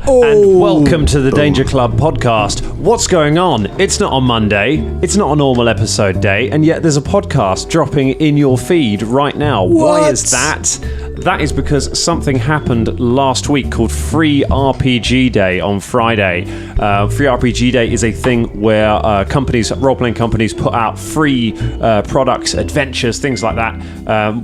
and welcome to the Danger Club podcast. What's going on? It's not on Monday, it's not a normal episode day, and yet there's a podcast dropping in your feed right now. Why is that? That is because something happened last week called Free RPG Day on Friday. Free RPG Day is a thing where role-playing companies put out free products, adventures, things like that,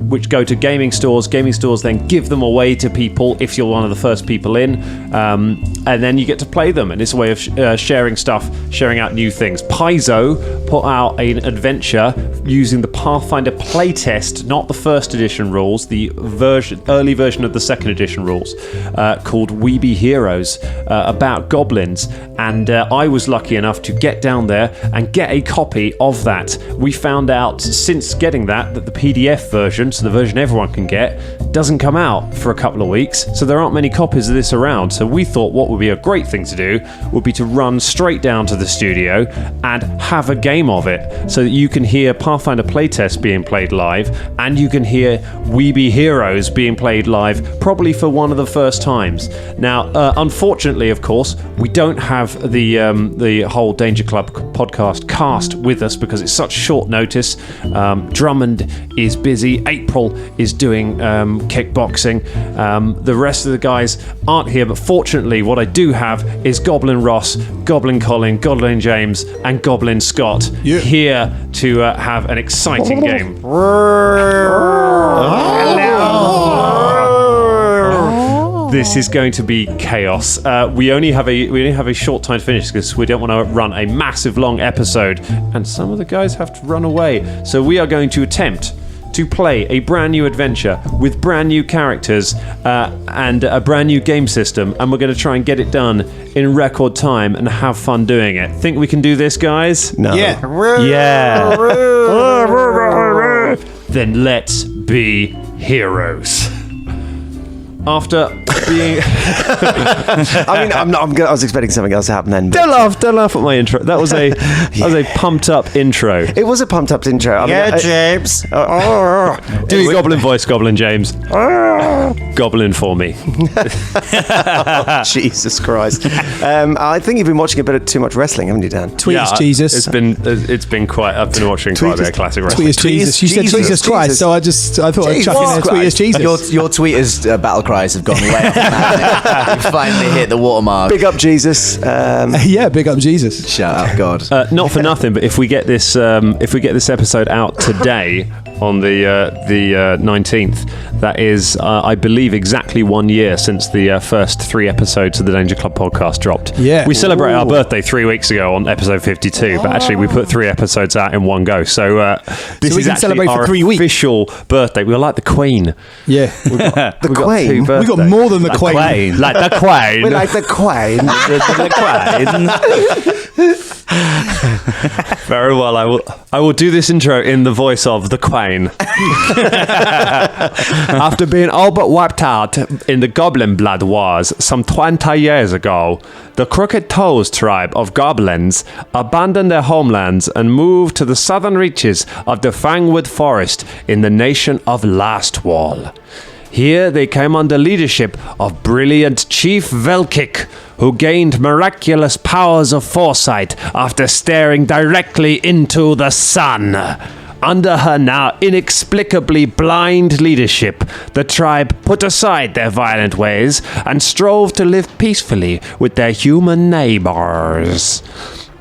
which go to gaming stores. Gaming stores then give them away to people if you're one of the first people in, and then you get to play them. And it's a way of sharing stuff, sharing out new things. Paizo put out an adventure using the Pathfinder Playtest, not the first edition rules, the early version of the second edition rules, called We Be Heroes, about goblins. And I was lucky enough to get down there and get a copy of that. We found out since getting that the PDF version, so the version everyone can get, doesn't come out for a couple of weeks, so there aren't many copies of this around. So we thought what would be a great thing to do would be to run straight down to the studio and have a game of it, so that you can hear Pathfinder Playtest being played live, and you can hear We Be Heroes being played live, probably for one of the first times. Now, unfortunately, of course, we don't have the whole Danger Club podcast cast with us because it's such short notice. Drummond is busy. April is doing kickboxing. The rest of the guys aren't here, but fortunately what I do have is Goblin Ross, Goblin Colin, Goblin James and Goblin Scott here to have an exciting game. This is going to be chaos. We only have a short time to finish because we don't want to run a massive long episode, and some of the guys have to run away. So we are going to attempt to play a brand new adventure with brand new characters and a brand new game system, and we're going to try and get it done in record time and have fun doing it. Think we can do this, guys? No. Yeah. Then let's be heroes. After being... I was expecting something else to happen then. Don't laugh at my intro. That was a pumped up intro. It was a pumped up intro. James. Do your goblin voice, Goblin James. Goblin for me. Jesus Christ. I think you've been watching a bit of too much wrestling, haven't you, Dan? Tweet us Jesus. It's been quite. I've been watching quite a bit of classic wrestling. Tweet us Jesus. You said Jesus Christ, so I thought I'd chuck in there. Tweet us Jesus. Your tweeters battle cries have gone way off. You finally hit the watermark. Big up Jesus. Big up Jesus. Shut up, God. Not for nothing, but if we get this episode out today on the 19th, that is, I believe, exactly 1 year since the first 3 episodes of the Danger Club podcast dropped. Yeah. We celebrated our birthday 3 weeks ago on episode 52, but actually we put 3 episodes out in one go. So this is actually our official birthday. We were like the Queen. Yeah. The Queen? We got more than the Queen. Like the Queen. We're like the Queen. Very well. I will do this intro in the voice of the Queen. After being all but wiped out in the Goblin Blood Wars some 20 years ago, the Crookedtoes tribe of goblins abandoned their homelands and moved to the southern reaches of the Fangwood Forest in the nation of Lastwall. Here they came under leadership of brilliant Chief Velkick, who gained miraculous powers of foresight after staring directly into the sun. Under her now inexplicably blind leadership, the tribe put aside their violent ways and strove to live peacefully with their human neighbors.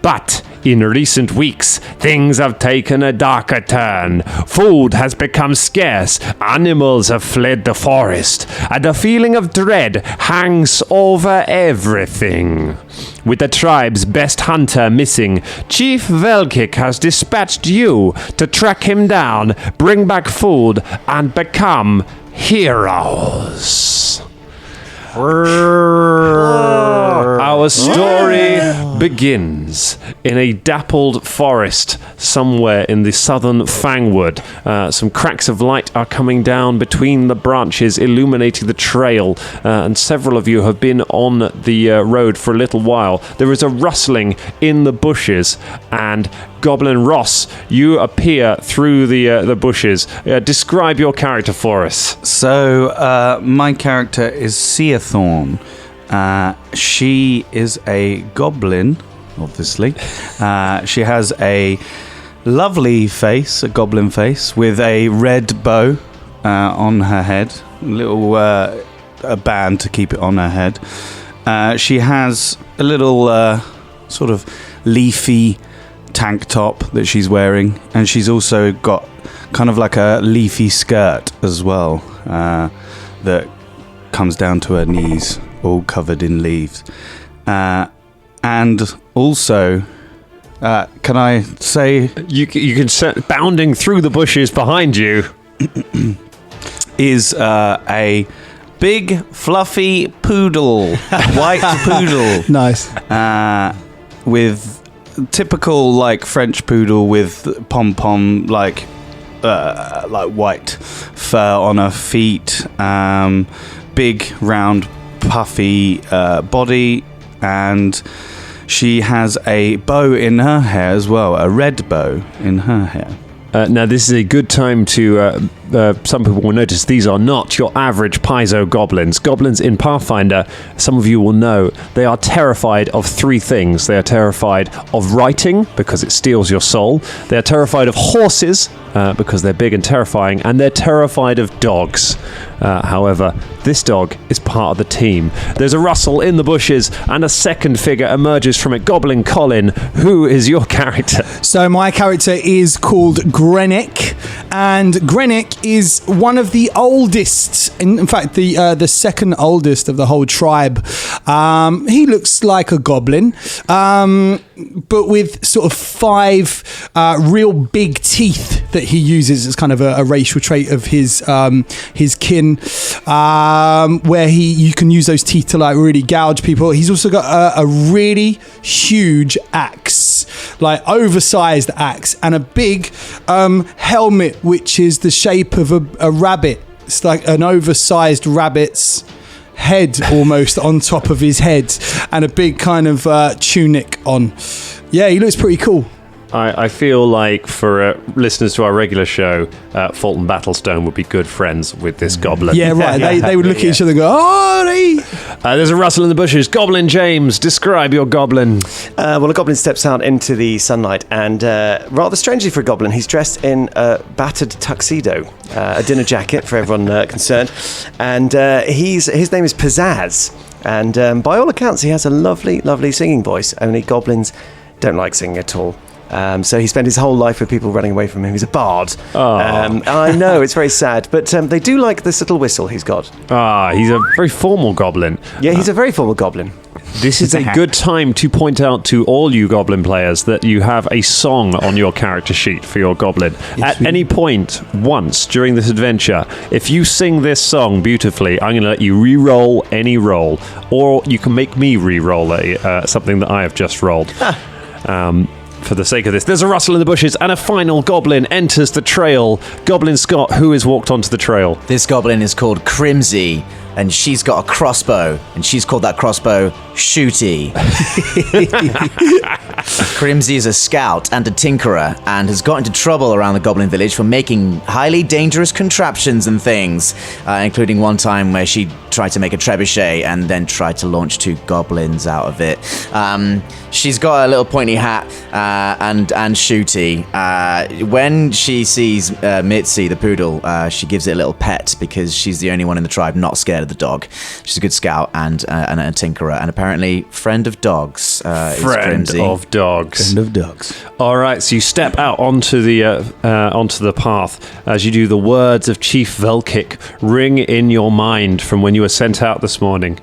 But in recent weeks, things have taken a darker turn. Food has become scarce, animals have fled the forest, and a feeling of dread hangs over everything. With the tribe's best hunter missing, Chief Velkick has dispatched you to track him down, bring back food, and become heroes. Our story begins in a dappled forest somewhere in the southern Fangwood. Some cracks of light are coming down between the branches, illuminating the trail, and several of you have been on the road for a little while. There is a rustling in the bushes, and Goblin Ross, you appear through the bushes. Describe your character for us. So, my character is Seathorn. She is a goblin, obviously. She has a lovely face, a goblin face, with a red bow on her head, a little a band to keep it on her head. She has a little sort of leafy tank top that she's wearing, and she's also got kind of like a leafy skirt as well that comes down to her knees, all covered in leaves. And also, can I say... You can set bounding through the bushes behind you is a big, fluffy poodle, white poodle. Nice. With typical, like, French poodle with pom-pom, like white fur on her feet. Big, round, puffy body, and she has a bow in her hair as well, a red bow in her hair. Now, this is a good time to... some people will notice these are not your average paizo goblins. Goblins in Pathfinder, some of you will know, they are terrified of three things. They are terrified of writing, because it steals your soul. They are terrified of horses, because they're big and terrifying. And they're terrified of dogs. However, this dog is part of the team. There's a rustle in the bushes, and a second figure emerges from it. Goblin Colin, who is your character? So my character is called Grenick, and Grenick is one of the oldest, in fact, the second oldest of the whole tribe. He looks like a goblin, but with sort of 5 real big teeth that he uses as kind of a racial trait of his kin, where you can use those teeth to like really gouge people. He's also got a really huge axe, like oversized axe, and a big helmet which is the shape of a rabbit. It's like an oversized rabbit's head almost on top of his head, and a big kind of tunic on. Yeah, he looks pretty cool. I feel like for listeners to our regular show, Fulton Battlestone would be good friends with this goblin. Yeah, right. They would look at each other and go, oh, there's a rustle in the bushes. Goblin James, describe your goblin. Well, a goblin steps out into the sunlight, and rather strangely for a goblin, he's dressed in a battered tuxedo, a dinner jacket for everyone concerned, and his name is Pizzazz, and by all accounts, he has a lovely, lovely singing voice. Only goblins don't like singing at all. So he spent his whole life with people running away from him. He's a bard. I know, it's very sad, but they do like this little whistle he's got. He's a very formal goblin. Yeah, he's a very formal goblin. This is a good time to point out to all you goblin players that you have a song on your character sheet for your goblin. At any point, once during this adventure, if you sing this song beautifully, I'm going to let you re-roll any roll, or you can make me re-roll something that I have just rolled. For the sake of this, there's a rustle in the bushes, and a final goblin enters the trail. Goblin Scott, who has walked onto the trail? This goblin is called Crimsy, and she's got a crossbow, and she's called that crossbow Shooty. Crimsy is a scout and a tinkerer, and has got into trouble around the goblin village for making highly dangerous contraptions and things, including one time where she tried to make a trebuchet and then tried to launch 2 goblins out of it. She's got a little pointy hat and Shooty. When she sees Mitzi, the poodle, she gives it a little pet because she's the only one in the tribe not scared of the dog. She's a good scout and a tinkerer, and apparently friend of dogs. Friend of dogs. Friend of dogs. All right, so you step out onto the path. As you do, the words of Chief Velkic ring in your mind from when you were sent out this morning.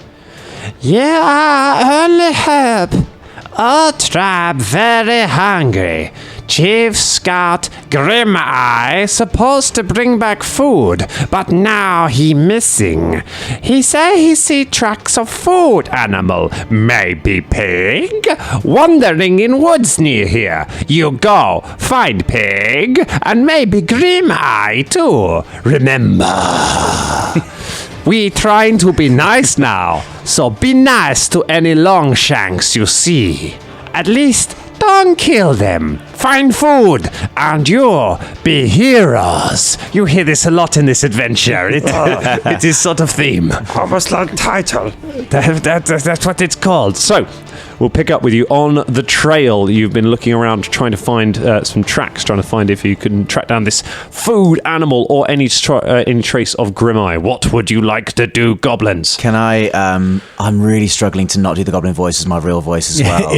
Yeah, I only hope. Our tribe very hungry. Chief Scout Grim-Eye supposed to bring back food, but now he missing. He say he see tracks of food animal, maybe pig, wandering in woods near here. You go, find pig, and maybe Grim-Eye too. Remember. We trying to be nice now, so be nice to any longshanks you see. At least don't kill them. find food, and you'll be heroes. You hear this a lot in this adventure. It is sort of theme. Almost like title. That's what it's called. So, we'll pick up with you on the trail. You've been looking around trying to find some tracks, trying to find if you can track down this food animal or any trace of Grimeye. What would you like to do, goblins? Can I? I'm really struggling to not do the goblin voice as my real voice as well.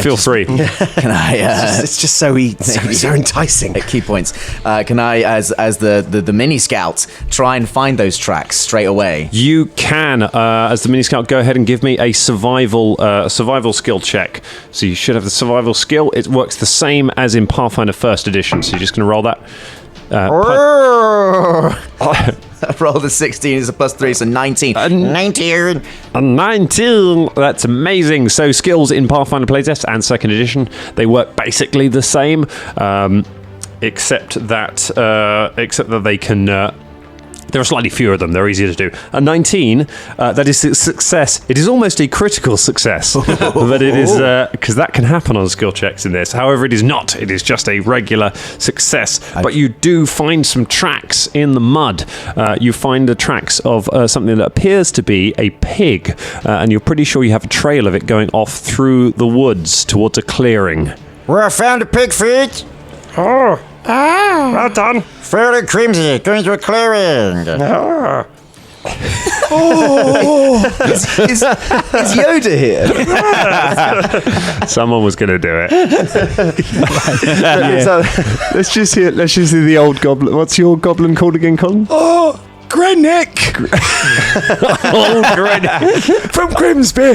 Feel free. Can I? It's just so enticing. Key points. Can I, as the mini scout, try and find those tracks straight away? You can, as the mini scout, go ahead and give me a survival skill check. So you should have the survival skill. It works the same as in Pathfinder First Edition. So you're just going to roll that. I rolled a 16, it's a +3, so 19. 19! A 19! That's amazing. So skills in Pathfinder Playtest and Second Edition, they work basically the same, except that they can... there are slightly fewer of them. They're easier to do. A 19, that is a success. It is almost a critical success. But it is, because that can happen on skill checks in this. However, it is not. It is just a regular success. But you do find some tracks in the mud. You find the tracks of something that appears to be a pig. And you're pretty sure you have a trail of it going off through the woods towards a clearing. Where I found a pig feet. Oh, well done. Fairly crimson, going to a clearing. Is Yoda here? Someone was going to do it. So, Let's just hear the old goblin. What's your goblin called again, Colin? Oh, Grenick! Old Grenick. From Grimsby.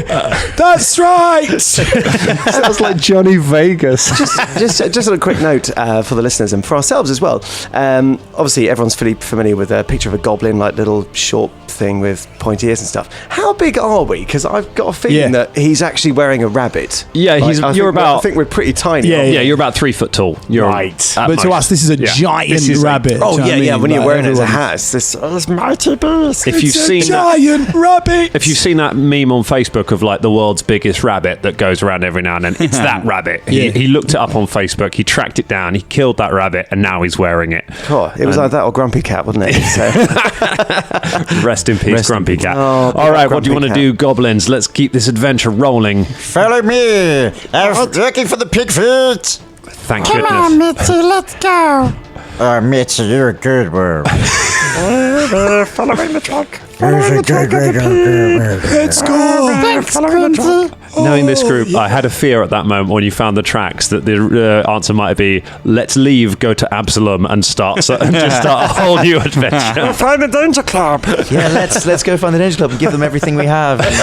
That's right! Sounds like Johnny Vegas. just on a quick note for the listeners and for ourselves as well. Obviously, everyone's fully familiar with a picture of a goblin, like little short thing with pointy ears and stuff. How big are we? Because I've got a feeling that he's actually wearing a rabbit. Yeah, I think we're pretty tiny. Yeah, you're about 3 foot tall. You're right. But to us, this is a giant rabbit. Oh, do you know what I mean? when you're Like, wearing it as a everyone- hat, it's this mighty beast. If you've seen giant rabbit! If you've seen that meme on Facebook of like the world's biggest rabbit that goes around every now and then, it's that rabbit. He looked it up on Facebook, he tracked it down, he killed that rabbit, and now he's wearing it. Oh, it was like that or Grumpy Cat, wasn't it? So. Rest in peace, Grumpy Cat. Oh, all right, what do you Grumpy want to Cat. do, goblins? Let's keep this adventure rolling. Follow me. I'm looking for the pig feet. Thank Come goodness. on, Mitzi, let's go. Mitzi, you're a good one. They're following the track. Let's go! Thanks, Quincy. Knowing this group, I had a fear at that moment when you found the tracks that the answer might be, let's leave, go to Absalom, and start a whole new adventure. Find the Danger Club. Yeah, let's go find the Danger Club and give them everything we have. And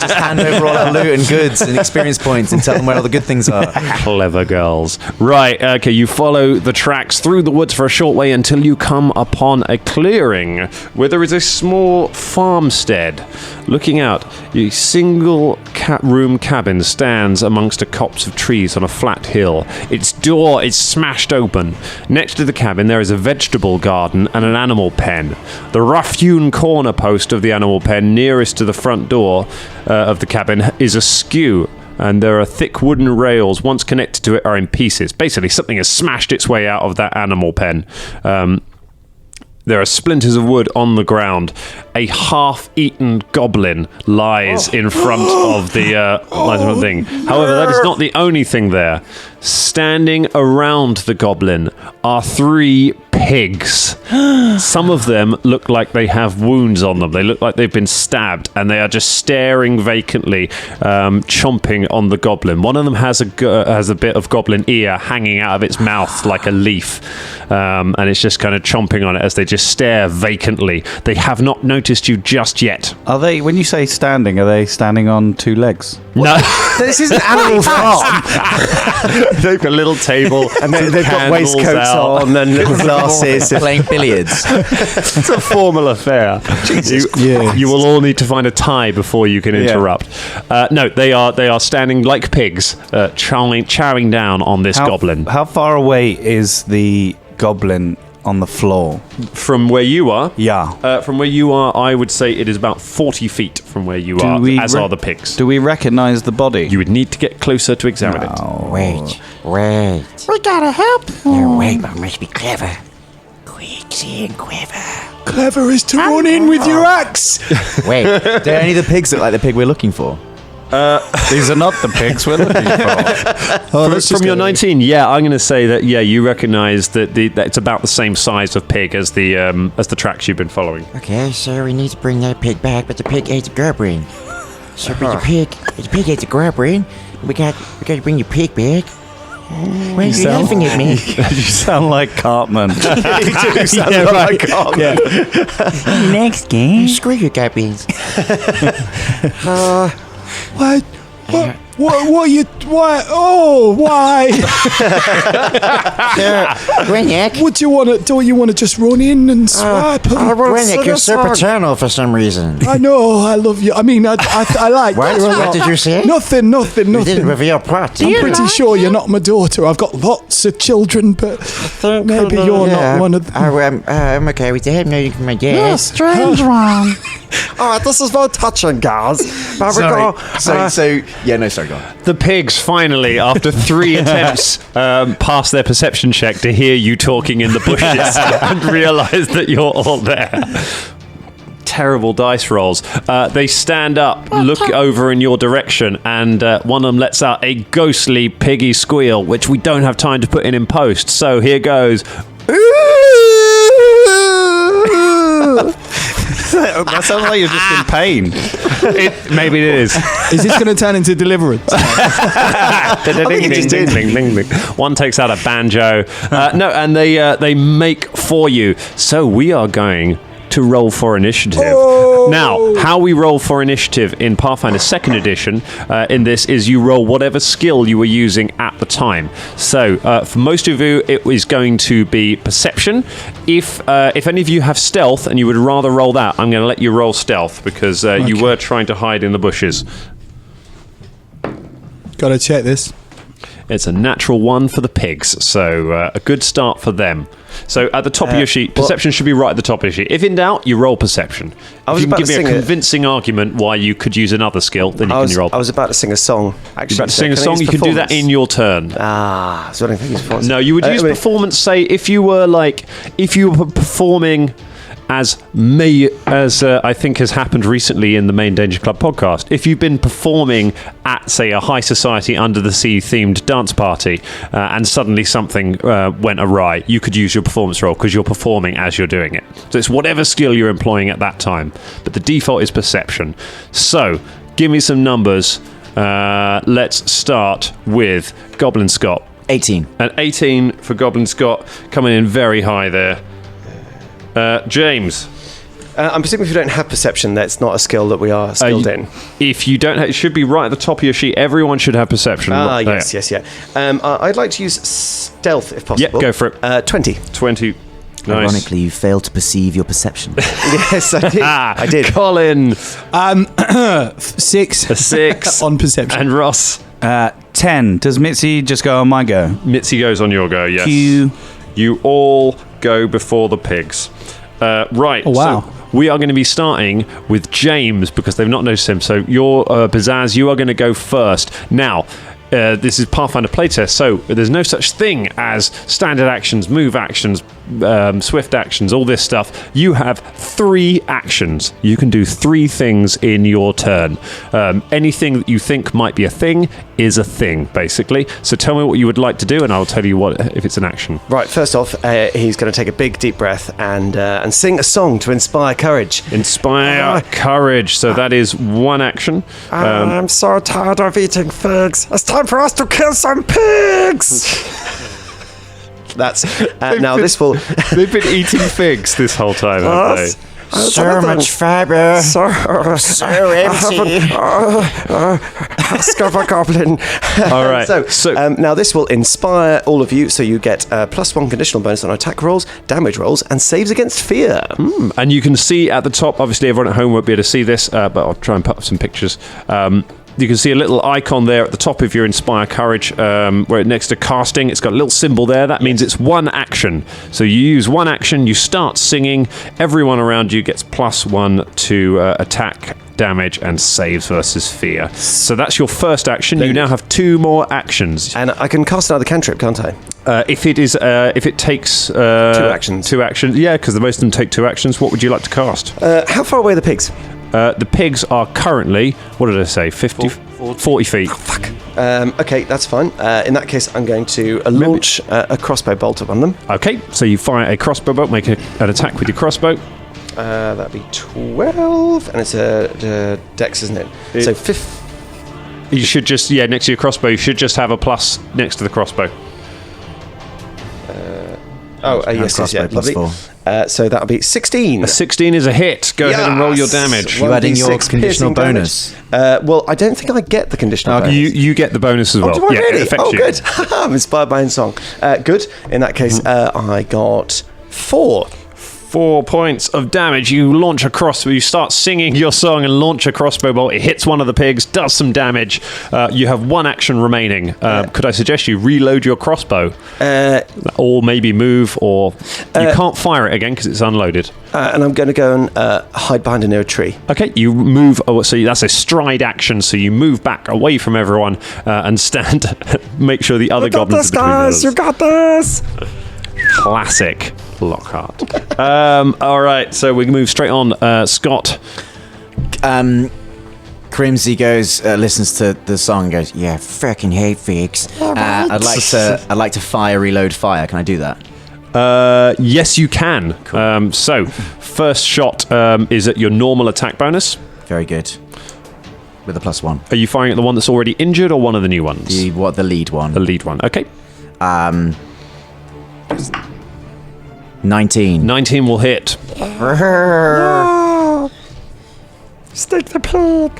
just hand over all our loot and goods and experience points and tell them where all the good things are. Clever girls. Right, okay, you follow the tracks through the woods for a short way until you come upon a clearing where there is a small farmstead. Looking out, a single room cabin stands amongst a copse of trees on a flat hill. Its door is smashed open. Next to the cabin there is a vegetable garden and an animal pen. The rough-hewn corner post of the animal pen nearest to the front door of the cabin is askew, and there are thick wooden rails once connected to it are in pieces. Basically, something has smashed its way out of that animal pen. There are splinters of wood on the ground. A half-eaten goblin lies in front of the thing. However, that is not the only thing there. Standing around the goblin are 3 pigs. Some of them look like they have wounds on them. They look like they've been stabbed, and they are just staring vacantly, chomping on the goblin. One of them has a bit of goblin ear hanging out of its mouth like a leaf, and it's just kind of chomping on it as they just stare vacantly. They have not noticed you just yet. Are they, when you say standing, are they standing on 2 legs? No. This isn't Animal Farm. They've got a little table, And then they've got candles waistcoats out. on and little glasses. Playing billiards. It's a formal affair. You will all need to find a tie before you can interrupt. No, they are standing like pigs, chowing down on this goblin. How far away is the goblin on the floor. From where you are? Yeah. From where you are, I would say it is about 40 feet from where you are, as are the pigs. Do we recognize the body? You would need to get closer to examine it. Wait. We gotta help. No, wait, but must be clever. Quick, see and quiver. Clever is to run in with your axe. Wait. Do any of the pigs look like the pig we're looking for? These are not the pigs we're looking for. From your 19, I'm going to say that you recognise that that it's about the same size of pig as the tracks you've been following. Okay, so we need to bring that pig back, but the pig ate the goblin. So the pig ate the goblin. We got to bring the pig back. Why are you laughing at me? You sound like Cartman. You do sound like Cartman. Next game. Screw you, goblins. What? What you? Why? Oh, why? Grennick. What do you want to? Don't you want to just run in and swipe? Grennick, you're so paternal for some reason. I know. I love you. I mean, I like What? you a lot. What did you say? Nothing. You didn't reveal plot. I'm pretty sure you're not my daughter. I've got lots of children, but maybe you're not one of them. I'm okay with that. Maybe my dad. You're a strange one. All right, this is very touching, guys. Sorry, go on. The pigs finally, after 3 attempts, pass their perception check to hear you talking in the bushes and realise that you're all there. Terrible dice rolls. They stand up, look over in your direction, and one of them lets out a ghostly piggy squeal, which we don't have time to put in post. So here goes. That sounds like you're just in pain. Maybe it is. Is this going to turn into Deliverance? One takes out a banjo. And they make for you. So we are going to roll for initiative. Now, how we roll for initiative in Pathfinder 2nd Edition in this is you roll whatever skill you were using at the time. So, for most of you, it is going to be perception. If any of you have stealth and you would rather roll that, I'm going to let you roll stealth because you were trying to hide in the bushes. Gotta check this. It's a natural 1 for the pigs, so a good start for them. So at the top of your sheet, perception should be right at the top of your sheet. If in doubt, you roll perception. If you can give me a convincing argument why you could use another skill, then you can roll. I was about to sing a song. Actually, You're about to sing a song, you can do that in your turn. So I don't think it's performance. No, you would use performance, say, if you were performing as I think has happened recently in the Main Danger Club podcast. If you've been performing at, say, a high society under the sea themed dance party and suddenly something went awry, you could use your performance roll because you're performing as you're doing it. So it's whatever skill you're employing at that time. But the default is perception. So give me some numbers. Let's start with Goblin Scott. 18. An 18 for Goblin Scott, coming in very high there. James. I'm presuming if you don't have perception, that's not a skill that we are skilled in. If you don't have, it should be right at the top of your sheet. Everyone should have perception. Yes. I'd like to use stealth if possible. Yep, go for it. 20. 20. Nice. Ironically, you failed to perceive your perception. Yes, I did. I did. Colin. 6. A 6. On perception. And Ross. 10. Does Mitzi just go on my go? Mitzi goes on your go, yes. You all go before the pigs. Right. Oh, wow. So we are going to be starting with James because they've not noticed him. So you're Pizzazz, you are going to go first. Now, this is Pathfinder Playtest, so there's no such thing as standard actions, move actions, swift actions, all this stuff. You have 3 actions. You can do 3 things in your turn. Anything that you think might be a thing is a thing, basically. So tell me what you would like to do, and I'll tell you what if it's an action. Right, first off, he's going to take a big, deep breath and sing a song to inspire courage. Inspire courage. So that is 1 action. I'm so tired of eating figs. It's time for us to kill some pigs. That's now this will. They've been eating figs this whole time, haven't they? So much fiber. So empty. Ask of a goblin. All right. So now this will inspire all of you. So you get +1 conditional bonus on attack rolls, damage rolls, and saves against fear. And you can see at the top. Obviously, everyone at home won't be able to see this, but I'll try and put up some pictures. You can see a little icon there at the top of your Inspire Courage, where next to casting, it's got a little symbol there. That means it's one action. So you use one action, you start singing. Everyone around you gets +1 to attack, damage, and saves versus fear. So that's your first action. You now have 2 more actions. And I can cast another cantrip, can't I? If it takes 2 actions. 2 actions, yeah, because most of them take 2 actions. What would you like to cast? How far away are the pigs? The pigs are currently, what did I say, 40 feet. Fuck. Okay, that's fine. In that case, I'm going to launch a crossbow bolt upon them. Okay, so you fire a crossbow bolt, make an attack with your crossbow. That'd be 12, and it's a dex, isn't it? So 5. You should just, next to your crossbow, you should just have a plus next to the crossbow. Yes, crossbow lovely. +4. So that'll be 16. A 16 is a hit. Go ahead and roll your damage. You adding your 1d6 conditional piercing bonus? damage. Well, I don't think I get the conditional bonus. You get the bonus as well. Do I really? It affects you. Good. I'm inspired by in song. Good. In that case, I got 4. 4 points of damage. You launch a crossbow. You start singing your song and launch a crossbow bolt. It hits one of the pigs, does some damage. You have 1 action remaining. Could I suggest you reload your crossbow? Or maybe move, or you can't fire it again because it's unloaded. And I'm going to go and hide behind near a tree. Okay, you move. So that's a stride action. So you move back away from everyone and stand. Make sure the other goblins are between You got this! Classic Lockhart. All right, so we can move straight on. Scott. Crimsy goes, listens to the song and goes, Yeah, fucking hate figs. I'd like to reload fire. Can I do that? Yes, you can. Cool. So, first shot is at your normal attack bonus. Very good. With a +1. Are you firing at the one that's already injured or one of the new ones? The lead one. The lead one. Okay. 19. 19 will hit. Stick the pig!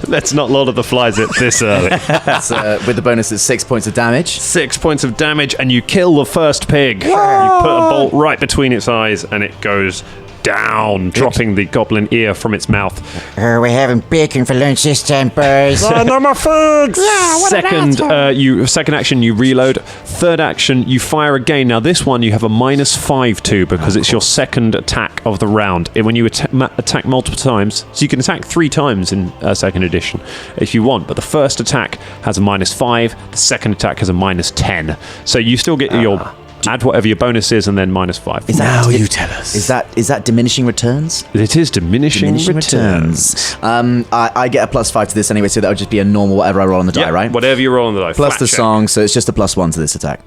Let's not lot of the flies at this early. That's, with the bonus, it's 6 points of damage. 6 points of damage, and you kill the first pig. You put a bolt right between its eyes, and it goes down, dropping the goblin ear from its mouth. We're having bacon for lunch this time, boys. No more figs! Second action, you reload. Third action, you fire again. Now this one you have a -5 to because it's your second attack of the round. When you attack multiple times, so you can attack 3 times in second edition if you want, but the first attack has a -5, the second attack has a -10. So you still get your add whatever your bonus is and then -5. You tell us. Is that diminishing returns? It is diminishing returns. I get a +5 to this anyway, so that would just be a normal whatever I roll on the die, right? Whatever you roll on the die. Plus Flat the check. song, so it's just a +1 to this attack.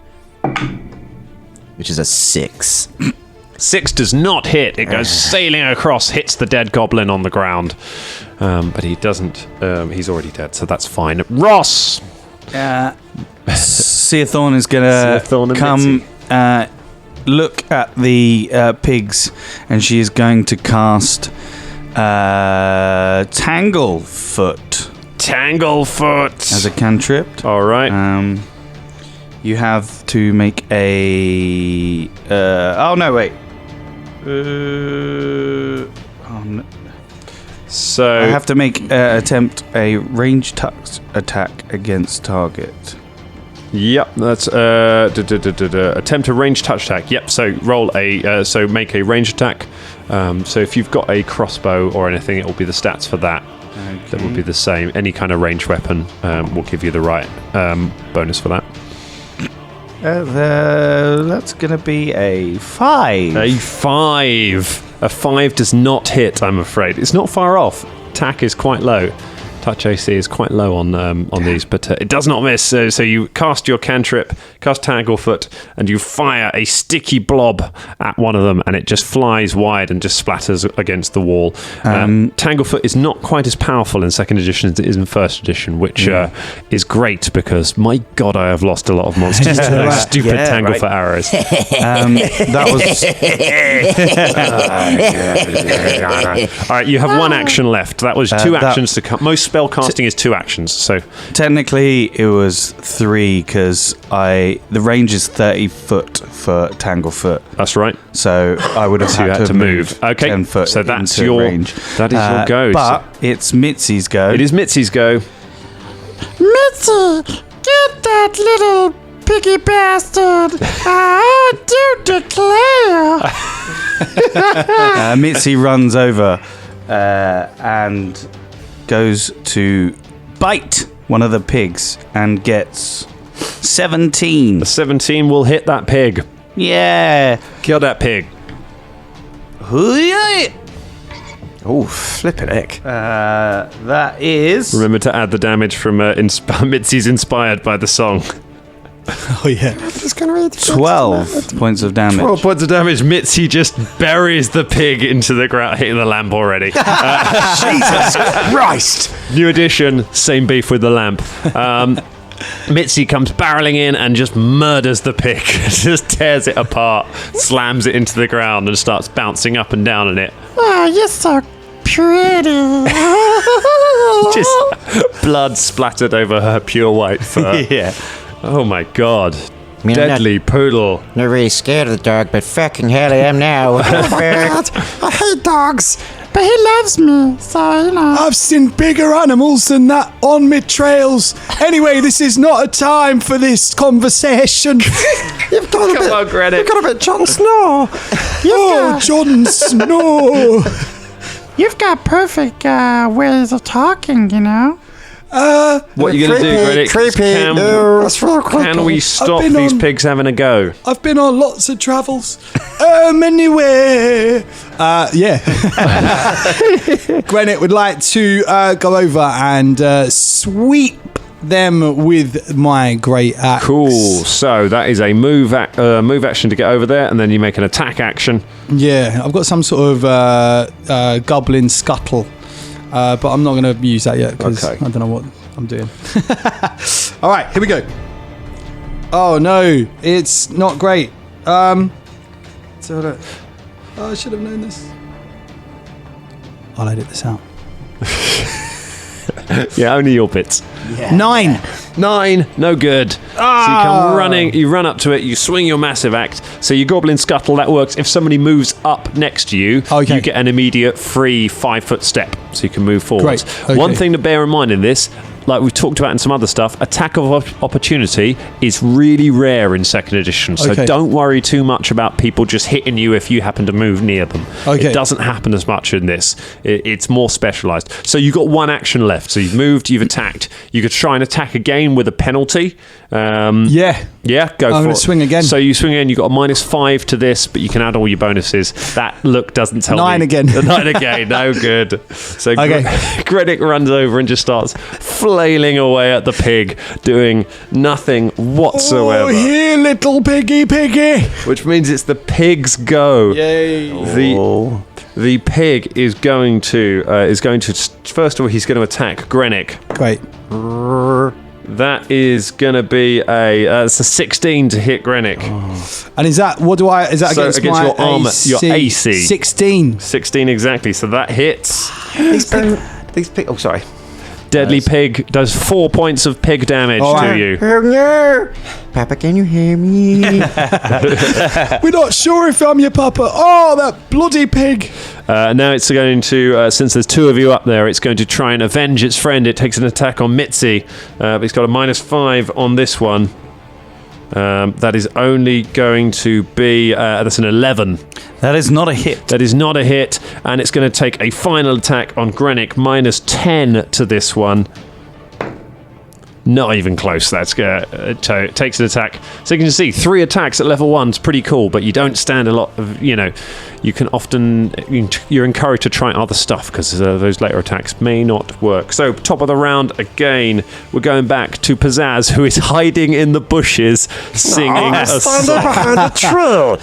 Which is a 6. 6 does not hit. It goes sailing across, hits the dead goblin on the ground. But he doesn't. He's already dead, so that's fine. Ross! Seathorn is going to come look at the pigs, and she is going to cast Tanglefoot. Tanglefoot! As a cantrip. All right. You have to make a... oh, no, wait. So I have to attempt a ranged attack against target. Yep, that's attempt a ranged touch attack. Yep, so roll so make a ranged attack. So if you've got a crossbow or anything, it will be the stats for that. Okay. That would be the same. Any kind of ranged weapon will give you the right bonus for that. That's going to be a 5. A 5. A 5 does not hit, I'm afraid. It's not far off. Attack is quite low. Touch AC is quite low on these, but it does not miss. So you cast your cantrip, cast Tanglefoot, and you fire a sticky blob at one of them, and it just flies wide and just splatters against the wall. Tanglefoot is not quite as powerful in second edition as it is in first edition, which is great because, my God, I have lost a lot of monsters to those stupid Tanglefoot arrows. That was... All right, you have one action left. That was 2 actions to come. Most spell casting is 2 actions, so Technically, it was 3 because the range is 30 foot for Tanglefoot. that's right. So I would have So you had had to to move. move Okay, 10 foot so that's into your- range. that is your go. But it's Mitzi's go. It is Mitzi's go. Mitzi, get that little piggy bastard. I do declare. Mitzi runs over and goes to bite one of the pigs and gets 17. A 17 will hit that pig. Yeah. Kill that pig. Oh, flippin' heck. That is... Remember to add the damage from Mitzi's inspired by the song. Oh yeah. Just gonna read 12 points of damage. 12 points of damage. Mitzi just buries the pig into the ground, hitting the lamp already. Jesus Christ! New addition, same beef with the lamp. Mitzi comes barreling in and just murders the pig. Just tears it apart, slams it into the ground and starts bouncing up and down on it. Oh, you're so pretty. Just blood splattered over her pure white fur. Yeah. Oh my god. I mean, I'm Deadly poodle. not really scared of the dog, but fucking hell I am now. God, I hate dogs. But he loves me, so, you know. I've seen bigger animals than that on my trails. Anyway, this is not a time for this conversation. You've got a Come bit. on, Greenwich. You've got a bit Jon Snow. Oh, Jon Snow. You've got perfect ways of talking, you know. What are you going to do, Greenwich? Creepy. That's real creepy. Can we stop been these on- pigs having a go? I've been on lots of travels. Anyway. Yeah. Grenett would like to go over and sweep them with my great axe. Cool. So that is a move action to get over there, and then you make an attack action. Yeah, I've got some sort of goblin scuttle. But I'm not going to use that yet because Okay. I don't know what I'm doing. All right, here we go. Oh no, it's not great. So I should have known this. I'll edit this out. Yeah, only your bits. 9. 9, no good. So you come running, you run up to it, you swing your massive axe. So your goblin scuttle, that works. If somebody moves up next to you, Okay. you get an immediate free 5-foot step, so you can move forwards. Great, okay. One thing to bear in mind in this, like we've talked about in some other stuff, attack of opportunity is really rare in 2nd edition. So Okay. don't worry too much about people just hitting you if you happen to move near them. Okay. It doesn't happen as much in this. It's more specialised. So you've got 1 action left. So you've moved, you've attacked. You could try and attack again with a penalty. Yeah. Yeah, go for I'm it. gonna swing again. So you swing again, you've got a -5 to this, but you can add all your bonuses. That look doesn't tell 9 me. again. 9 again, no good. So Okay. Greenwich runs over and just starts flailing away at the pig, doing nothing whatsoever. Oh, here, little piggy. Which means it's the pig's go. Yay. The pig is going to first of all he's going to attack Greenwich. Great. That is going to be it's a 16 to hit Greenwich. And is that So against against my your armor, your AC. 16. 16 exactly. So that hits. These pig. Oh, sorry. Deadly pig does 4 points of pig damage All to right. you. Oh no! Papa, can you hear me? We're not sure if I'm your papa. Oh, that bloody pig. Now it's going to, since there's 2 of you up there, it's going to try and avenge its friend. It takes an attack on Mitzi, but it's got a -5 on this one. That is only going to be, that's an 11. That is not a hit. That is not a hit, and it's going to take a final attack on Greenwich, -10 to this one. Not even close. That's it takes an attack. So you can see 3 attacks at level 1 is pretty cool, but you don't stand a lot of, you can often, you're encouraged to try other stuff because those later attacks may not work. So top of the round again, we're going back to Pizzazz, who is hiding in the bushes singing a Standing song. behind a tree.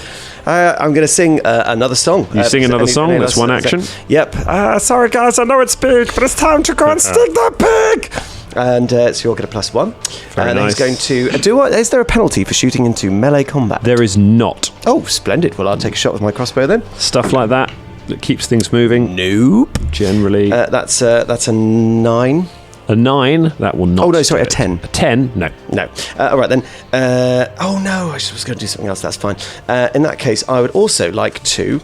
I'm going to sing another song. You sing another song? That's one is action? Yep. Sorry, guys, I know it's big, but it's time to go and sting that pig. And so you'll get a +1. Very and nice. he's going to is there a penalty for shooting into melee combat? There is not. Oh, splendid. Well, I'll take a shot with my crossbow then. Stuff like that keeps things moving. Nope. Generally. That's a 9. A 9, that will not. Oh, no, sorry, do a it. 10. A 10, no. No. All right, then. Oh, no, I was going to do something else. That's fine. In that case, I would also like to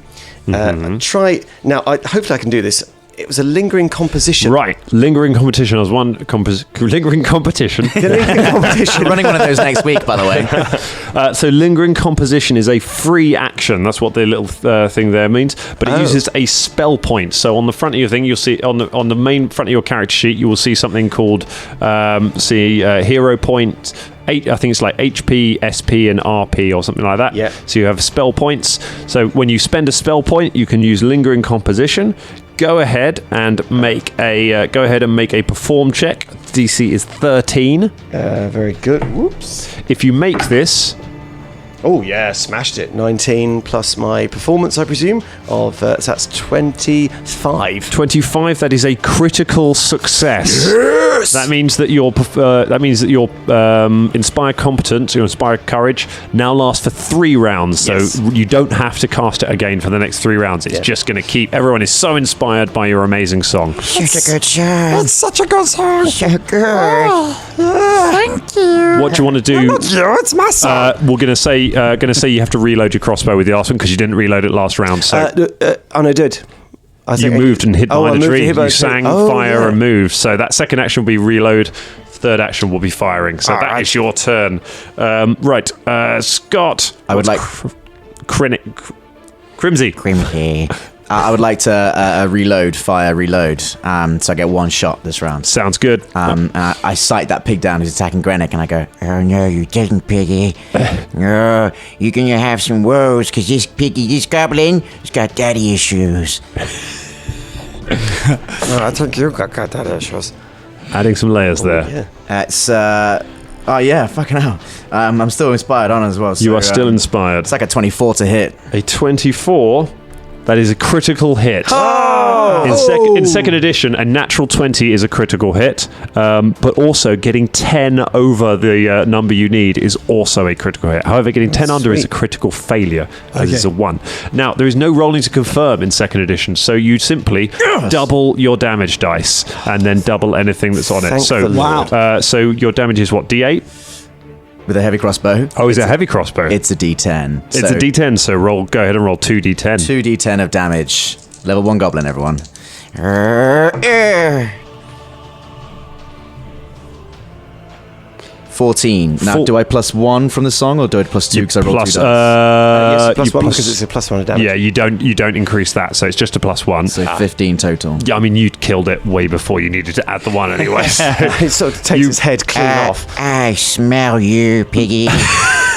try... Now, hopefully I can do this. It was a lingering composition. Right, lingering competition. I was lingering competition. Lingering competition. We're running one of those next week, by the way. So lingering composition is a free action. That's what the little thing there means. But it uses a spell point. So on the front of your thing, you'll see on the main front of your character sheet, you will see something called hero point. I think it's like HP, SP, and RP or something like that. Yeah. So you have spell points. So when you spend a spell point, you can use lingering composition. Go ahead and make a perform check. DC is 13. Very good. Whoops. If you make this, Oh, yeah, smashed it. 19 plus my performance, I presume, so that's 25. 25. That is a critical success. Yes! That means that your inspired competence, your inspired courage, now lasts for 3 rounds. So Yes. you don't have to cast it again for the next 3 rounds. It's just going to keep. Everyone is so inspired by your amazing song. Such a good song. It's such a good song. So good. Thank you. What do you want to do? Not you, it's my song. We're going to say you have to reload your crossbow with the last one because you didn't reload it last round. So Oh, no, I did. you moved and hid behind a tree. You You sang, fire, and moved. So that second action will be reload. Third action will be firing. So that is your turn. Right, Scott. I would like Crimsy. Crimsy. I would like to reload. So I get 1 shot this round. Sounds good. I sight that pig down who's attacking Grenick, and I go, Oh no, you didn't, Piggy. No, you're gonna have some woes, because this goblin has got daddy issues. I think you got that issues. Adding some layers there. Yeah. it's, oh yeah, fucking hell. I'm still inspired on as well. You so, are still inspired. It's like a 24 to hit. A 24. That is a critical hit. In second edition, a natural 20 is a critical hit, but also getting 10 over the number you need is also a critical hit. However, getting 10 under is a critical failure, as it's a 1. Now, there is no rolling to confirm in second edition, so you simply double your damage dice and then double anything that's on it. Thank So, the Lord. so your damage is what, D8? With a heavy crossbow. Oh, is it a heavy crossbow? It's a D10. It's a D10, so go ahead and roll 2D10. 2D10 of damage. Level 1 goblin, everyone. 14. Now, do I plus 1 from the song, or do I plus 2 because I rolled 2 dice? Yes, plus you 1 because it's a plus 1 of damage. Yeah, you don't increase that, so it's just a plus 1. So 15 total. Yeah, I mean, you killed it way before you needed to add the 1 anyway. It sort of takes its head clean off. I smell you, Piggy.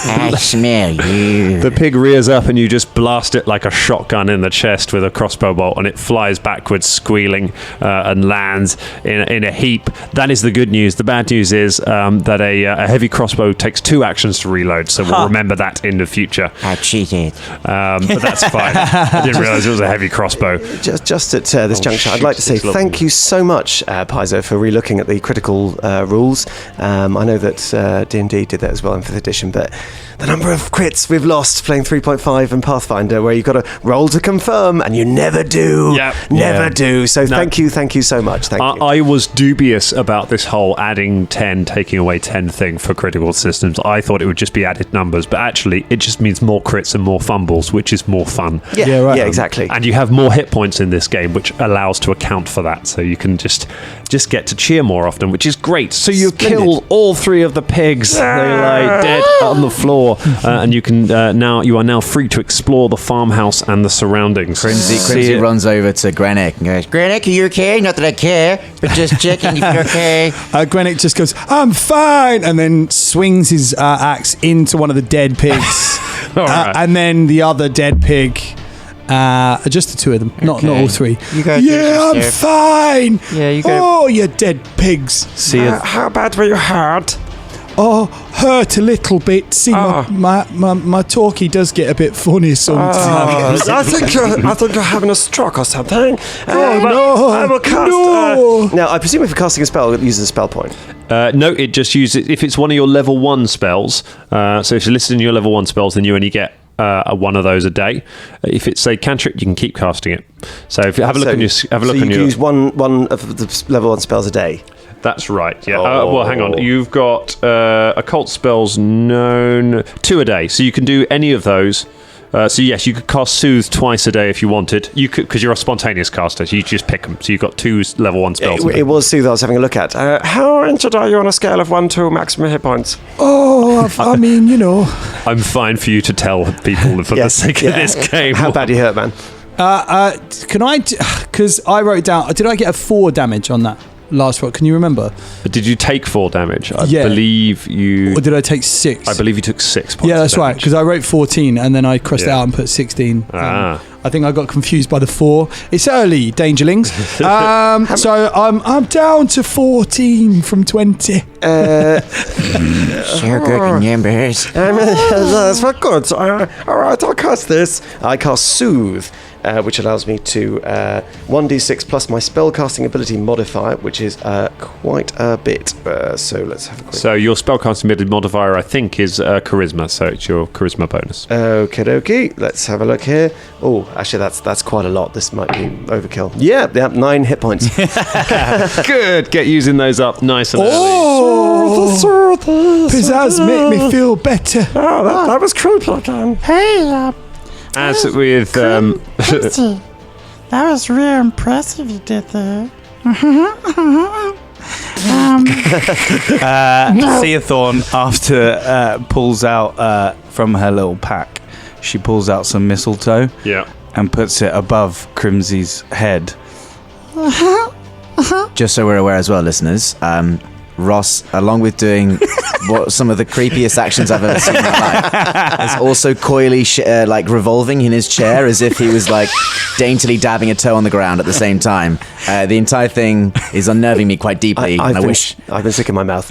I smell you. The pig rears up and you just blast it like a shotgun in the chest with a crossbow bolt, and it flies backwards squealing and lands in a heap. That is the good news. The bad news is that a heavy crossbow takes 2 actions to reload, so we'll remember that in the future. I cheated. But that's fine. I didn't realise it was a heavy crossbow. Just at this juncture, I'd shoot, like to say it's lovely. thank you so much, Paizo, for relooking at the critical rules. I know that D&D did that as well in 5th edition, but the number of crits we've lost playing 3.5 and Pathfinder, where you've got to roll to confirm, and you never do. Yep. Never Yeah. do. So thank you so much. Thank you. I was dubious about this whole adding 10, taking away 10 thing for critical systems. I thought it would just be added numbers, but actually it just means more crits and more fumbles, which is more fun. Yeah, right. Yeah, exactly. And you have more hit points in this game, which allows to account for that. So you can just get to cheer more often, which is great. So you kill all 3 of the pigs. They lie dead on the floor, and you can you are now free to explore the farmhouse and the surroundings. Crimsy runs over to Grenick and goes, Granick, are you okay? Not that I care, but just checking if you're okay. Grenick just goes, I'm fine, and then swings his axe into one of the dead pigs. All right. And then the other dead pig, just the 2 of them, not all 3. You gotta Yeah, do I'm this fine. Yeah, you gotta- Oh, you dead pigs. See you. How bad were you hurt? Oh, hurt a little bit. See, my talkie does get a bit funny sometimes. I think you're having a stroke or something. no, I will cast. no. Now, I presume if you're casting a spell, it uses a spell point. No, it just uses if it's one of your level 1 spells. So if you're listed in your level 1 spells, then you only get one of those a day. If it's a cantrip, you can keep casting it. So if you have a look on your you use one of the level 1 spells a day. That's right, yeah. Oh. Well, hang on. You've got occult spells known 2 a day, so you can do any of those. So yes, you could cast Soothe twice a day if you wanted. You could, because you're a spontaneous caster, so you just pick them. So you've got 2 level 1 spells. It was Soothe I was having a look at. How injured are you on a scale of 1 to maximum hit points? Oh, I mean, you know. I'm fine for you to tell people for the sake of this game. How bad you hurt, man? Can I? Because I wrote down. Did I get a 4 damage on that last roll? Can you remember? Did you take 4 damage? I Yeah. believe you. Or did I take 6? I believe you took 6 points. Yeah, that's of right. damage. Because I wrote 14 and then I crossed it out and put 16. Ah. I think I got confused by the 4. It's early, Dangerlings. So I'm down to 14 from 20. So good numbers. That's not good. All right, I'll cast this. I cast Soothe, which allows me to 1d6 plus my spellcasting ability modifier, which is quite a bit. So let's have a quick... So your spellcasting ability modifier, I think, is charisma. So it's your charisma bonus. Okie dokie. Let's have a look here. Oh, actually, that's quite a lot. This might be overkill. Yeah, 9 hit points. Good. Get using those up nice and early. Oh, pizzazz make me feel better. Oh, that was creepy again. Hey, As with Quincy, that was real impressive you did there. Theathorn, after pulls out from her little pack, she pulls out some mistletoe and puts it above Crimsy's head. Just so we're aware as well, listeners, Ross, along with doing what some of the creepiest actions I've ever seen in my life, is also coyly revolving in his chair as if he was daintily dabbing a toe on the ground at the same time. The entire thing is unnerving me quite deeply. I've been sick in my mouth.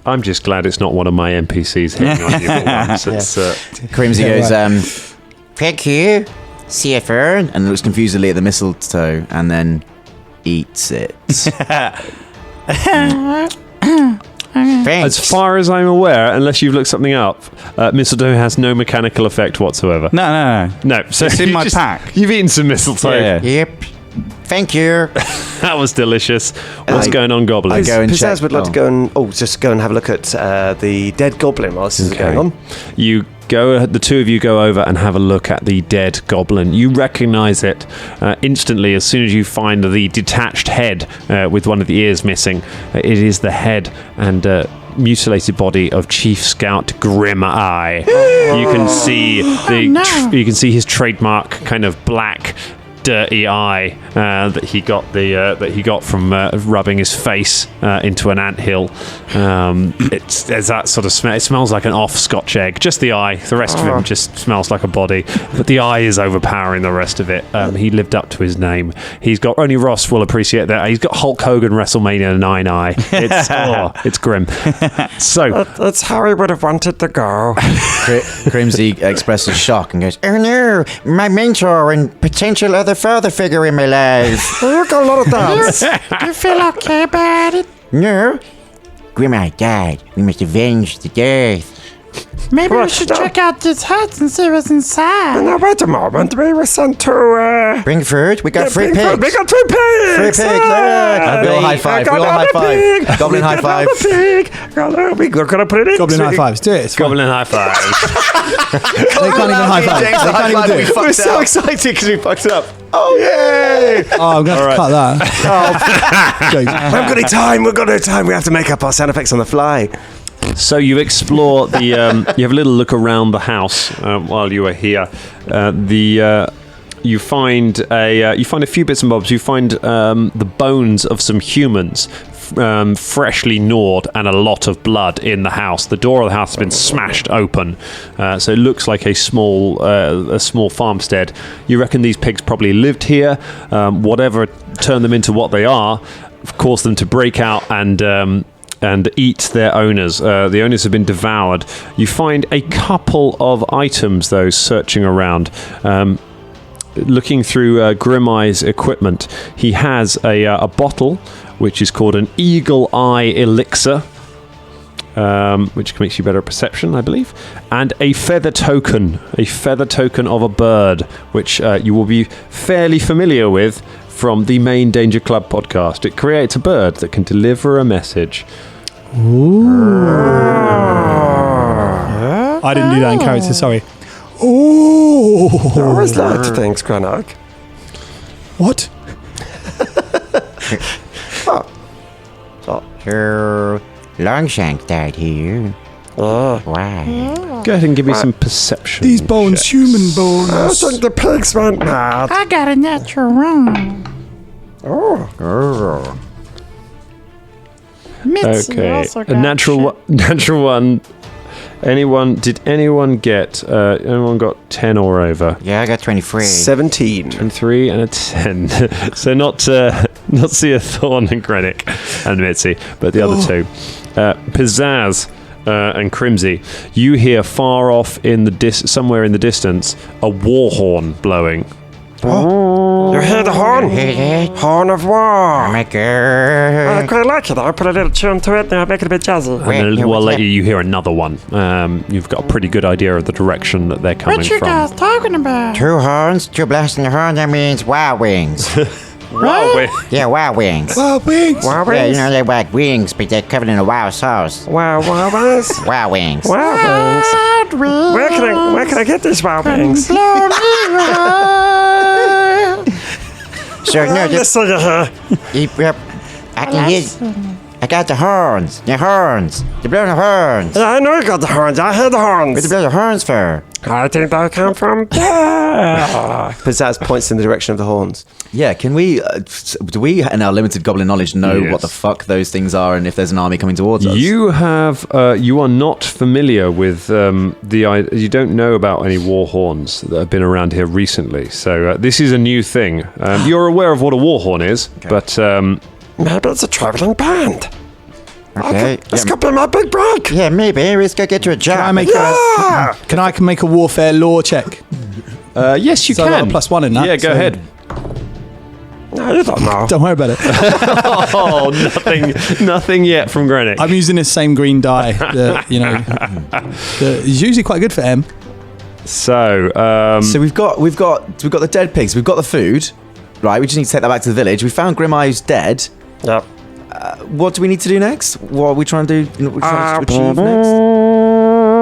I'm just glad it's not one of my NPCs hitting on you for once. It's, Crimsy goes, thank you, CFR, and looks confusedly at the mistletoe and then eats it. as far as I'm aware, unless you've looked something up, mistletoe has no mechanical effect whatsoever. No. So It's in you my pack. You've eaten some mistletoe. Yeah. Yep. Thank you. That was delicious. What's going on, Goblins? go and Pizzazz check. would like to go and just go and have a look at the dead goblin while this is going on. You go. The two of you go over and have a look at the dead goblin. You recognise it instantly as soon as you find the detached head with one of the ears missing. It is the head and mutilated body of Chief Scout Grim Eye. You can see you can see his trademark kind of black, dirty eye that he got from rubbing his face into an anthill. There's that sort of smell. It smells like an off Scotch egg. Just the eye. The rest of him just smells like a body. But the eye is overpowering the rest of it. He lived up to his name. He's got, only Ross will appreciate that. He's got Hulk Hogan WrestleMania 9 eye. It's grim. So That's how he would have wanted to go. Crimsy expresses shock and goes, Oh no, my mentor and potential other father figure in my life. You got a lot of doubts. do you feel okay about it? No. Grimeye died. We must avenge the death. Maybe we should check out this hut and see what's inside. Now, wait a moment. We were sent to... Bring food. We got free We pigs. got 3 pigs! Free pigs! We all high five. We all high five. Goblin high five. We're gonna put it in. Goblin high fives. Do it. It's fine. Goblin high five. They can't even high five. They can't even do it. We're so excited because we fucked it up. Oh, yay! Oh, I'm going to have to cut that. Joke. We've got no time. We have to make up our sound effects on the fly. So you explore the. You have a little look around the house while you are here. You find a few bits and bobs. You find the bones of some humans, freshly gnawed, and a lot of blood in the house. The door of the house has been smashed open, so it looks like a small farmstead. You reckon these pigs probably lived here. Whatever turned them into what they are caused them to break out and eat their owners. The owners have been devoured. You find a couple of items, though, searching around. Looking through Grimeye's equipment, he has a bottle, which is called an Eagle Eye Elixir, which makes you better at perception, I believe, and a feather token of a bird, which you will be fairly familiar with from the main Danger Club podcast. It creates a bird that can deliver a message. I didn't do that in character, sorry. Ooh. I always liked things, Granok. What? Sir Longshank died here. Oh. Wow. Go ahead and give me some perception. These bones, checks. human I bones. think the pigs went mad. I got a natural one. Oh. Mitzi Okay, also a got natural one. Did anyone get? Anyone got 10 or over? Yeah, I got 23. 17. And 3 and a 10. So not Sia Thorn and Grenick and Mitzi, but the other two. Pizzazz and Crimsy. You hear far off in the somewhere in the distance a war horn blowing. You hear the horn? Hit it. Horn of war. I Maker. quite like it. I put a little tune to it and make it a bit jazzy. And Wait, then a little while what's later that? you hear another one. You've got a pretty good idea of the direction that they're coming What you from. guys talking about? Two horns, two blasting horns, that means wild wings. Wow, wait. Yeah, wild wings. Wild wings. Wow, Yeah, you wings. know they're like wings, but they're covered in a wild sauce. Wow, wings. Wild wings. Wow, wings. Wild wings. Where can I get these wild wings? Blow me away. So no, Let's just, see here. I can hear. I got the horns. The horns. The blow the horns. Yeah, I know you got the horns. I hear the Where's the horns. blow the horns for? I think they come from there. Pizzazz points in the direction of the horns. Yeah, can we, do we, in our limited goblin knowledge, know Yes. what the fuck those things are and if there's an army coming towards us? You are not familiar with you don't know about any war horns that have been around here recently. So this is a new thing. You're aware of what a war horn is, but Maybe it's a traveling band. Okay. This could be my big break. Yeah, maybe. Let's go get you a job. Can I make Yeah. make a warfare law check? yes, you So I got can. a +1 in that, Yeah, go so- ahead. No, you don't know. Don't worry about it. Oh, nothing yet from Greenwich. I'm using this same green dye. That, it's usually quite good for M. So So we've got the dead pigs, we've got the food, right? We just need to take that back to the village. We found Grim Eye's dead. Yep. What do we need to do next? What are we trying to do? What are we trying to achieve next?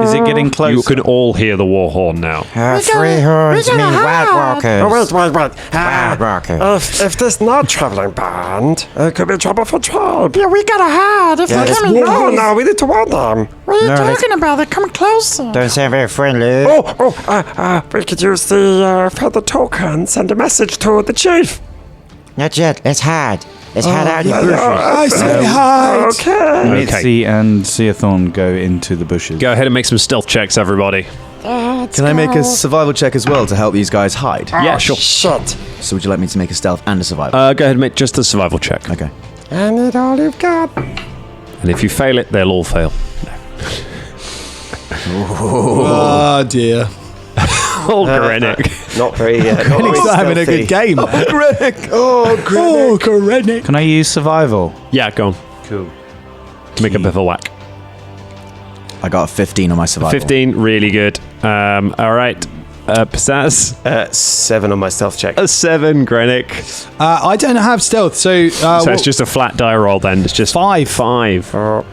Is it getting closer? you can all hear the war horn now. Three horns we mean gotta wild hide. walkers. Oh, wait. Wild walker. If this not traveling band, it could be trouble for tribe. Yeah, we gotta hide. If Yeah, they're let's coming close. No, we need to warn them. What are you No, let's- talking about? They're coming closer. Don't sound very friendly. We could use the feather token, send a message to the chief. Not yet. Let's hide. Let's hide out in the bushes. I say hide. Okay. Mitzi and Seathorn go into the bushes. Go ahead and make some stealth checks, everybody. Can I make a survival check as well to help these guys hide? Yeah, sure. Shit. So would you like me to make a stealth and a survival? Go ahead and make just a survival check. Okay. I need all you've got. And if you fail it, they'll all fail. Oh dear. Oh, Greenwich. Not very. Not Grennick's very not having a good stealthy. game. Oh, Grennick. Can I use survival? Yeah, go on. Cool. Make a bit of a whack. I got a 15 on my survival. 15, really good. All right. Pizzazz, 7 on my stealth check. a 7, Greenwich. I don't have stealth, so So it's just a flat die roll then. It's just 5. 5.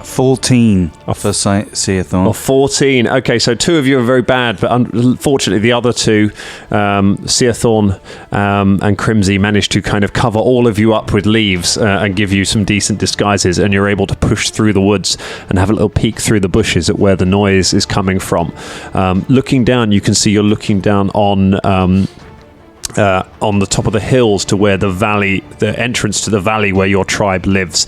14 for Seathorn. Or 14. Okay, so 2 of you are very bad, but unfortunately the other 2, Seathorn and Crimsy, managed to kind of cover all of you up with leaves and give you some decent disguises, and you're able to push through the woods and have a little peek through the bushes at where the noise is coming from. Looking down, you can see you're looking down on the top of the hills to where the valley, the entrance to the valley where your tribe lives,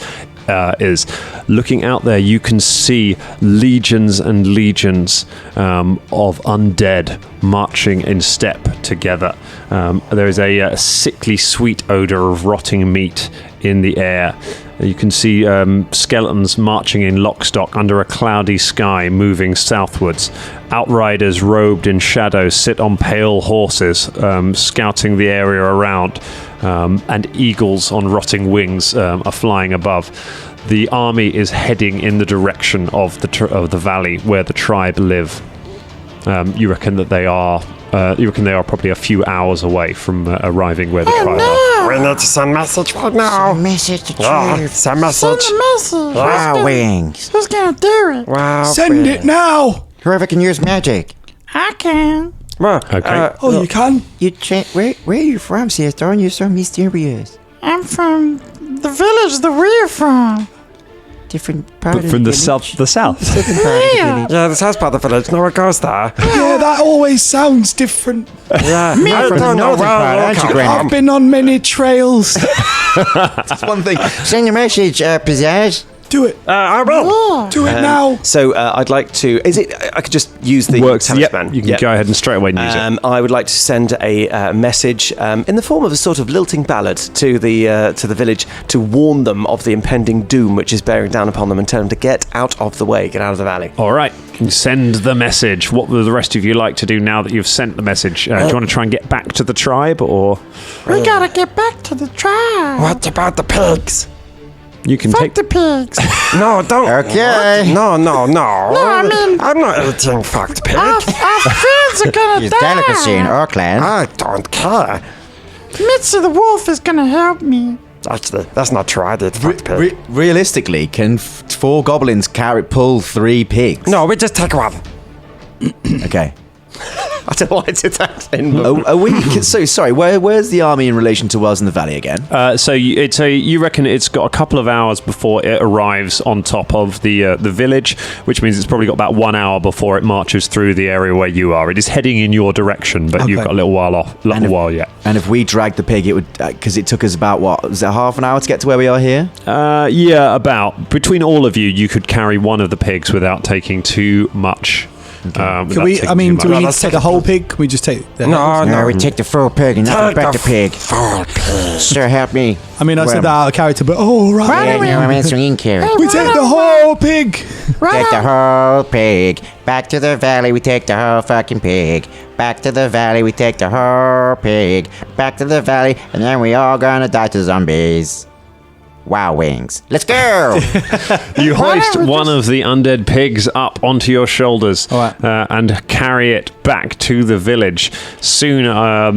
is. Looking out there, you can see legions and legions of undead marching in step together. There is a sickly sweet odor of rotting meat in the air. You can see skeletons marching in lockstock under a cloudy sky, moving southwards. Outriders robed in shadow sit on pale horses, scouting the area around, and eagles on rotting wings are flying above. The army is heading in the direction of the valley where the tribe live. You reckon that they are You reckon they are probably a few hours away from arriving where the tribe are. We need to send message right now. Message to Ah, Chief. send message. Send a message. Wow wings. Who's gonna do it? Wow. Send it now. Whoever can use magic. I can. Well, Okay. Oh, you can. Where are you from, sister? You're so mysterious. I'm from the village that we're from. Different part But of from the village. the south. Different part of the Yeah. village. yeah, this has part of the village. No one goes there. Yeah, that always sounds different. Yeah, You're from the northern part, aren't you, Granny? I've been on many trails. That's one thing. Send a message, Pizzazz. Do it. I will. Do it now. So I'd like to. Is it? I could just use the talisman. You can go ahead and straight away use it. I would like to send a message in the form of a sort of lilting ballad to the village to warn them of the impending doom which is bearing down upon them and tell them to get out of the way, get out of the valley. All right, send the message. What would the rest of you like to do now that you've sent the message? Do you want to try and get back to the tribe, or We gotta get back to the tribe. What about the pigs? you can Fuck take the pigs. No, don't. Okay. What? No. No, I mean- I'm not eating fucked pig. Our friends are gonna It's delicacy in die. our clan. I don't care. Mitzi the wolf is gonna help me. Actually, that's not true. I did fucked pig. Realistically, can 4 goblins pull 3 pigs? No, we just take one. Okay. I don't know why I did that. Are we? So sorry. Where's the army in relation to Wells in the Valley again? So you reckon it's got a couple of hours before it arrives on top of the village, which means it's probably got about 1 hour before it marches through the area where you are. It is heading in your direction, but you've Okay. got a little while off, yet. And if we drag the pig, it would because it took us about was it half an hour to get to where we are here? Yeah, about between all of you, you could carry one of the pigs without taking too much. Can we? I mean, do we need to take the whole pig? Can we just take the No, No, no. we take the full pig and not Take back the pig. full pig. Sir, help me. I mean, I said that out of character, but Why Yeah, don't we- no, I'm answering in character. we take the whole pig. Right Take the on. whole pig. Back to the valley, we take the whole fucking pig. Back to the valley, we take the whole pig. Back to the valley, and then we all gonna die to zombies. Wow wings. Let's go! You hoist don't we one of the undead pigs up onto your shoulders and carry it back to the village. Soon,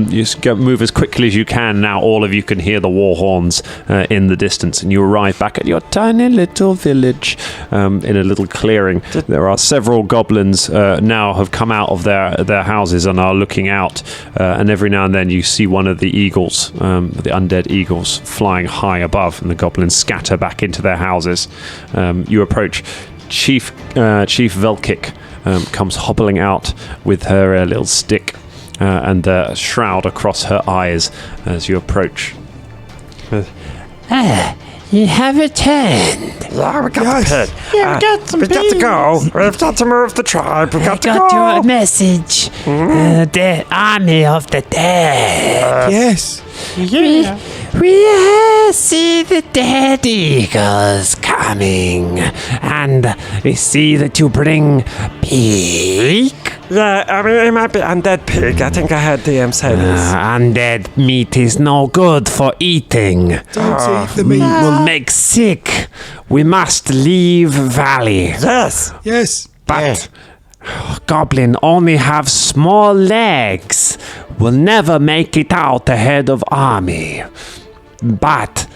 you move as quickly as you can. Now all of you can hear the war horns in the distance, and you arrive back at your tiny little village in a little clearing. There are several goblins now have come out of their houses and are looking out, and every now and then you see one of the eagles, the undead eagles, flying high above, and the goblins scatter back into their houses. You approach. Chief Velkic comes hobbling out with her little stick and a shroud across her eyes as you approach. You have returned. Yeah, we got the pig. Yeah, we got some We got to go. pigs. We've got to move the tribe. We've I got to got go. your message. The army of the dead. Yes. Yeah. We see the dead eagles coming, and we see that you bring pig. Yeah, I mean, it might be undead pig. I think I heard DM say this. Undead meat is no good for eating. Don't eat the meat. Will make sick. We must leave valley. Yes. Yes. But Goblin only have small legs. Will never make it out ahead of army. But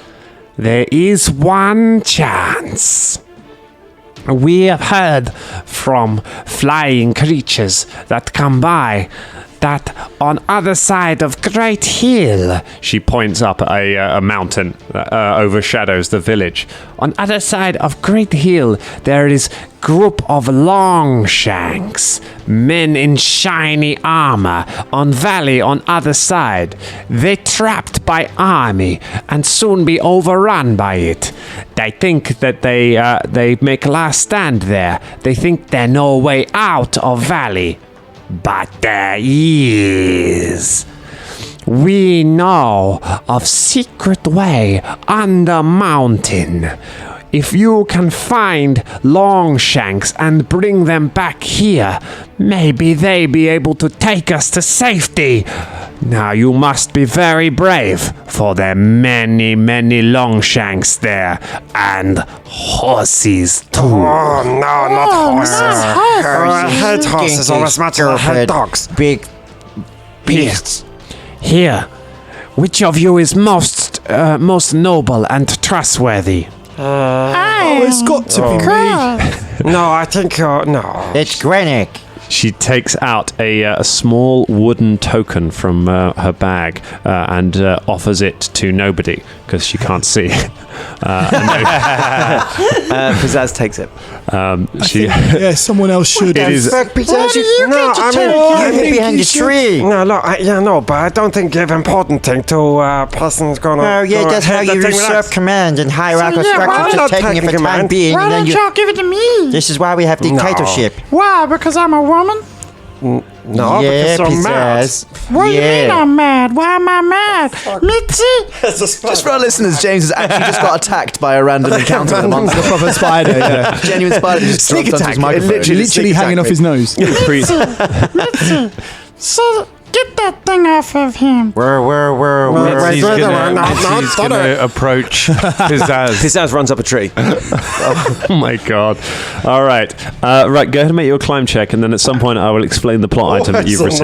there is one chance. We have heard from flying creatures that come by that on other side of Great Hill, she points up at a mountain that overshadows the village. On other side of Great Hill, there is group of Longshanks, men in shiny armor, on valley on other side. They trapped by army and soon be overrun by it. They think that they make last stand there. They think there's no way out of valley. But there is. We know of secret way under mountain. If you can find Longshanks and bring them back here, maybe they be able to take us to safety. Now you must be very brave, for there are many, many Longshanks there, and horses too. Oh, no, not horses. I hate horses Stinky almost much as I hate stupid dogs. Big beasts. Here, which of you is most noble and trustworthy? It's got to be me. No, I think no. It's Grenick. She takes out a small wooden token from her bag and offers it to nobody because she can't see. Pizzazz takes it. Yeah, someone else should. It is. Fuck, Pizzazz, you No, I mean, I think behind the tree. No, look, but I don't think give important thing to a person's gonna. Oh, yeah, go that's how ahead you and thing usurp like command and hierarchical So, yeah, why structure, not just taking it for taking time command? being, Why and then don't you... y'all give it to me? This is why we have dictatorship. Why? Because I'm a woman? No, Yeah, because I'm mad. Pizzazz. What do you mean Yeah. I'm mad? Why am I mad? Mitzi? Just for our listeners, James has actually just got attacked by a random encounter with a monster. The proper spider, yeah. Genuine spider just Sneak dropped onto his attack. microphone. Literally hanging off his nose. Mitzi. So, get that thing off of him. Where? Mitzi's wait, Mitzi's stop gonna approach Pizzazz. Pizzazz runs up a tree. Oh my god! All right, right. Go ahead and make your climb check, and then at some point I will explain the plot item that you've received.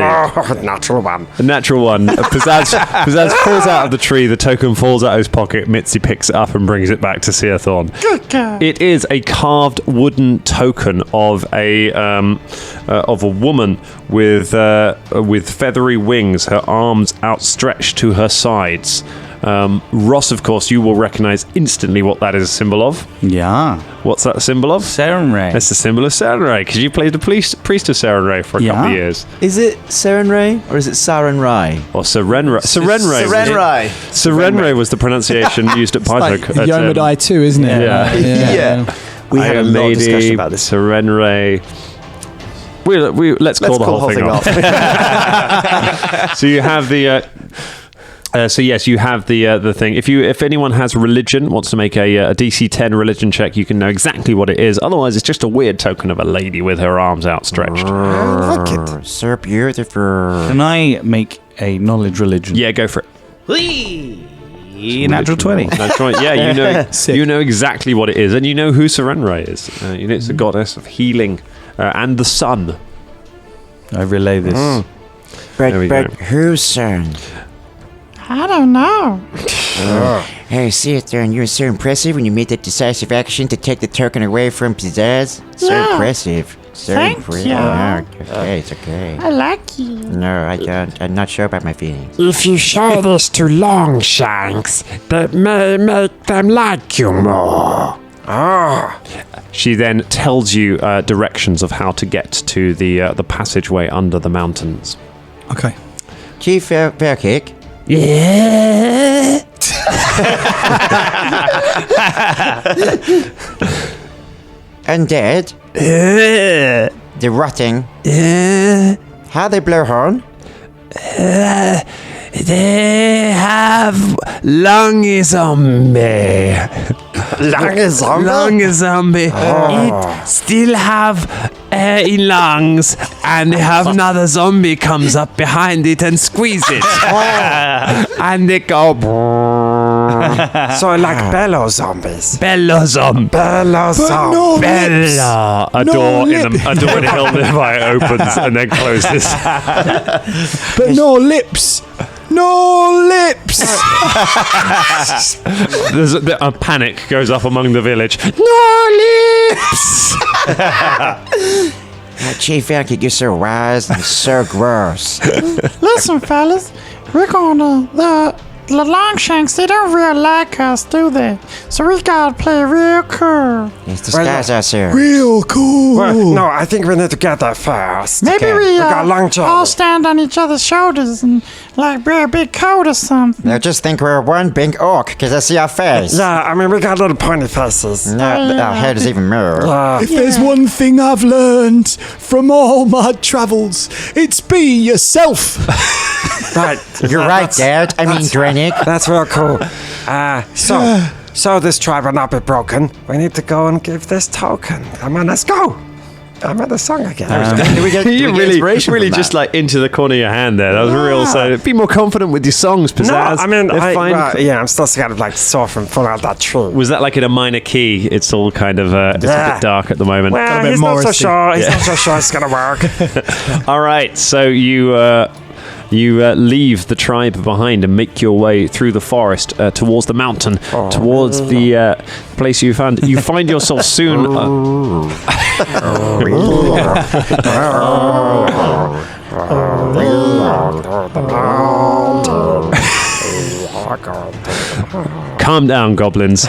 Natural one. A natural one. Pizzazz falls out of the tree. The token falls out of his pocket. Mitzi picks it up and brings it back to Seathorn. Good God. It is a carved wooden token of a woman with feathery wings, her arms outstretched to her sides. Ross, of course, you will recognise instantly what that is a symbol of. Yeah. What's that a symbol of? Serenray. It's the symbol of Serenray, because you played the priest of Serenray for a couple of Yeah. years. Is it Serenray or is it Sarenrai? Or Serenray. Serenrai. Serenray was the pronunciation used at Like Python. Yomadai too, isn't it? Yeah. Yeah. We had a lot of discussion about this. Serenray. Let's call the whole thing off. So you have the. So yes, you have the thing. If anyone has religion, wants to make a DC 10 religion check, you can know exactly what it is. Otherwise, it's just a weird token of a lady with her arms outstretched. Look it. So beautiful. Can I make a knowledge religion? Yeah, go for it. Natural 20. That's right. Yeah, you know, Sick. you know exactly what it is, and you know who Serenray is. You know, it's a goddess of healing and the sun. I relay this. There we But go. whose son? I don't know. Hey, see it there, and you're so impressive when you made that decisive action to take the token away from Pizzazz. So Yeah. impressive. So Thank impressive. you. No, okay, it's okay. I like you. No, I don't. I'm not sure about my feelings. If you show this to Longshanks, that may make them like you more. She then tells you directions of how to get to the passageway under the mountains. Okay. Chief Fairkick, Yeah. undead, the rotting, how they blow horn? They have lungy zombie. Lungy zombie. It still have air in lungs, and they have another zombie comes up behind it and squeeze it. And they go So like bellow zombies. Bello zombie. Bellow zombies. No lips. Bella. A door in a hill nearby opens and then closes. But no lips. No lips. There's a panic goes up among the village. No lips. Chief Fairkick, you're so wise and so gross. Listen, fellas, we're gonna the Longshanks. They don't really like us, do they? So we gotta play real cool. Yes, disguise ourselves. Real cool. Well, no, I think we need to get there first. Maybe Okay. we got a long journey. all stand on each other's shoulders and like wear a big coat or something. Now just think we're one big orc, because I see our face. Yeah, I mean, we got little pointy faces. No, our head is even more. If there's one thing I've learned from all my travels, it's be yourself. Right. You're right, Dad. I mean, Drenick. That's real cool. So this tribe will not be broken. We need to go and give this token. Come on, let's go. I'm at the song again. Do we get You really inspiration from just that? like into the corner of your hand there. That was real. So be more confident with your songs, Pizzazz. No, I mean, They're fine. I'm still kind of like sore from falling out that tree. Was that like in a minor key? It's all kind of it's a Yeah. bit dark at the moment. Well, bit he's not so Morrissey. sure. He's not so sure it's gonna work. All right, so you You leave the tribe behind and make your way through the forest towards the mountain, towards the place you found. You find yourself soon. Calm down, goblins.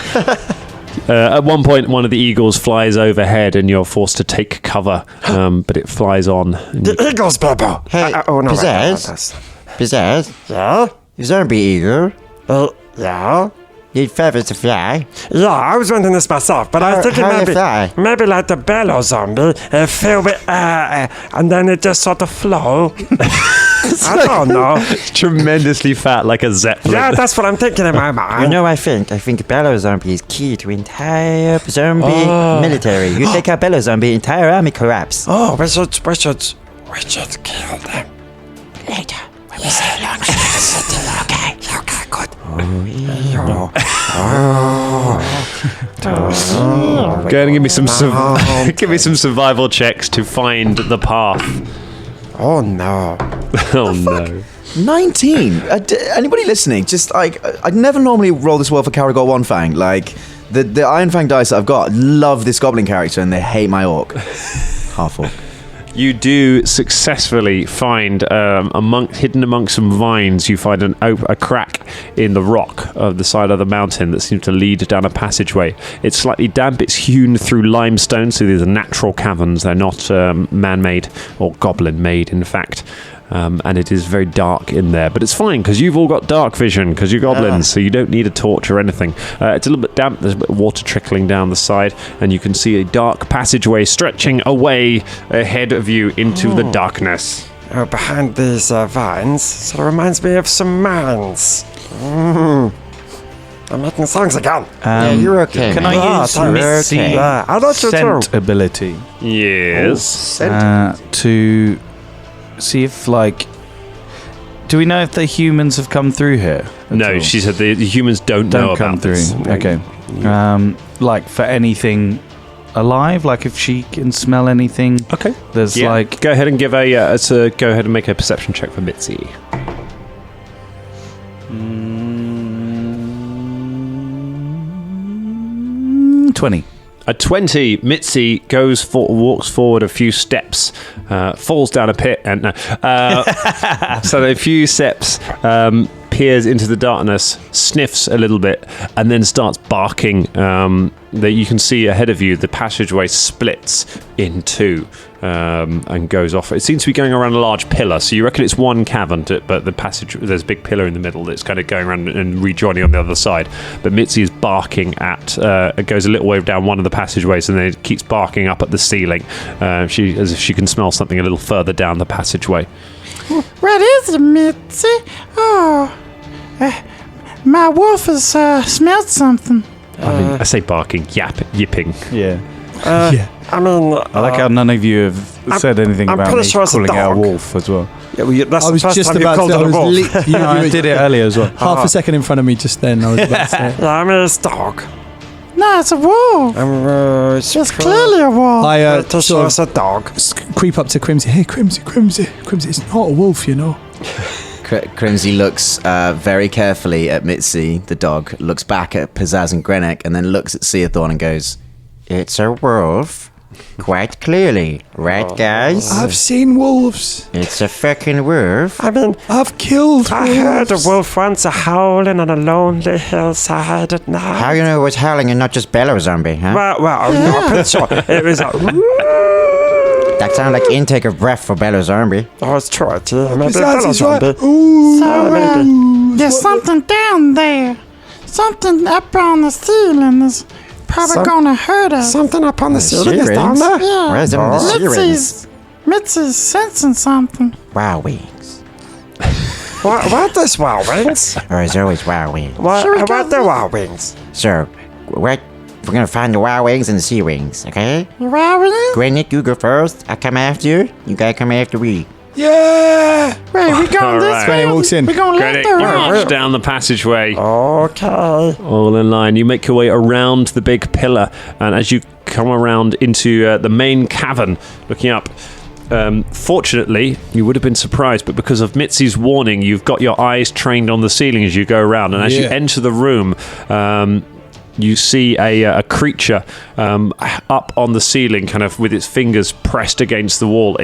At one point, one of the eagles flies overhead, and you're forced to take cover. But it flies on. The eagles, Bebo. Hey, Pizzazz? Yeah? Zombie eagle. Yeah? Need feathers to fly. Yeah, I was wondering this myself, but I was thinking how do you fly? maybe like the bellow zombie, fill with air, and then it just sort of flow. I don't know. Tremendously fat, like a zeppelin. Yeah, that's what I'm thinking in my mind. You know, I think bellow zombie is key to entire zombie military. You take out bellow zombie, entire army collapse. Oh, we should kill them. Later, when we say long shots. Okay, good. Go ahead and give me some give me some survival checks to find the path. Oh no. Oh no. 19. Anybody listening? Just like I'd never normally roll this well for Caragor One Fang. Like the Iron Fang dice that I've got love this goblin character and they hate my orc. Half orc. You do successfully find hidden amongst some vines. You find a crack in the rock of the side of the mountain that seems to lead down a passageway. It's slightly damp. It's hewn through limestone, so these are natural caverns. They're not man-made or goblin-made, in fact. And it is very dark in there, but it's fine because you've all got dark vision because you're goblins, so you don't need a torch or anything. It's a little bit damp. There's a bit of water trickling down the side, and you can see a dark passageway stretching away ahead of you into the darkness. Oh, behind these vines, sort of reminds me of some mines. I'm making songs again. Yeah, you're okay. Can man. I use Mitsy Yeah, I don't you scent too. ability Yes. to see if, like, do we know if the humans have come through here? No, she said the humans don't know come about through. this. Okay. Like for anything alive, like if she can smell anything. Okay. There's like go ahead and give go ahead and make a perception check for Mitzi. 20. A 20, Mitzi walks forward a few steps, falls down a pit, and so a few steps, peers into the darkness, sniffs a little bit, and then starts barking. That you can see ahead of you, the passageway splits in two and goes off. It seems to be going around a large pillar, so you reckon it's one cavern, but the passage, there's a big pillar in the middle that's kind of going around and rejoining on the other side. But Mitzi is barking at, it goes a little way down one of the passageways and then it keeps barking up at the ceiling, as if she can smell something a little further down the passageway. What is it, Mitzi? Oh, my wolf has smelled something. I say barking, yipping. Yeah. I mean, I like how none of you have said anything I'm about pretty me sure it's a calling out a dog. wolf as well. yeah, well, that's I was the first just time you about called to. it I a was wolf. I did it earlier as well. half a second in front of me just then. I was about to say. Yeah, I mean, it's dog. No, it's a wolf. It's clearly a wolf. I Pretty sure sort it's a dog. of creep up to Crimsy. Hey, Crimsy. It's not a wolf, you know. Crimsy looks very carefully at Mitzi, the dog, looks back at Pizzazz and Grenek, and then looks at Seathorn and goes, It's a wolf. Quite clearly. Right, guys? I've seen wolves. It's a fucking wolf. I mean, I've killed I heard a wolves. wolf once howling on a lonely hillside at night. How you know it was howling and not just bellow zombie, huh? Well, no, I'm pretty sure it was a... That sounded like intake of breath for bellow zombie. Oh, it's true. Maybe a Besides, bellow he's right. zombie. Ooh, So, there's something down there. Something up on the ceiling is probably gonna hurt us. Something up on the ceiling is down there? Yeah. Where's them the sirens? Mitzi's sensing something. Wow wings. What this Wild Wings? Or is there always wow wings? What the Wild Wings? So, we're gonna find the wow wings and the sea wings, okay? Right? Granite, you go first. I come after you. You gotta come after me. yeah. Wait, we going All this right. way? He walks in. We going Great, left or you right? march down the passageway. Okay. All in line. You make your way around the big pillar, and as you come around into the main cavern, looking up, Fortunately, you would have been surprised, but because of Mitzi's warning, you've got your eyes trained on the ceiling as you go around. And as you enter the room, you see a creature up on the ceiling, kind of with its fingers pressed against the wall.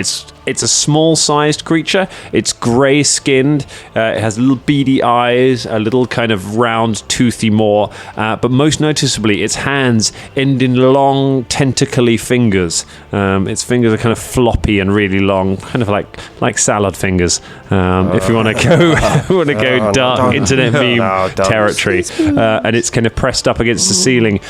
It's a small-sized creature. It's grey-skinned. It has little beady eyes, a little kind of round, toothy maw. But most noticeably, its hands end in long, tentacly fingers. Its fingers are kind of floppy and really long, kind of like salad fingers. If you want to go dark internet meme territory, and it's kind of pressed up against the ceiling,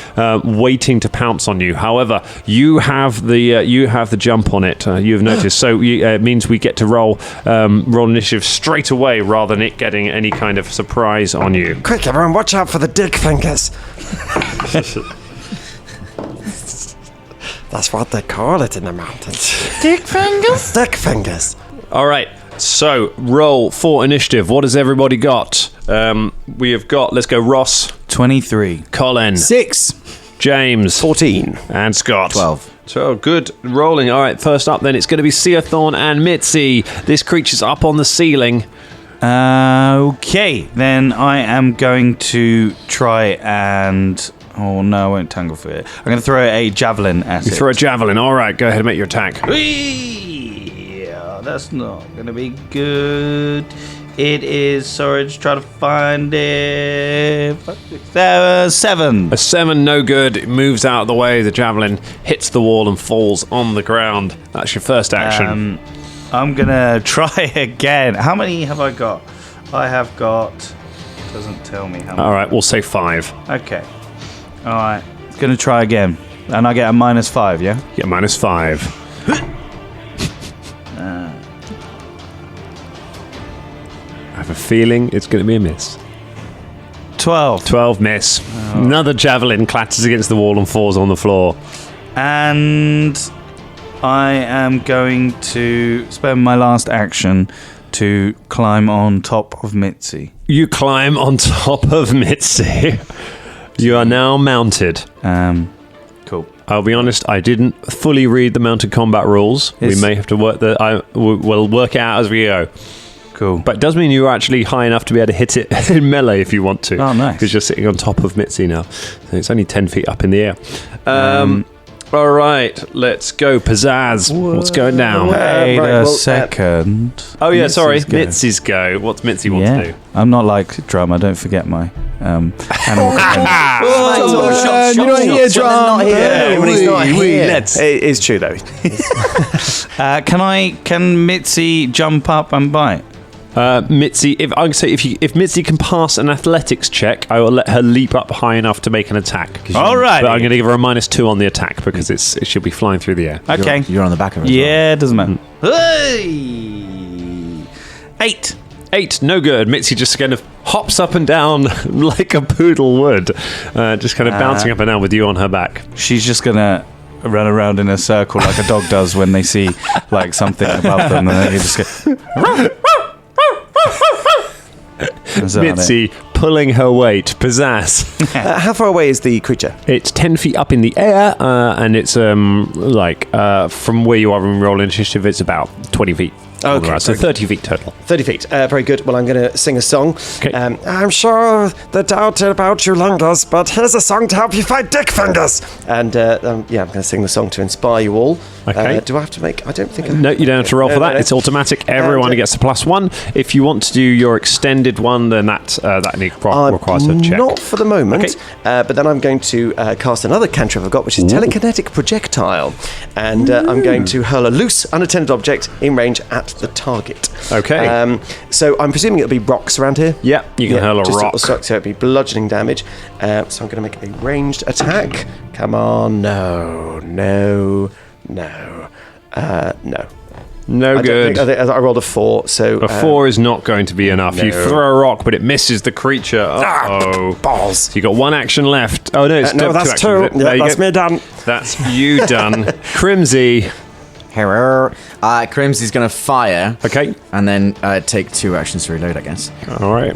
waiting to pounce on you. However, you have the jump on it. You've noticed, so it means we get to roll initiative straight away rather than it getting any kind of surprise on you. Quick, everyone, watch out for the dick fingers. That's what they call it in the mountains. Dick fingers? Dick fingers. All right. So roll for initiative. What has everybody got? We have got. Let's go. Ross, 23. Colin, 6. James, 14. and Scott, 12. So good rolling. All right, first up then it's going to be Seathorn and Mitzi. This creature's up on the ceiling. Okay, then I am going to try and... Oh no, I won't tangle for it. I'm going to throw a javelin at it. Throw a javelin. All right, go ahead and make your attack. Yeah, that's not going to be good. It is... Sorry, just try to find it. 7. A 7, no good. It moves out of the way. The javelin hits the wall and falls on the ground. That's your first action. I'm going to try again. How many have I got? I have got... Doesn't tell me how many. All right, we'll say 5. Okay. All right. Going to try again. And I get a -5, yeah? Yeah, -5. I have a feeling it's going to be a miss. 12. 12 miss. Another javelin clatters against the wall and falls on the floor. And I am going to spend my last action to climb on top of Mitzi. You climb on top of Mitzi. You are now mounted. Cool. I'll be honest, I didn't fully read the mounted combat rules. We may have to we'll work it out as we go. Cool. But it does mean you're actually high enough to be able to hit it in melee if you want to. Oh, nice. Because you're sitting on top of Mitzi now. So it's only 10 feet up in the air. All right, let's go. Pizzazz. What's going down? Wait a second. Oh, yeah, sorry. go. Mitzi's go. What's Mitzi want to do? I'm not like Drum. I don't forget my animal. You're not here, Drum. When he's not here. Let's. It is true, though. Can Mitzi jump up and bite? Mitzi, if Mitzi can pass an athletics check, I will let her leap up high enough to make an attack. All right. But I'm going to give her a -2 on the attack because it should be flying through the air. Okay. You're on the back of it. Yeah, it doesn't matter. Hey! 8. 8, no good. Mitzi just kind of hops up and down like a poodle would, just kind of bouncing up and down with you on her back. She's just gonna run around in a circle like a dog does when they see like something above them, and then you just go. Mitzi pulling her weight. Pizzazz. How far away is the creature? It's 10 feet up in the air, and it's from where you are in roll initiative, it's about 20 feet. Okay, so 30 feet total. 30 feet. Very good. Well, I'm going to sing a song. Okay. I'm sure the doubt about your lungus, but here's a song to help you fight dick fingers. And I'm going to sing the song to inspire you all. Okay. Do I have to make... I don't think... No, you don't have to roll for that. No. It's automatic. Everyone gets a +1. If you want to do your extended one, then that requires a check. Not for the moment. Okay. But then I'm going to cast another cantrip I've got, which is telekinetic projectile. And I'm going to hurl a loose, unattended object in range at the target. Okay. So I'm presuming it'll be rocks around here. Yeah, you can hurl a rock. So it'll be bludgeoning damage. So I'm going to make a ranged attack. Come on. No. No good. I rolled a 4, so... A 4 is not going to be enough. No. You throw a rock, but it misses the creature. Uh-oh. Balls. So you got one action left. Oh, no, it's No, that's two actions. 2. There you That's go. me done. That's you done. Crimsy. Crimsy's going to fire. Okay. And then take 2 actions to reload, I guess. All right.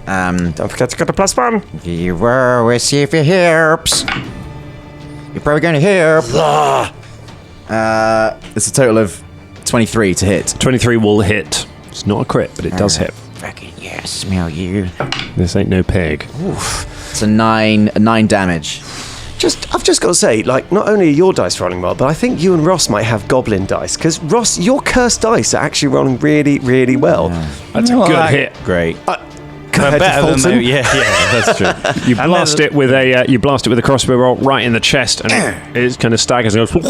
Don't forget to get a +1. You always see if it helps. You're probably going to help. It's a total of 23 to hit. 23 will hit. It's not a crit, but it does hit. Fucking yeah, smell you. This ain't no pig. It's a 9 damage. I've just got to say, like, not only are your dice rolling well, but I think you and Ross might have goblin dice, because Ross, your cursed dice are actually rolling really, really well. That's a good hit. Great. Compared to Better than Fulton. yeah, that's true. You blast it with a crossbow bolt right in the chest, and it kind of staggers and goes. Dick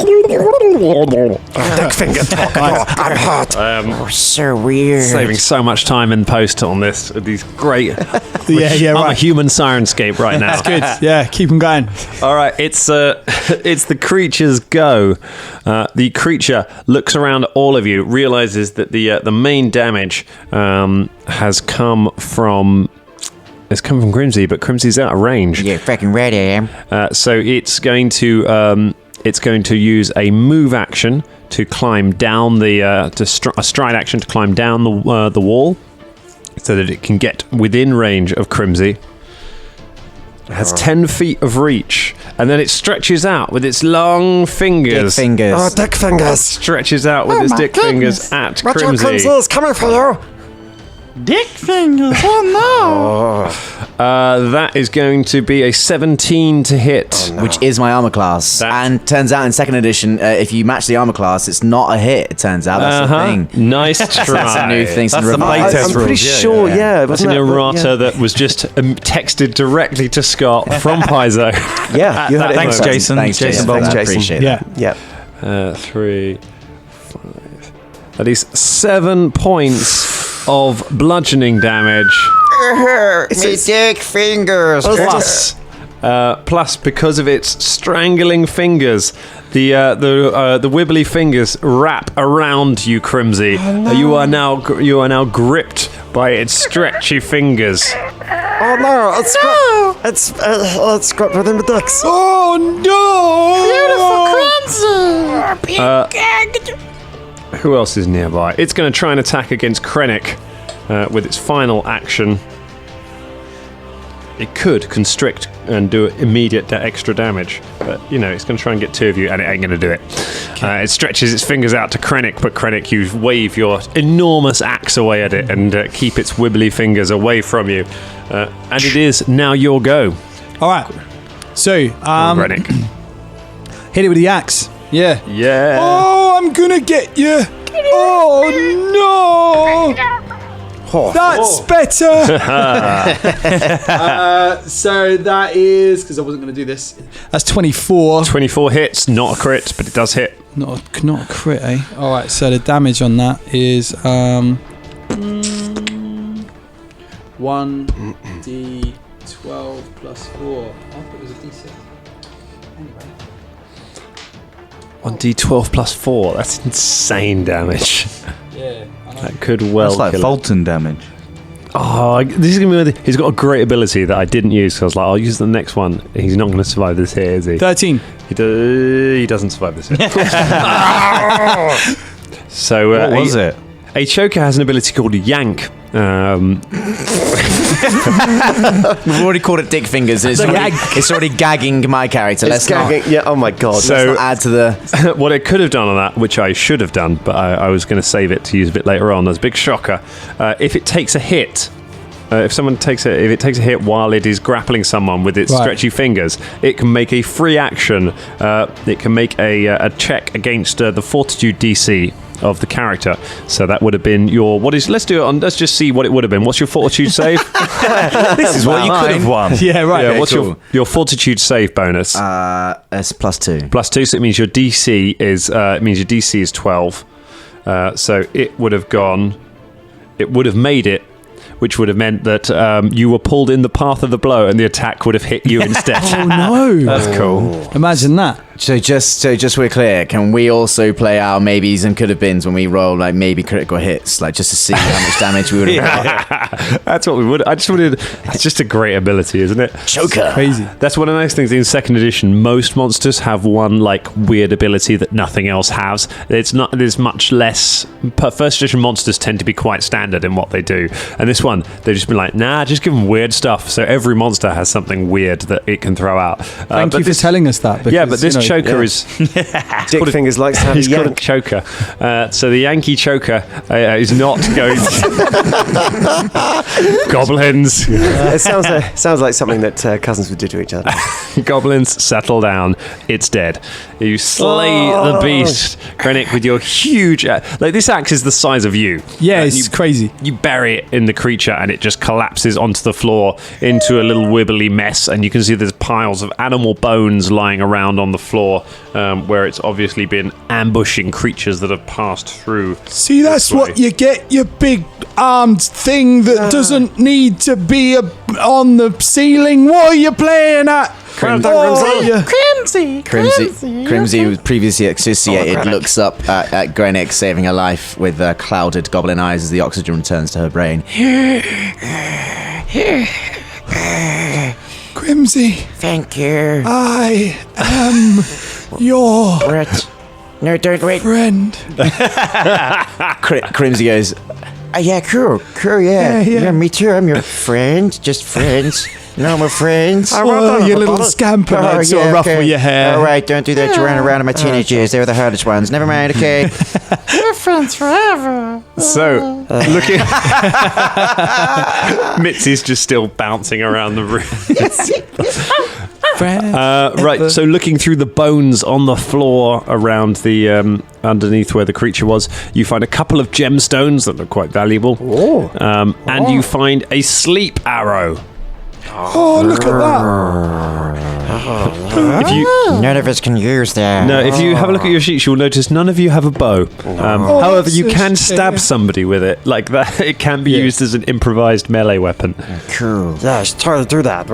finger talk. I'm hot. So weird. Saving so much time in post on this. These great. Yeah, I'm a right. human Sirenscape right now. Good. Yeah, keep them going. All right, it's the creature's go. The creature looks around at all of you, realizes that the main damage has come from Crimsy, but Crimsy's out of range. Yeah, fucking right I am. So it's going to use a move action to climb down a stride action to climb down the wall, so that it can get within range of Crimsy. It has 10 feet of reach, and then it stretches out with its long fingers. Dick fingers. Oh, dick fingers. Stretches out with its my dick fingers at Watch out, Crimsy. Crimsy is coming for you. Dick fingers. Oh That is going to be a 17 to hit. Which is my armor class. And turns out in second edition, if you match the armor class, it's not a hit, it turns out. That's the thing. Nice try. That's a new thing. That's the playtest I'm pretty rules. sure, yeah. That's an errata that was just texted directly to Scott from Paizo. Yeah, you had it. Thanks, in Jason. Thanks, Jason. Thanks, I Jason. appreciate Yeah. Yeah. 3, 5. That is 7 points of bludgeoning damage. Me dick fingers. Plus, because of its strangling fingers, the wibbly fingers wrap around you, Crimsy. You are now gripped by its stretchy fingers. Oh no, it's got within the dicks. Oh no! Beautiful Crimsy. Who else is nearby? It's going to try and attack against Krennic with its final action. It could constrict and do immediate extra damage, but it's going to try and get 2 of you, and it ain't going to do it. It stretches its fingers out to Krennic, but Krennic, you wave your enormous axe away at it and keep its wibbly fingers away from you. And it is now your go, All right. So, Krennic. hit it with the axe. Yeah. Yeah. Oh, I'm gonna get you. Oh no! That's better. So that is because I wasn't gonna do this. That's 24. 24 hits, not a crit, but it does hit. Not a crit, eh? All right. So the damage on that is 1d12 plus 4. I thought it was a d6. Anyway. 1d12 plus 4. That's insane damage. Yeah. That could well That's like kill it. Fulton damage. Oh, this is gonna be. He's got a great ability that I didn't use, so I was like, I'll use the next one. He's not going to survive this here, is he? 13. He doesn't survive this here. So What was it? A choker has an ability called Yank. We've already called it dick fingers. It's already gagging my character. It's gagging. Yeah. Oh my god. So- Let's not add to the. What it could have done on that, which I should have done, but I was going to save it to use a bit later on. There's a big shocker. If it takes a hit. If it takes a hit while it is grappling someone with its stretchy fingers, it can make a free action. It can make a check against the Fortitude DC of the character. So that would have been your. Let's do it on. Let's just see what it would have been. What's your Fortitude save? This is what you could have won. Yeah, right. Yeah, Okay, what's cool. your Fortitude save bonus? It's +2. +2, so it means your DC is 12. So it would have gone. It would have made it, which would have meant that you were pulled in the path of the blow, and the attack would have hit you instead. Oh no! That's cool. Imagine that. So just we're clear, can we also play our maybes and could have beens when we roll like maybe critical hits, like just to see how much damage we would have got? That's what we would. I just wanted. That's just a great ability, isn't it? Choker. Crazy. That's one of the nice things in second edition. Most monsters have one like weird ability that nothing else has. It's not. There's much less. First edition monsters tend to be quite standard in what they do, and this one they've just been like, nah, just give them weird stuff. So every monster has something weird that it can throw out. Thank you for telling us that. Because, Yeah, but this choker is... Dick Fingers likes to have a He's called a yank. choker. So the Yankee choker is not going to... Goblins. It sounds like something that cousins would do to each other. Goblins, settle down. It's dead. You slay the beast, Krennic, with your huge... like, this axe is the size of you. Yeah, it's crazy. You bury it in the creature and it just collapses onto the floor into a little wibbly mess, and you can see there's piles of animal bones lying around on the floor where it's obviously been ambushing creatures that have passed through. See, that's this way. what you get, you big armed thing that doesn't need to be on the ceiling. What are you playing at? Crimsy. Crimsy, was previously asphyxiated, looks up at Grenick, saving her life with clouded goblin eyes as the oxygen returns to her brain. Crimsy, Thank you. I am your Brett. No, don't wait. friend. Crimsy goes, Yeah, cool, yeah. Yeah. Me too. I'm your friend. Just friends. No more friends. Oh, you little scamper, mate. Sort of ruffle your hair. All right, don't do that. You ran around in my teenage years. They were the hardest ones. Never mind, okay? We're friends forever. So, looking... Mitzi's just still bouncing around the room. Right, so looking through the bones on the floor around the underneath where the creature was, you find a couple of gemstones that look quite valuable. And you find a sleep arrow. Oh, look at that. If you None of us can use that. no, if you have a look at your sheets, you'll notice none of you have a bow. However, you that's can a stab shame. somebody with it like that. It can be used as an improvised melee weapon. Cool. Yeah, I should try to do that.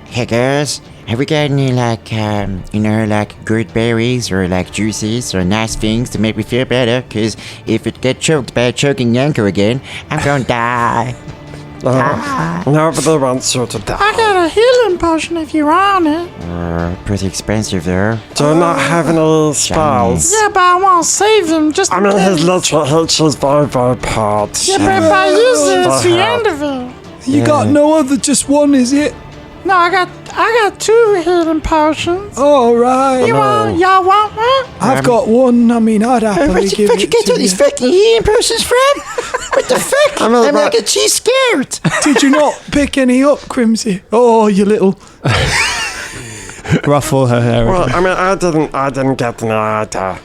Hey guys, have we got any like good berries or like juices or nice things to make me feel better? Cause if it get choked by a choking Yanko again, I'm gonna die. Nobody wants you to die. I got a healing potion if you want it. Pretty expensive there. Do not have any spells. Yeah, but I want to save him just I mean, in his case. literal health is very, very bad. Yeah, but if I use it, it's the end of it. You got no other, just one, is it? No, I got 2 healing potions. All right. Y'all want one? I've got one. I mean, I'd happily Where'd give it to you. fucking healing potions from? What the fuck? I'm like a cheese scared. Did you not pick any up, Crimsy? Oh, you little... Ruffle her hair. Well, I mean, I didn't get any either.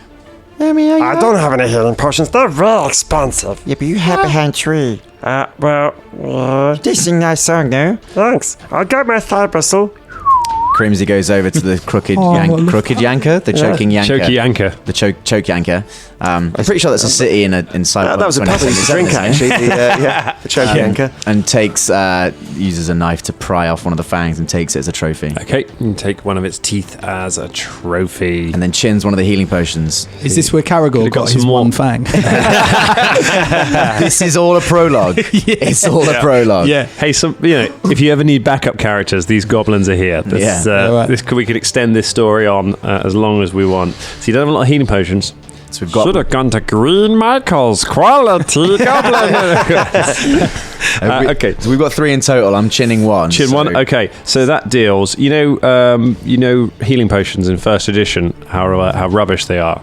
I mean, I don't have any healing potions. They're real expensive. Yeah, but you have behind tree. They sing a nice song, no? Thanks. I'll get my thigh whistle. Crimsy goes over to the crooked Oh, well, crooked yanker, the choking yanker, Choky anchor. the choke yanker. I'm pretty sure that's a city in Cyberpunk. That was a pub that used to drink, 2077, isn't it? actually. The choke anchor. And uses a knife to pry off one of the fangs and takes it as a trophy. Okay, you take one of its teeth as a trophy. And then chins one of the healing potions. Is this where Caragor Could've got got some his more. one fang? This is all a prologue. It's all a prologue. Yeah. Hey, if you ever need backup characters, these goblins are here. This, Right. we could extend this story on as long as we want. So you don't have a lot of healing potions. So we've got Should have gone to Green Michael's quality goblin. Okay. So we've got 3 in total. I'm chinning 1. Chin so- one. Okay, so that deals. You know healing potions in first edition. How rubbish they are.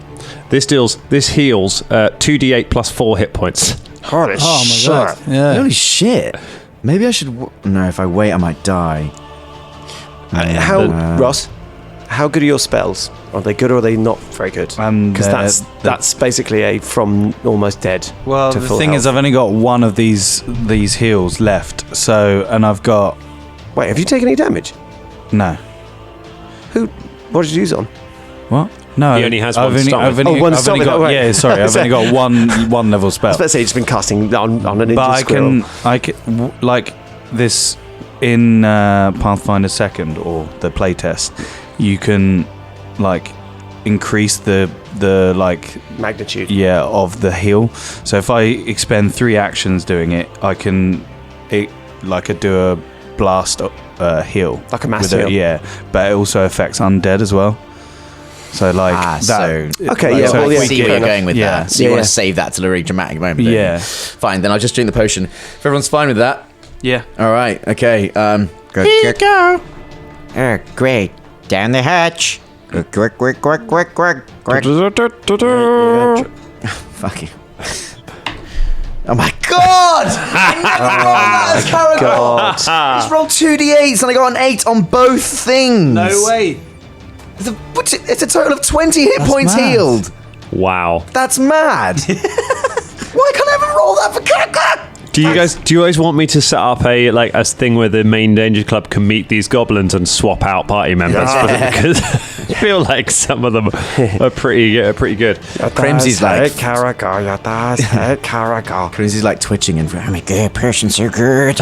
This heals 2d8 plus 4 hit points. Holy Oh, my shit. God. Yeah. Holy shit. Maybe I should... No, if I wait, I might die. Ross, how good are your spells? Are they good or are they not very good? Because that's basically a from almost dead. Well, to the full thing is, health. I've only got one of these heals left. So, and I've got Wait, have you taken any damage? no. What did you use on? What? No, He only has I've one only, stomach. I've only, Oh, one I've only stomach, got, oh, right. yeah, sorry, I've only got one level I spell. was about to say, you've just been casting on a ninja But squirrel. I can like this in Pathfinder 2nd or the playtest. You can like increase the like Magnitude. of the heal. So if I expend 3 actions doing it, I can do a blast heal, Like a mass with heal. yeah, but it also affects undead as well. So like that. So Okay, like, yeah, so well, I yeah, see fair where you're enough. going with Yeah. that. So you Yeah, want yeah. to save that till a really dramatic moment. don't you? Yeah. Fine, then I'll just drink the potion. If everyone's fine with that. Yeah. All right. Okay. Here you go. Great. Down the hatch. Quick. Fuck you. Oh my god! I never rolled that as Paragon! Just rolled 2d8s and I got an 8 on both things! No way. It's a total of 20 hit points mad. healed! Wow. That's mad! Why can't I ever roll that for Kaka? Do you guys want me to set up a thing where the main Danger Club can meet these goblins and swap out party members? Because I feel like some of them are pretty good. Crimsy's like Crimsy's like twitching and oh my god, person's so good.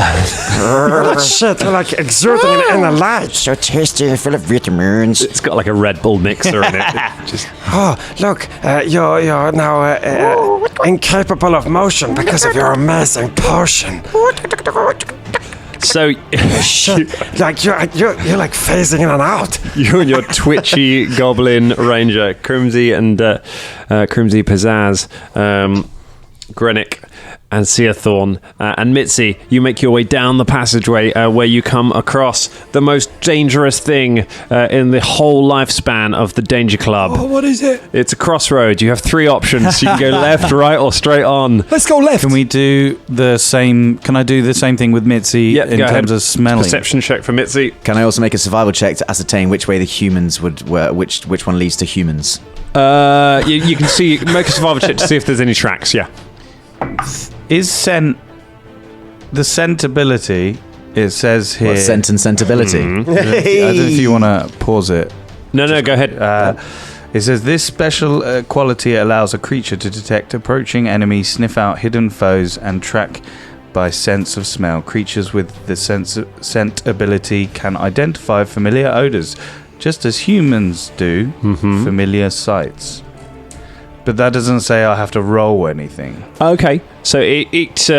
Shit, they're like exerting an inner life. So tasty and full of vitamins. It's got like a Red Bull mixer in it. Just Oh, look, you're now incapable of motion because of your amazing potion. so Like you're like phasing in and out. you and your twitchy goblin ranger, Crimsy and Crimsy Pizzazz, Grenick and Seathorn and Mitzi, you make your way down the passageway where you come across the most dangerous thing in the whole lifespan of the Danger Club. Oh, what is it? It's a crossroad. You have 3 options. You can go left, right, or straight on. Let's go left. Can we do the same? Can I do the same thing with Mitzi Yep, in go terms ahead. of smelling? Perception check for Mitzi. Can I also make a survival check to ascertain which way the humans which one leads to humans? You can see, make a survival check to see if there's any tracks. Yeah. Is the scent ability? It says here. What, scent and scentability? I don't know if you want to pause it. No, go ahead. It says this special quality allows a creature to detect approaching enemies, sniff out hidden foes, and track by sense of smell. Creatures with the scent ability can identify familiar odors, just as humans do familiar sights. But that doesn't say I have to roll anything. Okay, so it I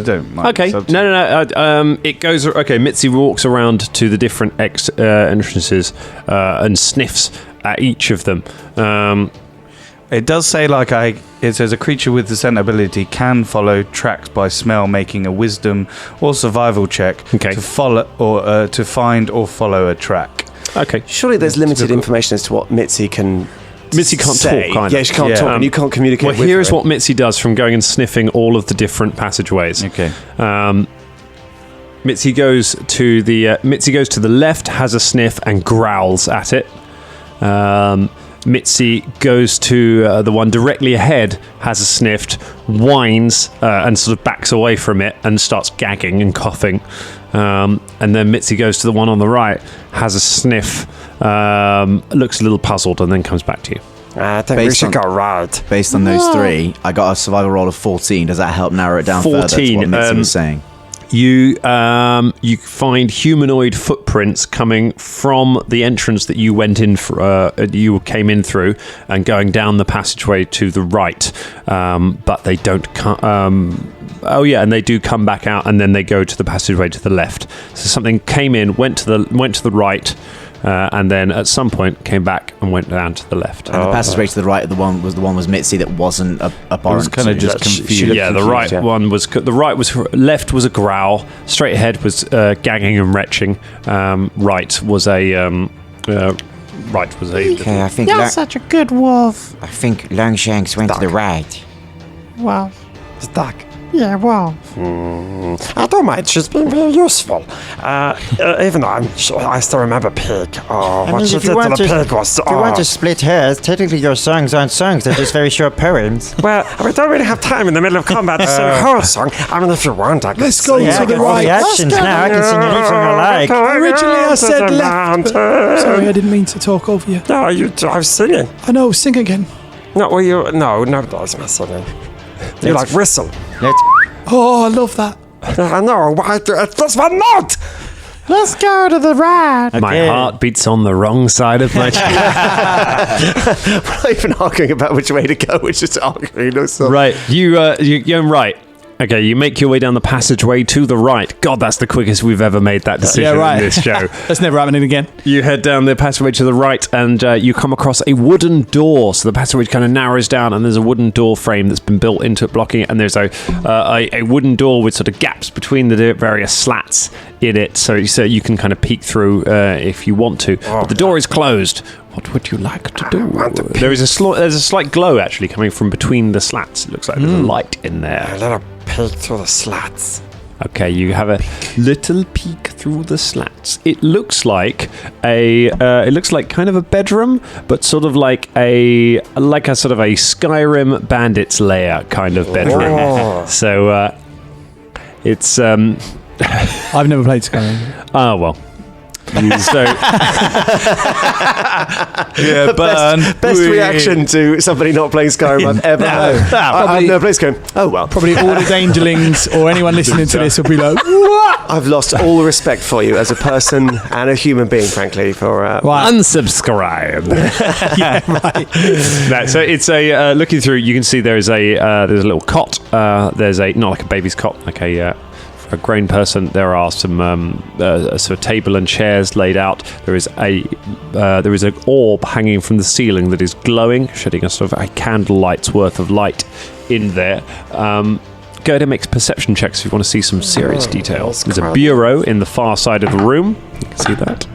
don't mind. okay, It's up to no. It goes. Okay, Mitzi walks around to the different entrances and sniffs at each of them. It does say it says a creature with the scent ability can follow tracks by smell, making a wisdom or survival check to follow or to find or follow a track. Okay, Surely there's limited information as to what Mitzi can. Mitzi can't say. talk. Yeah, she can't talk, and you can't communicate. Well, with here's her. what Mitzi does from going and sniffing all of the different passageways. Okay. Mitzi goes to the left, has a sniff, and growls at it. Mitzi goes to the one directly ahead, has a sniffed, whines, and sort of backs away from it and starts gagging and coughing. And then Mitzi goes to the one on the right, has a sniff, looks a little puzzled, and then comes back to you. I think we should go right. Based on those 3, I got a survival roll of 14. Does that help narrow it down further to what Mitzi was saying? You find humanoid footprints coming from the entrance that you went in. You came in through, and going down the passageway to the right. But they don't come. And they do come back out, and then they go to the passageway to the left. So something came in, went to the right. And then at some point came back and went down to the left. And the passageway to the right of the one was Mitzi that wasn't abhorrent. I was kind of just confused. Yeah, the right one was. The right was left was a growl. Straight ahead was gagging and retching. Right was a. Okay, I think You're such a good wolf. I think Longshanks went to the right. Well, Stuck. yeah, well. I don't mind. She's been very useful. Even though I still remember Pig. Oh, what she did to the pig was. If you want to split hairs, technically your songs aren't songs, they're just very short poems. Well, we don't really have time in the middle of combat to sing a whole song. I mean, if you want, I can Let's go sing. to the all right. the actions now, I can sing anything I like. Originally I said left. Sorry, I didn't mean to talk over you. No, I was singing. I know, sing again. No, well, no, that's my singing. You like whistle. Let's Oh, I love that. I know. That's my note. Let's go to the right. My heart beats on the wrong side of my chest. We're not even arguing about which way to go. We're just arguing. Right, you're going right. Okay, you make your way down the passageway to the right. God, that's the quickest we've ever made that decision in this show. That's never happening again. You head down the passageway to the right, and you come across a wooden door. So the passageway kind of narrows down, and there's a wooden door frame that's been built into it, blocking it. And there's a wooden door with sort of gaps between the various slats in it, so you can kind of peek through if you want to. But the door is closed. What would you like to do? There's a slight glow actually coming from between the slats. It looks like there's a light in there. A little peek through the slats. Okay, you have a little peek through the slats. It looks like kind of a bedroom, but sort of like a sort of a Skyrim bandits lair kind of bedroom. Oh. So it's I've never played Skyrim. oh well. So Yeah, burn. Best reaction to somebody not playing Skyrim I've ever heard. I've never played Skyrim. Oh well. Probably all the Dangerlings or anyone listening to this will be like, what? I've lost all the respect for you as a person and a human being, frankly. For Right. unsubscribe. Yeah, right. No, so it's a looking through. You can see there's a little cot. There's not like a baby's cot, like a grown person. There are some sort of table and chairs laid out. There is an orb hanging from the ceiling that is glowing, shedding a sort of a candlelight's worth of light in there. Go ahead and make perception checks if you want to see some serious details. There's a bureau in the far side of the room. You can see that.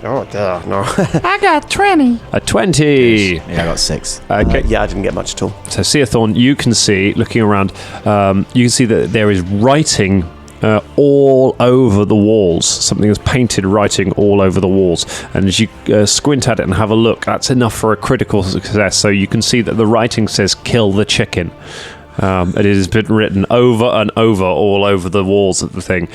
oh dear, no. I got 20. A 20. Yeah, I got 6. Okay. Yeah, I didn't get much at all. So, Seathorn, you can see, looking around, you can see that there is writing all over the walls. Something is painted writing all over the walls. And as you squint at it and have a look, that's enough for a critical success. So you can see that the writing says, "Kill the chicken." It has been written over and over all over the walls of the thing.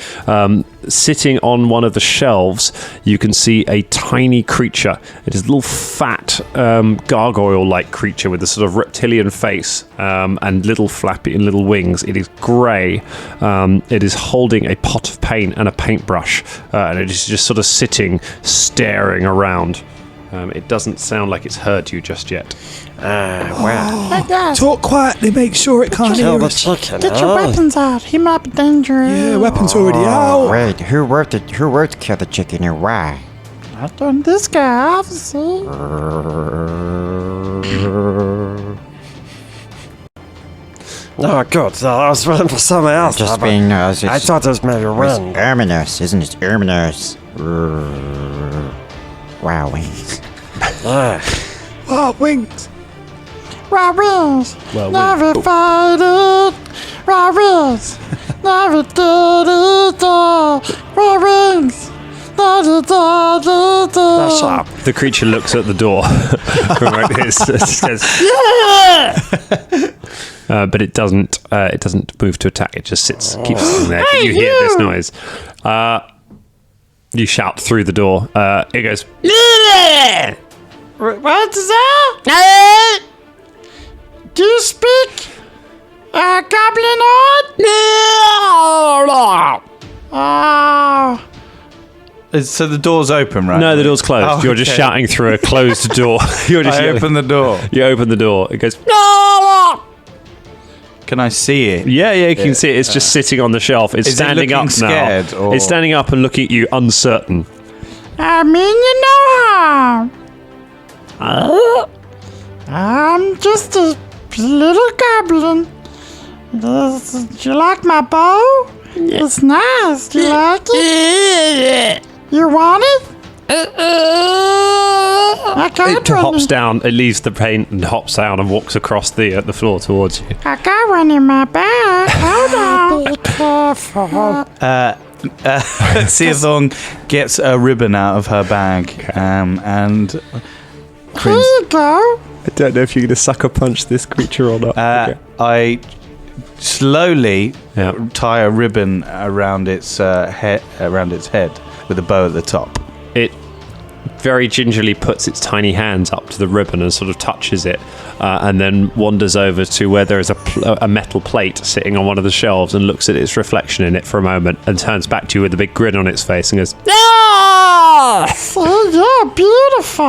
Sitting on one of the shelves, you can see a tiny creature. It is a little fat gargoyle-like creature with a sort of reptilian face and little flappy and little wings. It is grey. It is holding a pot of paint and a paintbrush, and it is just sort of sitting, staring around. It doesn't sound like it's heard you just yet. Wow. Hey guys, Talk quietly, make sure it can't Kill hear the us. chicken. get your weapons out. He might be dangerous. Yeah, weapons already out. Wait, who wrote to kill the chicken and why? I done this guy, obviously. Oh, good. I was waiting for something else. Just but being I thought it was maybe wind. ominous, isn't it? Ominous. Wow, wings. Oh, wings. Raw wings. Well, Never fight it. Raw wings. Never did it. Raw wings. Da, da, da, da. Shut up. The creature looks at the door from where it is. It says, but it doesn't. It doesn't move to attack. It just sits, keeps sitting there. Hey, You hear you! this noise. You shout through the door. It goes. What's that? Do you speak Goblinoid? Oh. So the door's open, right? No, the door's closed. Oh, You're just okay. shouting through a closed door. You're just I yelling. open the door. You open the door. It goes. Can I see it? Yeah, you can see it. It's just sitting on the shelf. It's Is it standing up looking now. scared, or- It's standing up and looking at you, uncertain. I mean you no harm. I'm just a little goblin. Do you like my bow? It's nice. Do you like it? You want it? I got It hops down, it leaves the paint and hops down and walks across the floor towards you. I got one in my bag. Hold on. Be careful. Seathorn gets a ribbon out of her bag and Here you go. I don't know if you're going to sucker punch this creature or not. I slowly Yeah. tie a ribbon around its head with a bow at the top. It very gingerly puts its tiny hands up to the ribbon and sort of touches it, and then wanders over to where there is a metal plate sitting on one of the shelves and looks at its reflection in it for a moment and turns back to you with a big grin on its face and goes, See, you're beautiful.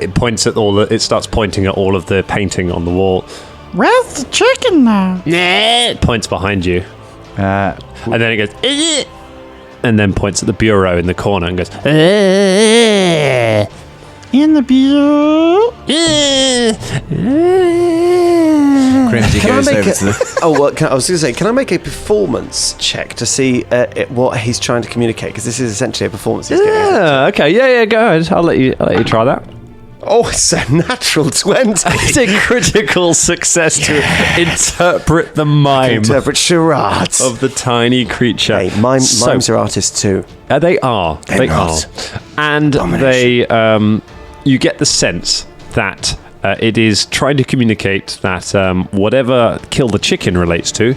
it points at it starts pointing at all of the painting on the wall. Where's the chicken now? It points behind you. And then it goes, and then points at the bureau in the corner and goes, In the bureau. Crimsy Can I goes make over a, to the... I was going to say, can I make a performance check to see what he's trying to communicate? Because this is essentially a performance he's getting. yeah, okay, yeah, go ahead. I'll let you try that. Oh, it's a natural 20. It's a critical success to interpret the mime Interpret charades. of the tiny creature. Hey, mimes are artists too. They are. They are. And they, you get the sense that it is trying to communicate that whatever Kill the Chicken relates to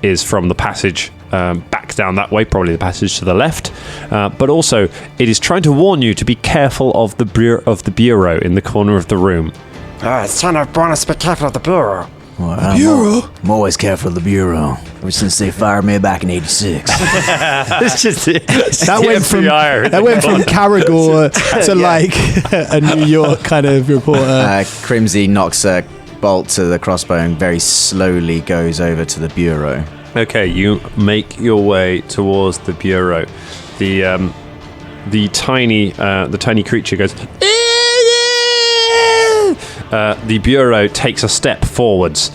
is from the passage back down that way, probably the passage to the left. But also, it is trying to warn you to be careful of the bureau in the corner of the room. It's trying to warn us to be careful of the bureau. I'm always careful of the bureau. Ever since they fired me back in '86. It's just That went from Caragor to like a New York kind of reporter. Crimsy knocks a bolt to the crossbow and very slowly goes over to the bureau. Okay, you make your way towards the bureau. The tiny creature goes. The bureau takes a step forwards.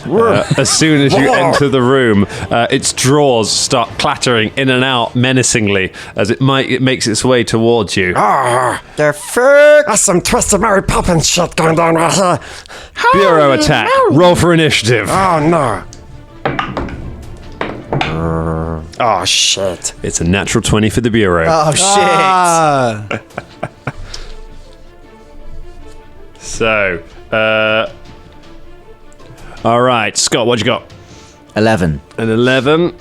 As soon as you enter the room, its drawers start clattering in and out menacingly as it makes its way towards you. The fuck? That's some twisted Mary Poppins shit going down right here. Bureau attack. Roll for initiative. Oh, no. Oh, shit. It's a natural 20 for the bureau. Oh shit! So, all right, Scott, what you got? 11. An 11.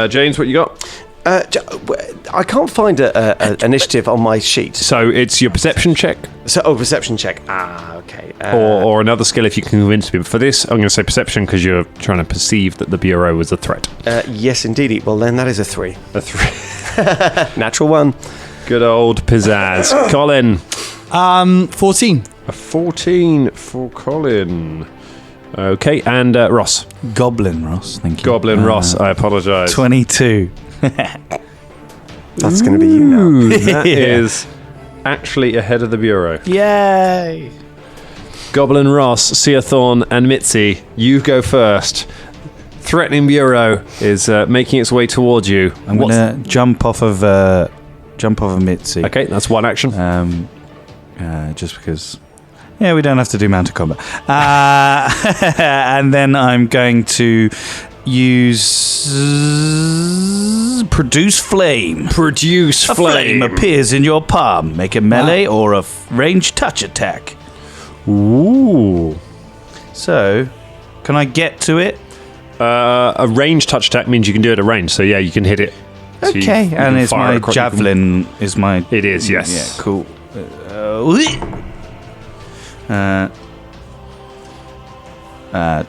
James, what you got? I can't find an initiative on my sheet. So it's your perception check, Perception check. Okay. or another skill if you can convince me. But for this, I'm going to say perception because you're trying to perceive that the bureau was a threat. Yes, indeed. Well, then that is a 3. A 3. Natural 1. Good old pizzazz. Colin. 14. A 14 for Colin. Okay, and Ross. Goblin Ross, thank you. Goblin Ross, I apologise. 22. That's going to be you now. Ooh, that is actually ahead of the bureau. Yay! Goblin Ross, Seathorn, and Mitzi, you go first. Threatening bureau is making its way towards you. I'm going to jump off of Mitzi. Okay, that's one action. Just because... Yeah, we don't have to do mounted combat. And then I'm going to use Produce Flame. Produce A flame appears in your palm. Make a melee or a ranged touch attack. Ooh. So, can I get to it? A range touch attack means you can do it at range, so yeah, you can hit it. So Okay, you and can it's fire my across- javelin is my... It is, yes. Yeah, cool.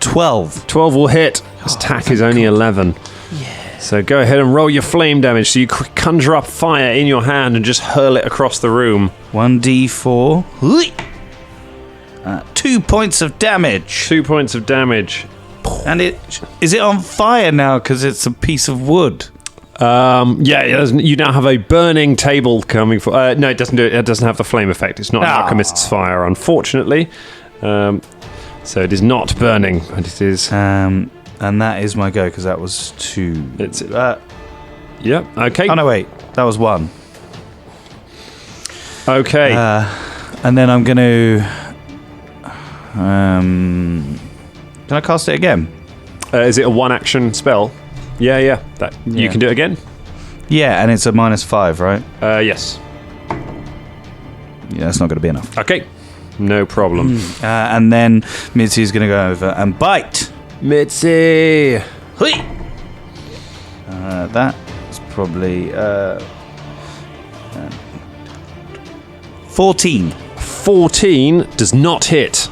12. 12 will hit. His attack is only 11. Yeah. So go ahead and roll your flame damage. So you conjure up fire in your hand and just hurl it across the room. 1d4. 2 points of damage. 2 points of damage. And is it on fire now because it's a piece of wood? Yeah, you now have a burning table coming for. No, it doesn't do it. It doesn't have the flame effect. It's not an alchemist's fire, unfortunately. So it is not burning, but it is. And that is my go because that was 2. It's. Yep. Okay. Oh no, wait, that was 1. Okay. And then I'm going to. Can I cast it again? Is it a one-action spell? Yeah. That you can do it again. Yeah, and it's a -5, right? Yes. Yeah, that's not going to be enough. Okay. No problem. And then Mitzi's going to go over and bite. Mitzi. That is probably 14. 14 does not hit.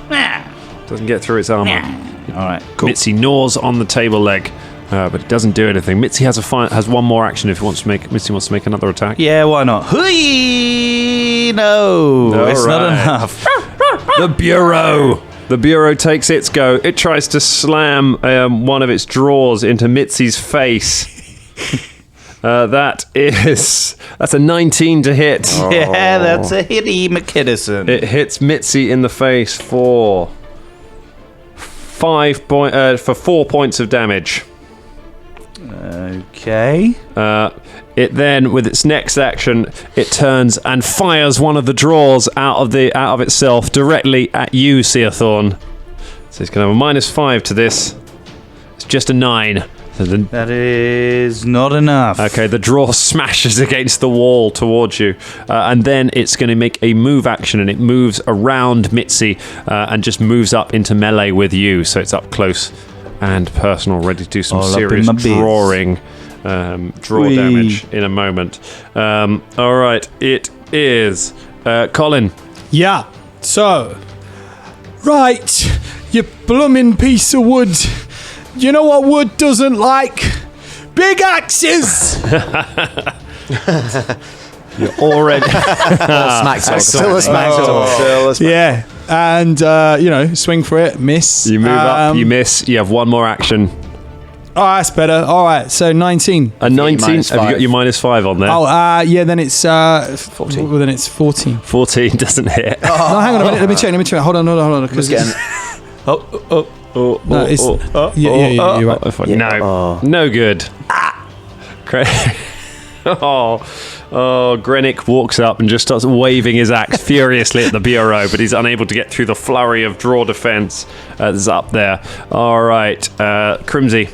Doesn't get through its armor. All right, cool. Mitzi gnaws on the table leg, but it doesn't do anything. Mitzi has one more action if Mitzi wants to make another attack. Yeah, why not? Hui! No, All it's not right. enough. The bureau The Bureau takes its go. It tries to slam one of its drawers into Mitzi's face. That's a 19 to hit. Yeah, that's a hitty McKinnison. It hits Mitzi in the face for 4 points of damage. Okay. It then, with its next action, it turns and fires one of the drawers out of itself directly at you, Seathorn. So it's going to have a -5 to this. It's just a 9. So That is not enough. okay, the drawer smashes against the wall towards you, and then it's going to make a move action, and it moves around Mitzi and just moves up into melee with you. So it's up close and personal, ready to do some All up serious in my biz. draw Whee. damage in a moment. All right, it is Colin. Yeah. So, right, you blooming piece of wood. You know what wood doesn't like? Big axes. You're already Smack talk. Still a smack talk. Yeah. And swing for it, miss. you move up, you miss. You have one more action. Oh, that's better. All right, so 19. A 19. minus Have you got five. your -5 on there? Oh, yeah. Then it's 14. Well, then it's 14. 14 doesn't hit. No, hang on a minute. Let me check. Hold on. Just getting. No, it's yeah. You're right. No good. Grenick walks up and just starts waving his axe furiously at the Bureau, but he's unable to get through the flurry of draw defense that's up there. All right, Crimsy.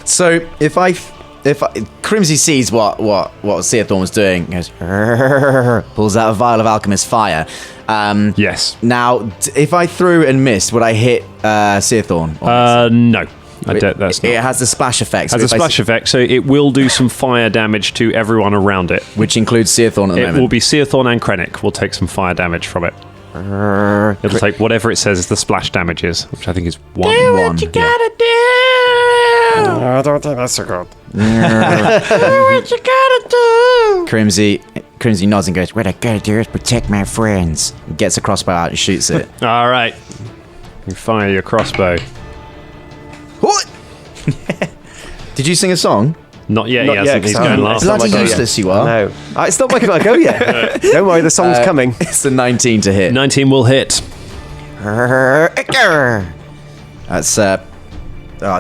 So if Crimsy sees what Seathorn was doing, he goes, pulls out a vial of alchemist fire. Yes. Now, if I threw and missed, would I hit Seathorn? No. That's not. It has the splash effect. So Has a if I splash effect, so it will do some fire damage to everyone around it. which includes Seathorn at the It moment. will be Seathorn and Krennic will take some fire damage from it. It'll take whatever it says the splash damage is, which I think is 1. One, yeah. I don't think that's so good. Crimsy nods and goes, "What I gotta do is protect my friends." Gets a crossbow out and shoots it. All right. You fire your crossbow. What? Did you sing a song? Not yet, Not he yet, hasn't. He's 'cause going I'm- last. not Bloody my go useless you are. No, it's not my go yet. Don't worry, the song's coming. It's a 19 to hit. 19 will hit. That's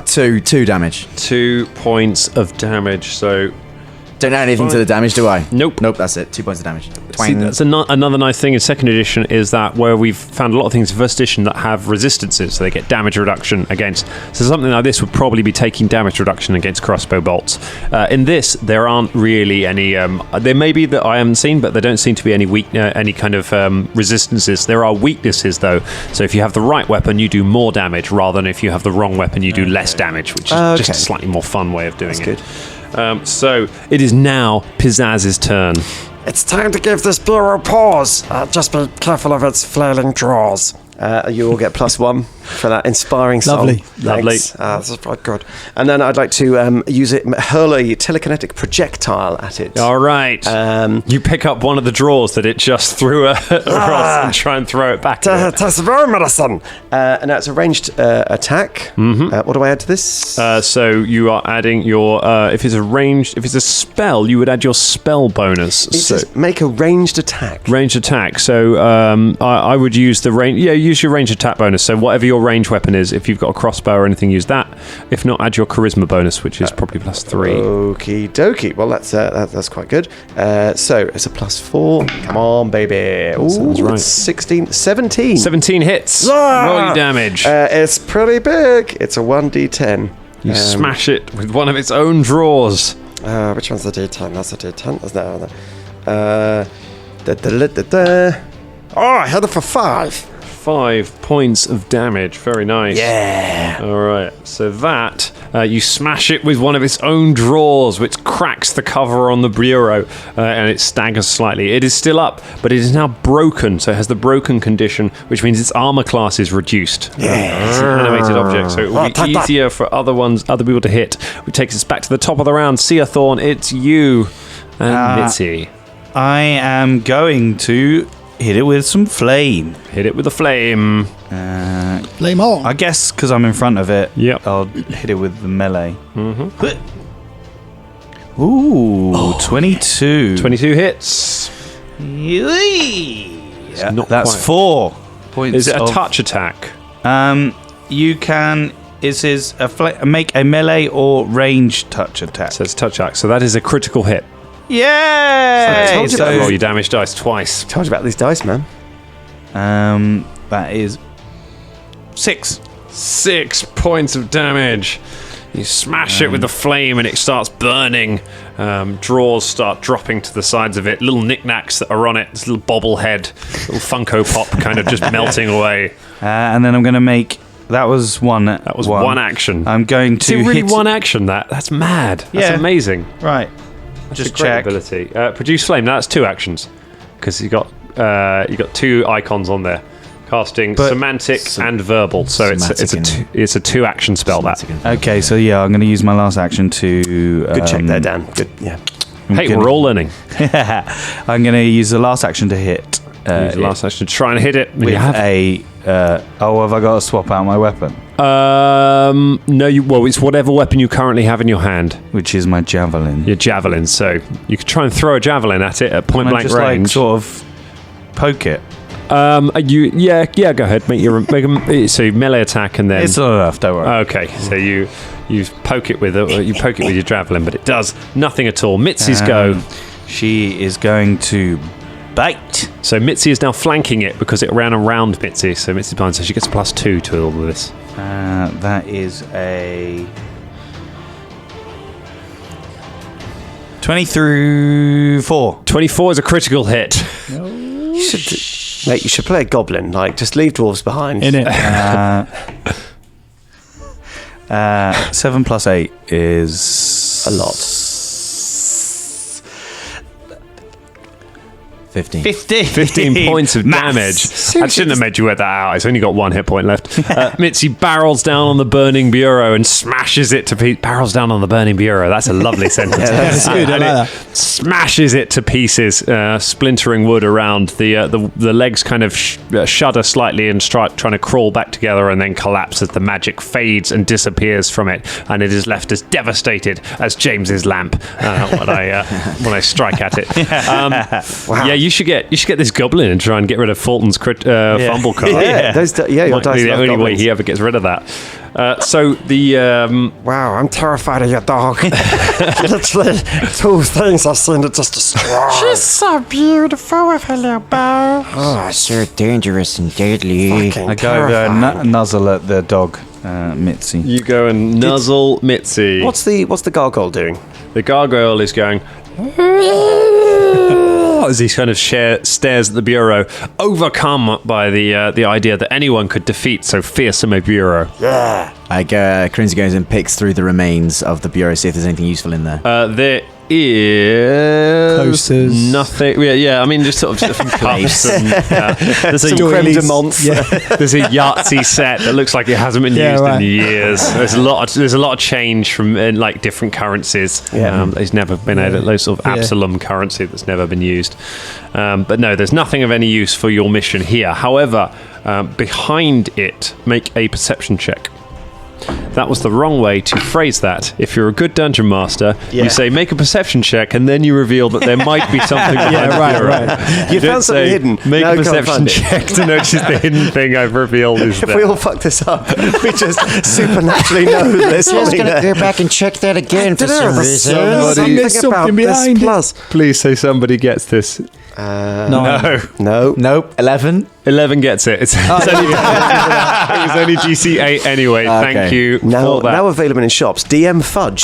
two damage. 2 points of damage, so... Don't add anything to the damage, do I? Nope. Nope, that's it. 2 points of damage. See, that's another nice thing in second edition is that where we've found a lot of things in first edition that have resistances, so they get damage reduction against. So something like this would probably be taking damage reduction against crossbow bolts. In this, there aren't really any. There may be that I haven't seen, but there don't seem to be any kind of resistances. There are weaknesses though. So if you have the right weapon, you do more damage, rather than if you have the wrong weapon, you do less damage, which is just a slightly more fun way of doing it. Good. So it is now Pizzaz's turn. It's time to give this bureau pause. Just be careful of its flailing drawers. You all get +1 for that inspiring song. Lovely. Lovely. Thanks. This is quite good. And then I'd like to use it, hurl a telekinetic projectile at it. All right. You pick up one of the drawers that it just threw across and try and throw it back. at it. Tastes very medicine. And that's a ranged attack. What do I add to this? So you are adding your if it's a spell, you would add your spell bonus. It So says make a ranged attack. ranged attack. So I would use the range. Yeah, use your ranged attack bonus. So whatever your range weapon is, if you've got a crossbow or anything, use that. If not, add your charisma bonus, which is probably +3. Okie dokie. Well, that's quite good. So it's a +4. Come on, baby. Ooh, Sounds right. 16, 17. 17 hits. Roll your damage. It's pretty big. It's a 1d10. You smash it with one of its own drawers. Which one's the D10? That's a D10. That's no. Oh, I hit it for 5. 5 points of damage. Very nice. Yeah. All right. So that you smash it with one of its own drawers, which cracks the cover on the bureau, and it staggers slightly. It is still up, but it is now broken. So it has the broken condition, which means its armor class is reduced. It's an animated object, so it will be easier for other people to hit. Which takes us back to the top of the round. Seathorn, it's you and Mitzi. I am going to hit it with some flame. Hit it with a flame. Flame on. I guess because I'm in front of it, Yep. I'll hit it with the melee. Ooh, 22. 22 hits. Yeah, not that's quite. 4 points. Is it a of- touch attack? You can. Make a melee or range touch attack. So it's a touch attack. So that is a critical hit. Yay! I told you about Roll your damage dice twice. Told you about these dice, man. That is 6. 6 points of damage. You smash it with the flame and it starts burning. Drawers start dropping to the sides of it. Little knickknacks that are on it. This little bobblehead, little Funko Pop kind of just melting away. And then I'm going to make. That was one. That was one action. I'm going Is to it really hit. one action? That's mad. That's Yeah. amazing. Right. That's Just a great check. ability. Produce flame. That's 2 actions because you got 2 icons on there. Casting But- semantic and verbal. So it's a 2 action spell. That. Okay, so yeah, I'm going to use my last action to. Good check there, Dan. Good. Yeah. Hey, we're all learning. I'm going to use the last action to hit. Use the last action to try and hit it. With have I got to swap out my weapon? No, it's whatever weapon you currently have in your hand. Which is my javelin. Your javelin. So you could try and throw a javelin at it at point Can I blank just range. like sort of poke it? Go ahead. Make a so melee attack and then It's not enough. Don't worry. okay. So you poke it with your javelin, but it does nothing at all. Mitzi's go. She is going to bite. So Mitzi is now flanking it because it ran around Mitzi. So Mitzi's behind, so she gets +2 to all of this. That is a 24. 24 is a critical hit. You should play a goblin. Like, just leave dwarves behind. In it. 7 plus 8 is A lot. 15. 15 points of damage. I shouldn't have made you wear that out. It's only got 1 hit point left. Mitzi barrels down on the burning bureau and smashes it to pieces. Barrels down on the burning bureau. That's a lovely sentence. That's good. I And like it that. smashes it to pieces, splintering wood around. The legs kind of shudder slightly and start trying to crawl back together and then collapse as the magic fades and disappears from it. And it is left as devastated as James's lamp when I strike at it. Yeah, you should get this goblin and try and get rid of Fulton's fumble card. Yeah, your Might dice be the love only way goblins. he ever gets rid of that. So the Wow, I'm terrified of your dog. Literally, 2 things I've seen to just destroy. She's so beautiful with her little bow. Oh, so dangerous and deadly. Fucking I go over and terrifying. nuzzle at the dog, Mitzi. you go and nuzzle Mitzi. What's the gargoyle doing? The gargoyle is going as he kind of stares at the bureau, overcome by the idea that anyone could defeat so fearsome a bureau. Crimsy goes and picks through the remains of the bureau, see if there's anything useful in there. There is Coasters. nothing. Yeah. I mean, just sort of some cups. And, there's a Some creme de menthe. There's a Yahtzee set that looks like it hasn't been Yeah, used right. in years. There's a lot of change from like different currencies. Yeah. There's never been a sort of Absalom currency that's never been used. But no, there's nothing of any use for your mission here. However, behind it, make a perception check. That was the wrong way to phrase that. If you're a good dungeon master, you say make a perception check, and then you reveal that there might be something behind the bureau. You don't found something say, hidden. Make Now a go and perception find it." check to notice the hidden thing I've revealed is If there. we all fuck this up, we just supernaturally know there's I was something gonna there. go back and check that again for some reason. There's something behind it. Plus. Please say somebody gets this. No. No. Nope, 11. 11 gets it. It was only GC 8 anyway. Thank Okay. you Now, for that. now available in shops. DM Fudge.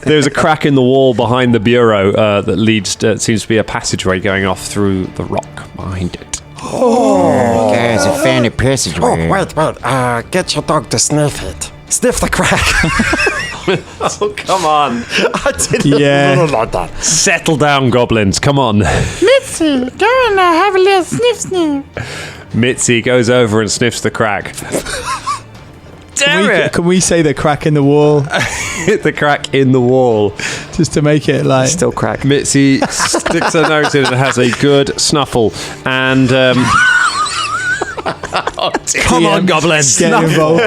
There's a crack in the wall behind the bureau that leads to, seems to be a passageway going off through the rock behind it. Guys, a fanny Oh, passageway. wait. Get your dog to sniff it. Sniff the crack. Oh, come on. I didn't Yeah. like that. Settle down, goblins. Come on. Mitzi, go and have a little sniff. Mitzi goes over and sniffs the crack. damn it! Can we say the crack in the wall Hit the crack in the wall. just to make it like Still crack. Mitzi sticks her nose in and has a good snuffle. And come on, goblins! get involved?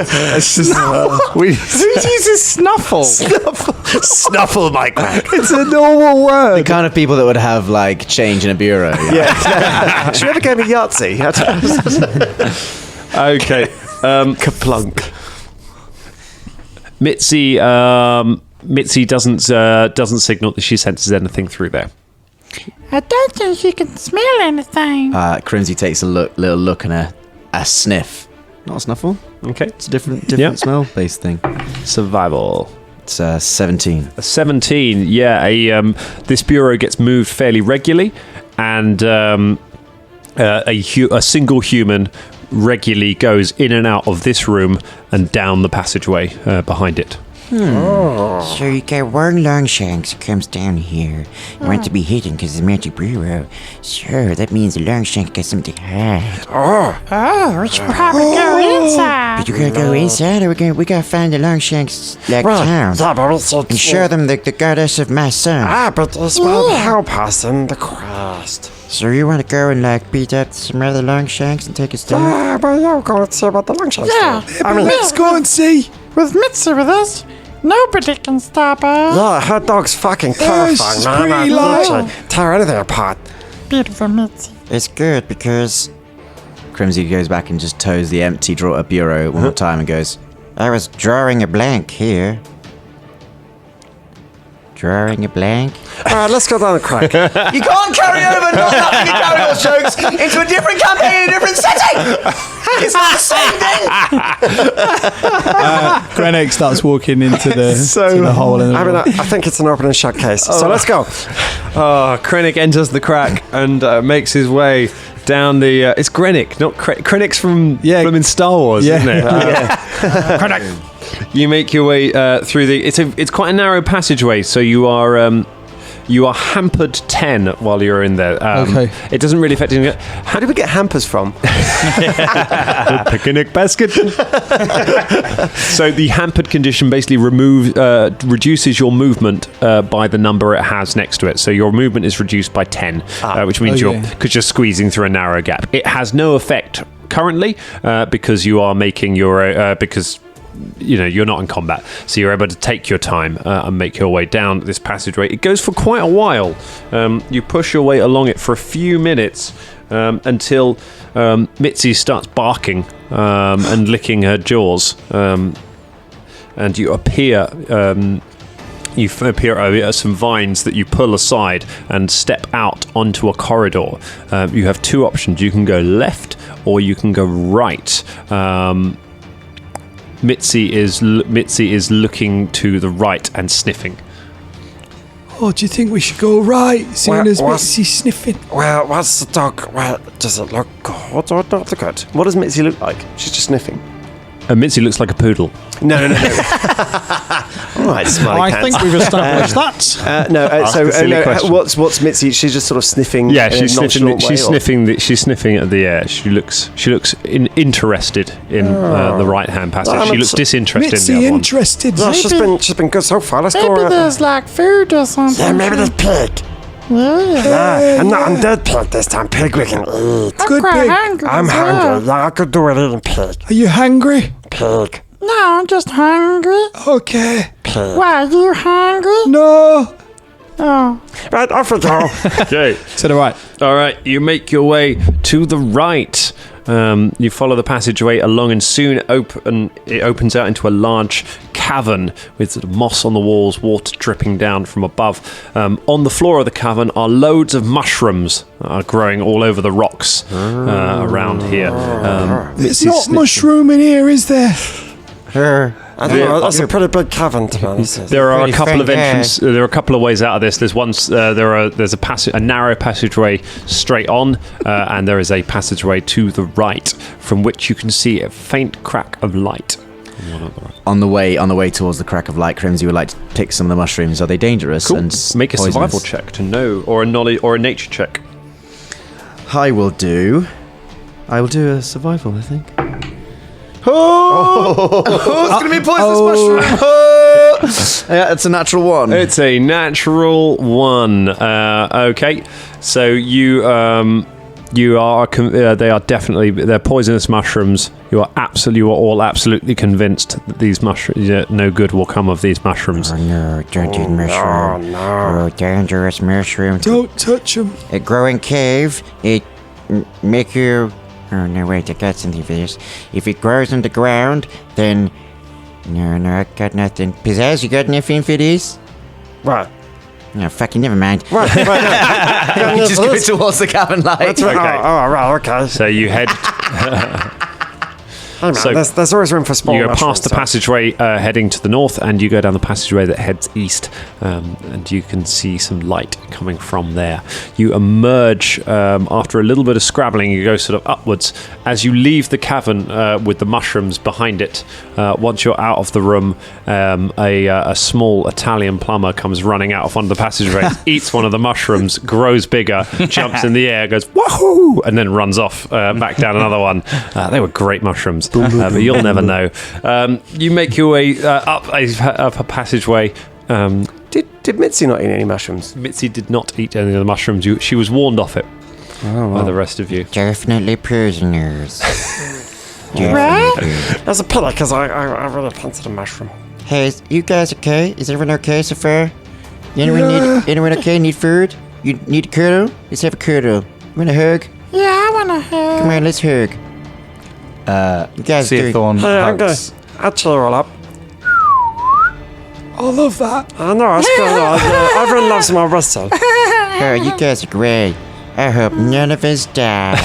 We Who uses snuffle? snuffle my crack. It's a normal word. The kind of people that would have like change in a bureau. Yeah. Should we have a game of Yahtzee? Okay. Kaplunk. Mitzi doesn't signal that she senses anything through there. I don't think you can smell anything. Crimsy takes a little look and a sniff. Not a snuffle. Okay. It's a different Yep. smell-based thing. Survival. It's 17. A 17. Yeah. This bureau gets moved fairly regularly, and a single human regularly goes in and out of this room and down the passageway behind it. So you got one Longshanks who comes down here and wants to be hidden because of the magic bureau. Sure, that means the Longshank got something to hide. Oh, we should probably go inside. But you gotta go inside, or we gotta find the Longshanks town Yeah, but we should and show them the goddess of my son. but this will help us in the quest. So you want to go and beat up some other Longshanks and take us down? Yeah, but you're going to see what the Longshanks do. I mean, Let's go and see. With Mitzi with us, nobody can stop us. yeah, her dog's fucking terrifying, she's man. pretty I loud. literally tear anything apart. Beautiful Mitzi. It's good because Crimsy goes back and just toes the empty bureau one more time and goes, I was drawing a blank here. Drawing a blank? Alright, let's go down the crack. "You can't carry over not having carry jokes into a different campaign in a different setting! It's not the same thing!" Grenick starts walking into the, to the hole in the I mean, wall. I think it's an open and shut case. So let's go. Krennic enters the crack and makes his way down the. It's Krennic, not Krennic's from in Star Wars, isn't it? Krennic. You make your way through the. It's quite a narrow passageway, so you are hampered 10 while you're in there. Okay. It doesn't really affect anything. How did we get hampers from? Picnic basket. So the hampered condition basically reduces your movement by the number it has next to it. So your movement is reduced by 10, which means because you're squeezing through a narrow gap. It has no effect currently because you are making your because. You're not in combat, so you're able to take your time and make your way down this passageway. It goes for quite a while. You push your way along it for a few minutes until Mitzi starts barking and licking her jaws, and you appear at some vines that you pull aside and step out onto a corridor. You have two options. You can go left or you can go right. Mitzi is looking to the right and sniffing. Oh, do you think we should go right? Seeing as what's- Mitzi's sniffing. Well, what's the dog? Well, does it look good or not good? What does Mitzi look like? She's just sniffing. Mitzi looks like a poodle. No. All right, smiley I pants. think we've established that. So silly question. what's Mitzi? She's just sort of sniffing. Yeah, in a she's sniffing. nonchalant way, She's or- sniffing. She's sniffing at the air. She looks interested in the right hand passage. She looks disinterested in the Mitzi other one. interested. No, she's been good so far. Let's go Maybe around. there's food or something. Yeah, maybe there's pig. Yeah. And not undead pig this time. Pig we can eat. Good quite pig. hungry I'm as well. hungry. Yeah, I could do it eating pig. Are you hungry? Pig. No, I'm just hungry. Okay. Why, are you hungry? No. Oh. Right, off we go. Okay. To the right. All right. You make your way to the right. You follow the passageway along, and soon it opens out into a large cavern with sort of moss on the walls, water dripping down from above. On the floor of the cavern are loads of mushrooms that are growing all over the rocks around here. It's not mushroom in here, is there? I don't know. That's a pretty big cavern, to be honest. There are a Pretty couple of fun, yeah. entrances. There are a couple of ways out of this. There's there's a narrow passageway straight on, and there is a passageway to the right from which you can see a faint crack of light. On the way towards the crack of light, Crimsy would like to pick some of the mushrooms. Are they dangerous? Cool. And Make a survival poisonous? check to know, or a knowledge, or a nature check. I will do a survival, I think. It's going to be poisonous mushroom. Yeah, it's a natural 1. It's a natural 1. Okay, so you are. They are definitely. They're poisonous mushrooms. You are all absolutely convinced that these mushrooms. No good will come of these mushrooms. Oh no, don't eat mushroom. Oh, dangerous mushroom. Don't touch them. It grow in cave. It make you... Oh no, wait, I got something for this. If it grows on the ground, then... No, I got nothing. Pizzazz, you got anything for this? What? No, fucking never mind. Right. You just go towards the cabin light. That's right. Okay. Right, okay. So you head. Hey, man, So- there's always room for small You go mushrooms, past the so- passageway heading to the north, and you go down the passageway that heads east, and you can see some light coming from there. You emerge after a little bit of scrabbling. You go sort of upwards as you leave the cavern with the mushrooms behind it. Once you're out of the room, a small Italian plumber comes running out of one of the passageways, eats one of the mushrooms, grows bigger, jumps in the air, goes wahoo, and then runs off back down another one. They were great mushrooms. But you'll never know. You make your way up a passageway. Did Mitzi not eat any mushrooms? Mitzi did not eat any of the mushrooms. She was warned off it by the rest of you. Definitely prisoners. There's a pity, because I really fancied a mushroom. Hey, you guys okay? Is everyone okay so far? Anyone okay? Need food? You need a cuddle? Let's have a cuddle. You want a hug? Yeah, I want to hug. Come on, let's hug. You guys do. Seathorn Hey, I'm good. hugs. I'll cheer you all up. I love that. I know, it's good. Everyone loves my whistle. Oh, you guys are great. I hope none of us die.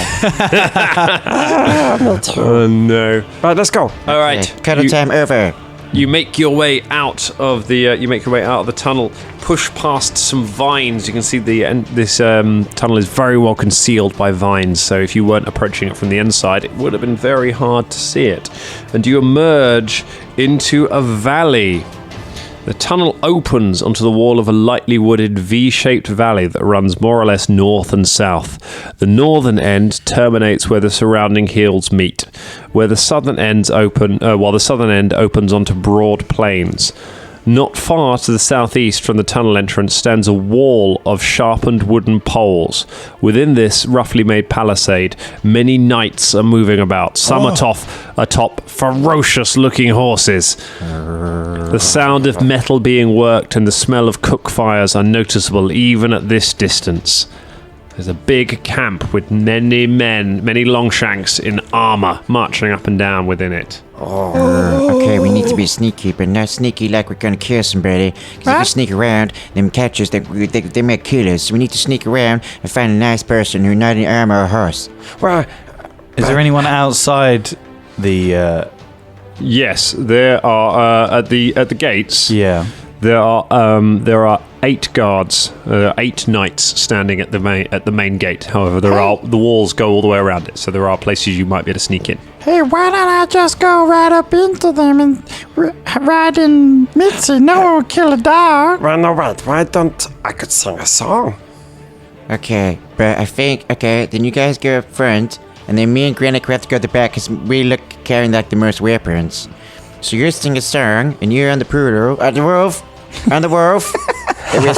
Oh no! Right, let's go. All right, Okay, cuddle time over. You make your way out of the tunnel, push past some vines. You can see this tunnel is very well concealed by vines, so if you weren't approaching it from the inside, it would have been very hard to see it. And you emerge into a valley. The tunnel opens onto the wall of a lightly wooded V-shaped valley that runs more or less north and south. The northern end terminates where the surrounding hills meet, while the southern end opens onto broad plains. Not far to the southeast from the tunnel entrance stands a wall of sharpened wooden poles. Within this roughly made palisade, many knights are moving about, some atop ferocious-looking horses. The sound of metal being worked and the smell of cook fires are noticeable even at this distance. There's a big camp with many men, many longshanks in armor, marching up and down within it. Okay, we need to be sneaky, but not sneaky like we're gonna kill somebody. Because if we sneak around, them catchers, they might kill us. So we need to sneak around and find a nice person who's not in armor or horse. Well, Is there anyone outside the? Yes, there are at the gates. Yeah. There are 8 guards, 8 knights standing at the main gate. However, the walls go all the way around it, so there are places you might be able to sneak in. Hey, why don't I just go right up into them and ride in Mitzi? No one will kill a dog. well, no, wait. Why don't I could sing a song? Okay, but I think, then you guys go up front, and then me and Granite have to go to the back because we look carrying like the most weapons. So you sing a song, and you're on the poodle, on the wolf. On the wolf. On the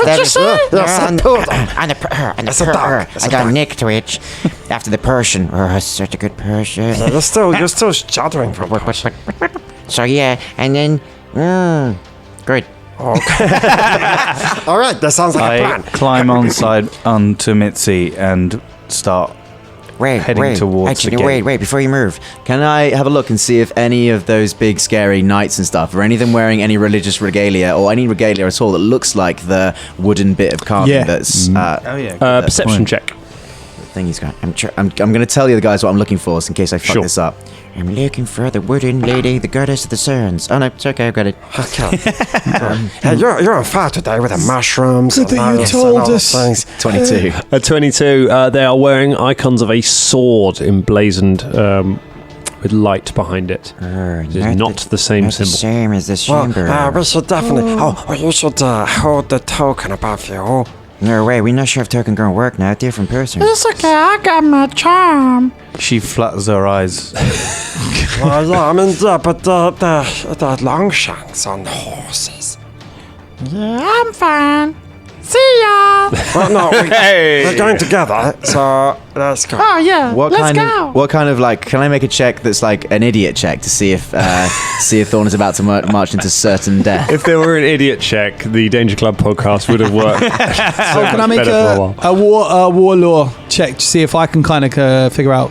dog. I got a neck twitch after the Persian. Oh, such a good Persian. You're still shuddering from Persian. So yeah, and then good. All right, that sounds like a I plan. climb onto Mitzi and start heading towards the gate. Wait, before you move. Can I have a look and see if any of those big scary knights and stuff, or any of them wearing any religious regalia, or any regalia at all that looks like the wooden bit of carving that's... Oh yeah. Perception check. thing he's got. I'm going to tell you the guys what I'm looking for, in case I fuck this up. I'm looking for the wooden lady, the goddess of the suns. Oh no, it's okay, I've got it. Okay. Hey, you're on fire today with the mushrooms. Good that you and told all us. things. 22. At 22, they are wearing icons of a sword emblazoned with light behind it. It is not the same Not symbol. the same as the Well, chamber. we should definitely. You should hold the token above you. No way, we're not sure if token gonna work now. Different person. It's okay, I got my charm. She flutters her eyes. Well, yeah, I mean, yeah, but the Longshanks on horses. Yeah, I'm fine. See y'all. Well, no, we're going together, so let's go. Oh yeah, let's go. What kind of like? Can I make a check that's like an idiot check to see if Thorn is about to march into certain death? If there were an idiot check, the Danger Club podcast would have worked. Can I make a war lore check to see if I can kind of figure out,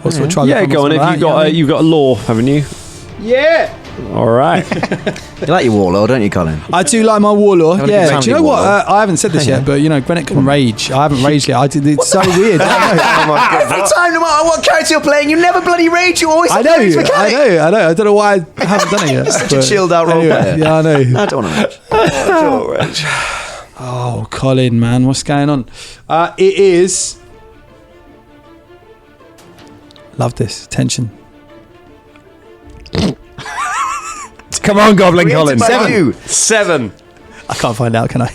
what sort of tribe? Yeah, go on. You've got a law, haven't you? Yeah. All right. You like your warlord, don't you, Colin? I do like my warlord. Having a Yeah. good time Do you with know your what? warlord. I haven't said this yet, but Grennick can rage. I haven't raged yet. It's so weird. Every time, no matter what character you're playing, you never bloody rage. You always I know. I don't know why I haven't done it yet. Such a chilled out role player. Yeah, I know. I don't want to rage. Oh, Colin, man, what's going on? It is. Love this tension. Come on, Goblin Colin. Preempted by you. 7. I can't find out, can I?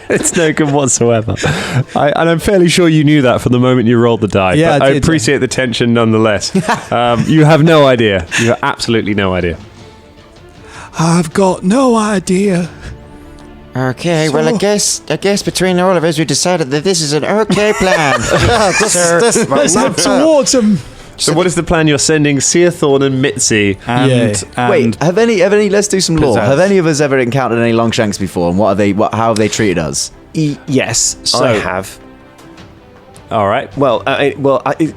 It's no good whatsoever. And I'm fairly sure you knew that from the moment you rolled the die. Yeah, but I I did, appreciate the tension nonetheless. You have no idea. You have absolutely no idea. I've got no idea. Okay, well, I guess between all of us, we decided that this is an okay plan. Let's head towards him. So what is the plan? You're sending Seathorn and Mitzi. And Wait, have any? Let's do some lore. Pizzazz. Have any of us ever encountered any Longshanks before? And how have they treated us? Yes, So- I have. All right. Well,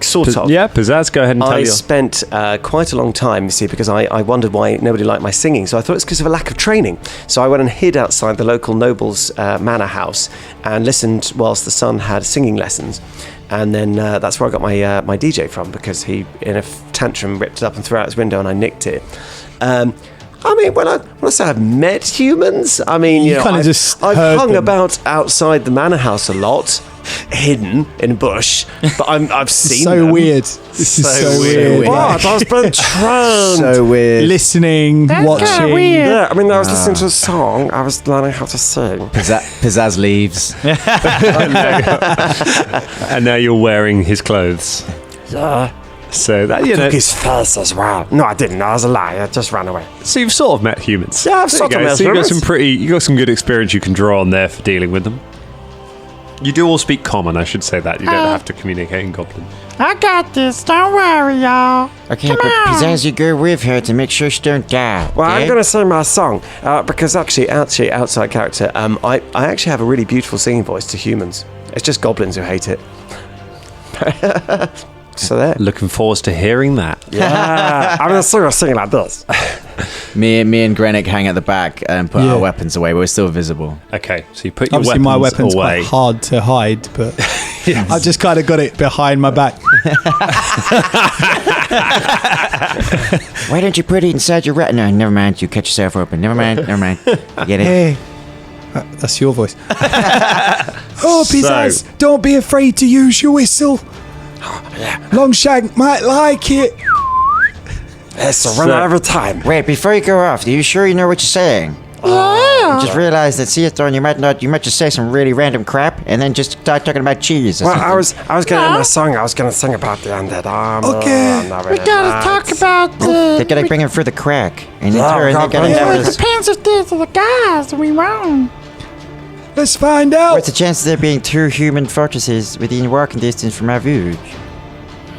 sort of. Yeah, Pizzazz, go ahead and tell I you. spent quite a long time, you see, because I wondered why nobody liked my singing. So I thought it's because of a lack of training. So I went and hid outside the local noble's manor house and listened whilst the son had singing lessons. And then that's where I got my DJ from, because he, in a tantrum, ripped it up and threw it out his window, and I nicked it. I mean, when I say I've met humans, I mean, You kinda just I've heard hung them. about outside the manor house a lot, hidden in a bush, but I've seen So them. weird. This is so weird. What? I was being trained. So weird. Listening, That's watching. kind of weird. Yeah, I mean, I was listening to a song. I was learning how to sing. Pizzazz leaves. And now you're wearing his clothes. Yeah. So that Took his face as well. No, I didn't. I was a liar. I just ran away. So you've sort of met humans. Yeah, I've There sort you of go. met So humans. you got some good experience you can draw on there for dealing with them. You do all speak common, I should say that. You don't have to communicate in Goblin. I got this. Don't worry, y'all. Okay, Come but on. Pizzazz, you go with her to make sure she don't die. Well, okay? I'm going to sing my song. Because actually, outside character, I actually have a really beautiful singing voice to humans. It's just goblins who hate it. So there. Looking forward to hearing that. Yeah. I'm going to sing like this. Me and Grennick hang at the back and put our weapons away, but we're still visible. Okay, so you put your Obviously, weapons my weapon's away. quite hard to hide, but I've just kind of got it behind my back. Why don't you put it inside your retina? Never mind, you cut yourself open. Never mind. Get it? Hey, that's your voice. Oh, Pizzazz, don't be afraid to use your whistle. Longshank might like it. It's a runner every time. Wait, before you go off, are you sure you know what you're saying? Yeah. Just realize that Seathorn, you might just say some really random crap and then just start talking about cheese or Well, something. I was going to end my song. I was going to sing about the undead armor. Okay. and We gotta talk about They the. gotta bring him through the crack. And in Yeah, turn, they gotta yeah, have It us. depends if these are the guys we wrong. Let's find out. What's the chance of there being 2 human fortresses within walking distance from our village?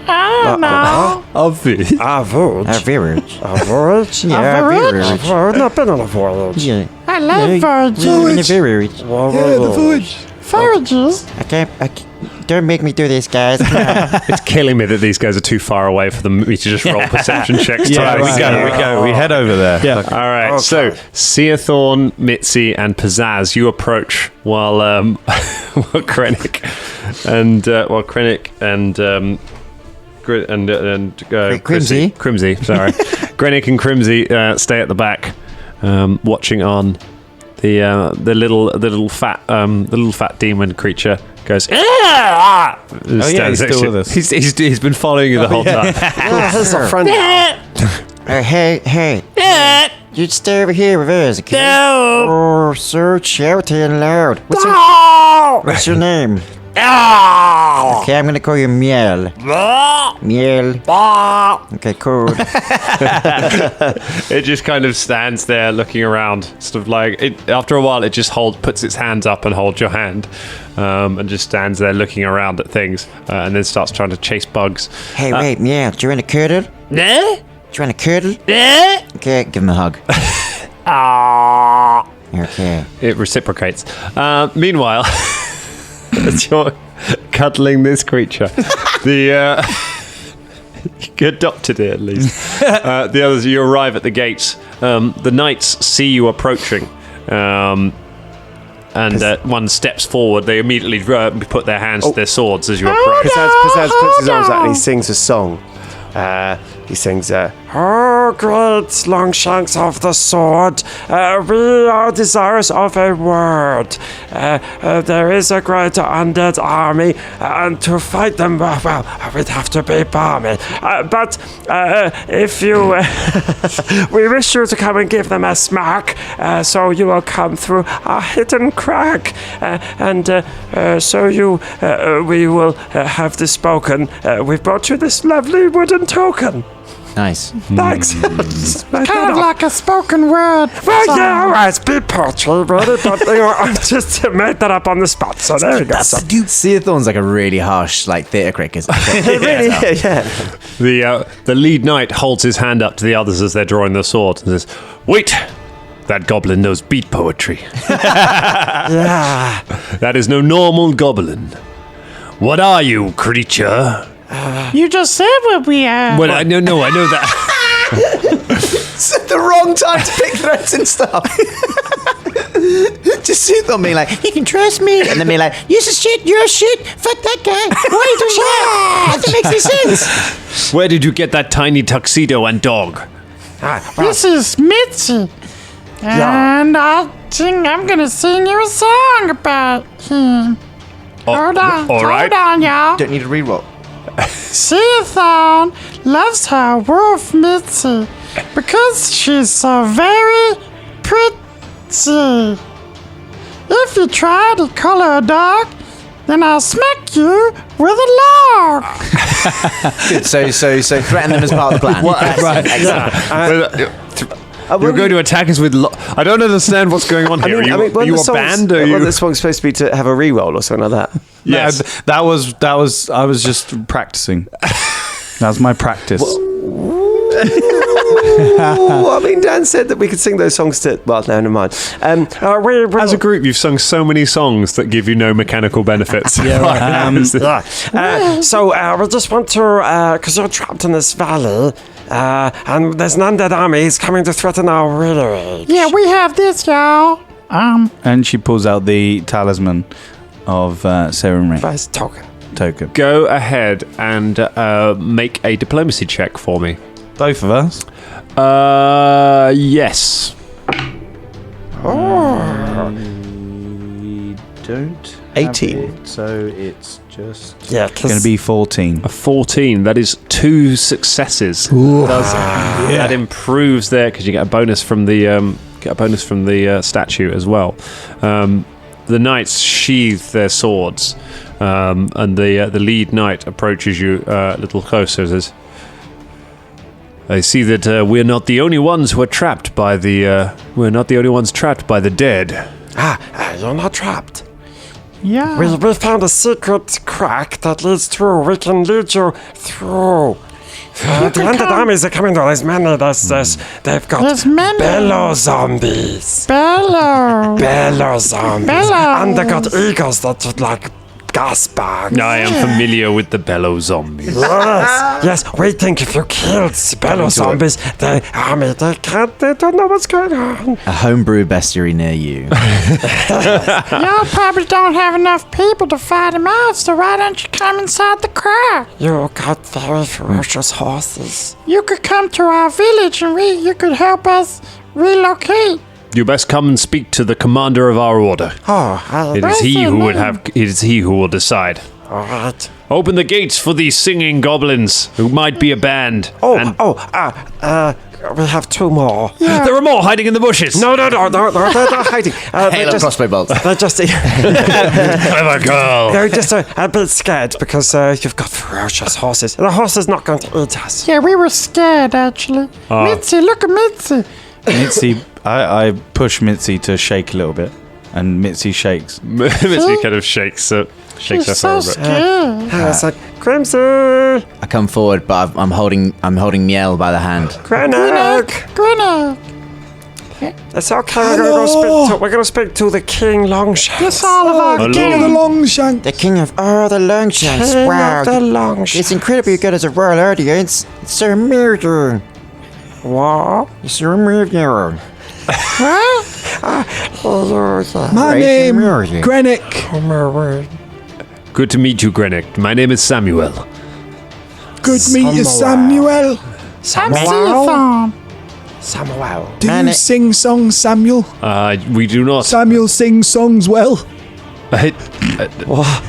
I don't know. Of it. A voyage. Our village? A voyage? Yeah, our village. I've not been on a voyage. Yeah. I love We live in a forages. village. Yeah, the voyage. Forages? I can't. Don't make me do this, guys. Come on. It's killing me that these guys are too far away for me to just roll perception checks. Yeah, twice. we go. We head over there. Yeah. All right, Okay. so Seathorn, Mitzi, and Pizzazz, you approach while Krennic and Crimsy. Crimsy, sorry, Krennic and Crimsy stay at the back, watching on. The little fat demon creature goes. Oh yeah, he's still with us. He's been following you the whole time. Yeah, he's a friend. Hey. You stay over here with us, okay? No! Oh, so charity and loud. What's your name? Ah! Okay, I'm gonna call you Miel. Miel. Okay, cool. It just kind of stands there looking around, sort of like after a while it just puts its hands up and holds your hand, and just stands there looking around at things, and then starts trying to chase bugs. Hey, wait, Miel, do you want a cuddle? Do Eh? you want a cuddle? Eh? Okay, give him a hug. Ah! Okay. It reciprocates. Meanwhile, as you're cuddling this creature, you adopted it at least. The others, you arrive at the gates. The knights see you approaching, and one steps forward. They immediately put their hands to their swords as you approach. Pizzazz puts his arms out and he sings a song. He sings, Oh, great Longshanks of the sword, we are desirous of a word. There is a great undead army, and to fight them, well, we'd have to be balmy. But if you... we wish you to come and give them a smack, so you will come through a hidden crack, and so we will have this spoken. We've brought you this lovely wooden token. Nice. Thanks. Kind of like a spoken word. Well, yeah, all right, it's bit poetry, really, but I just made that up on the spot, so there you go. Seathorn's like a really harsh, like, theatre critic. really? Yeah. The lead knight holds his hand up to the others as they're drawing their swords and says, "Wait! That goblin knows beat poetry." Yeah. That is no normal goblin. What are you, creature? You just said what we are. Well, I know that. It's the wrong time to pick threats and stuff. Just sit on me like, you can trust me. And then be like, you're shit, you're shit. Fuck that guy. Why are you doing that? That makes any sense. Where did you get that tiny tuxedo and dog? This is Mitzi. And I'm going to sing you a song about him. Hold on, all right. hold on, y'all. Don't need a reroll. Seathorn loves her wolf Mitzi because she's so very pretty. If you try to call her a dog, then I'll smack you with a log. Good. So threaten them as part of the plan. Right. You're going to attack us with... I don't understand what's going on here. Are you a band? The song's supposed to be to have a re-roll or something like that. Yes. No, that was. I was just practicing. That was my practice. Well, I mean, Dan said that we could sing those songs to... Well, no, never mind. As a group, you've sung so many songs that give you no mechanical benefits. So we just want to... Because you're trapped in this valley, and there's an undead army. He's coming to threaten our village. Yeah, we have this, y'all. And she pulls out the talisman of Serum Ring First token. token. Go ahead and make a diplomacy check for me. Both of us. Yes. We don't. 18. So it's just Yeah, going to be 14. A 14. That is 2 successes. That improves there because you get a bonus from the statue as well. The knights sheathe their swords, and the lead knight approaches you a little closer and says, "I see that we're not the only ones who are trapped by the. We're not the only ones trapped by the dead." You're not trapped. Yeah. We found a secret crack that leads through. We can lead you through. The undead armies are coming. There's many. They've got There's many. bellow zombies. Bellow. Bellow zombies. Bellows. And they got eagles that like gas bags. I am familiar with the bellow zombies. Yes, we think if you killed bellow zombies, the army, they don't know what's going on. A homebrew bestiary near you. Y'all probably don't have enough people to fight him off, so why don't you come inside the crack? You got very ferocious horses. You could come to our village and you could help us relocate. You best come and speak to the commander of our order. It is he who would have. It is he who will decide. All right. Open the gates for these singing goblins who might be a band. we have 2 more. There are more hiding in the bushes. No, they're not hiding. Hail and crossbow bolts. They're just, Clever girl. they're just a bit scared because you've got ferocious horses. And the horse is not going to eat us. Yeah, we were scared, actually. Mitzi, look at Mitzi. Mitzi, I push Mitzi to shake a little bit, and Mitzi shakes. Mitzi kind of shakes her She's hair so a bit. scared. It's like, Crimson, I come forward, but I'm holding Miel by the hand. Greenock. Greenock. It's okay. We're going to speak to the King Longshanks. It's all about King of the Longshanks. The king of all the Longshanks. King Wow. of the Longshanks. It's incredibly good as a royal audience. It's so amazing. What? It's so amazing. My name, Amazing. Grenick. Good to meet you, Grenick. My name is Samuel. Good to meet you, Samuel. Samuel. Samuel. Do Man, you it- sing songs, Samuel? We do not. Samuel sings songs well.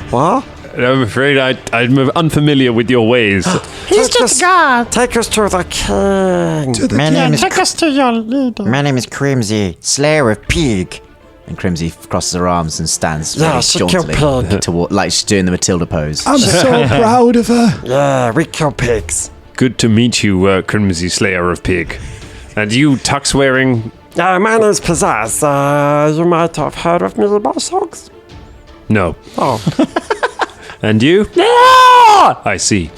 What? I'm afraid I'm unfamiliar with your ways. He's just God. Take us to the king. My name is Take us to your leader. My name is Crimsy, Slayer of Pig. And Crimsy crosses her arms and stands Yeah, very she killed jauntily pig. toward, like she's doing the Matilda pose. I'm so proud of her. Yeah, we kill pigs. Good to meet you, Crimsy Slayer of Pig. And you, tux wearing? My name's Pizzazz. You might have heard of me about songs. No. Oh. And you? I see.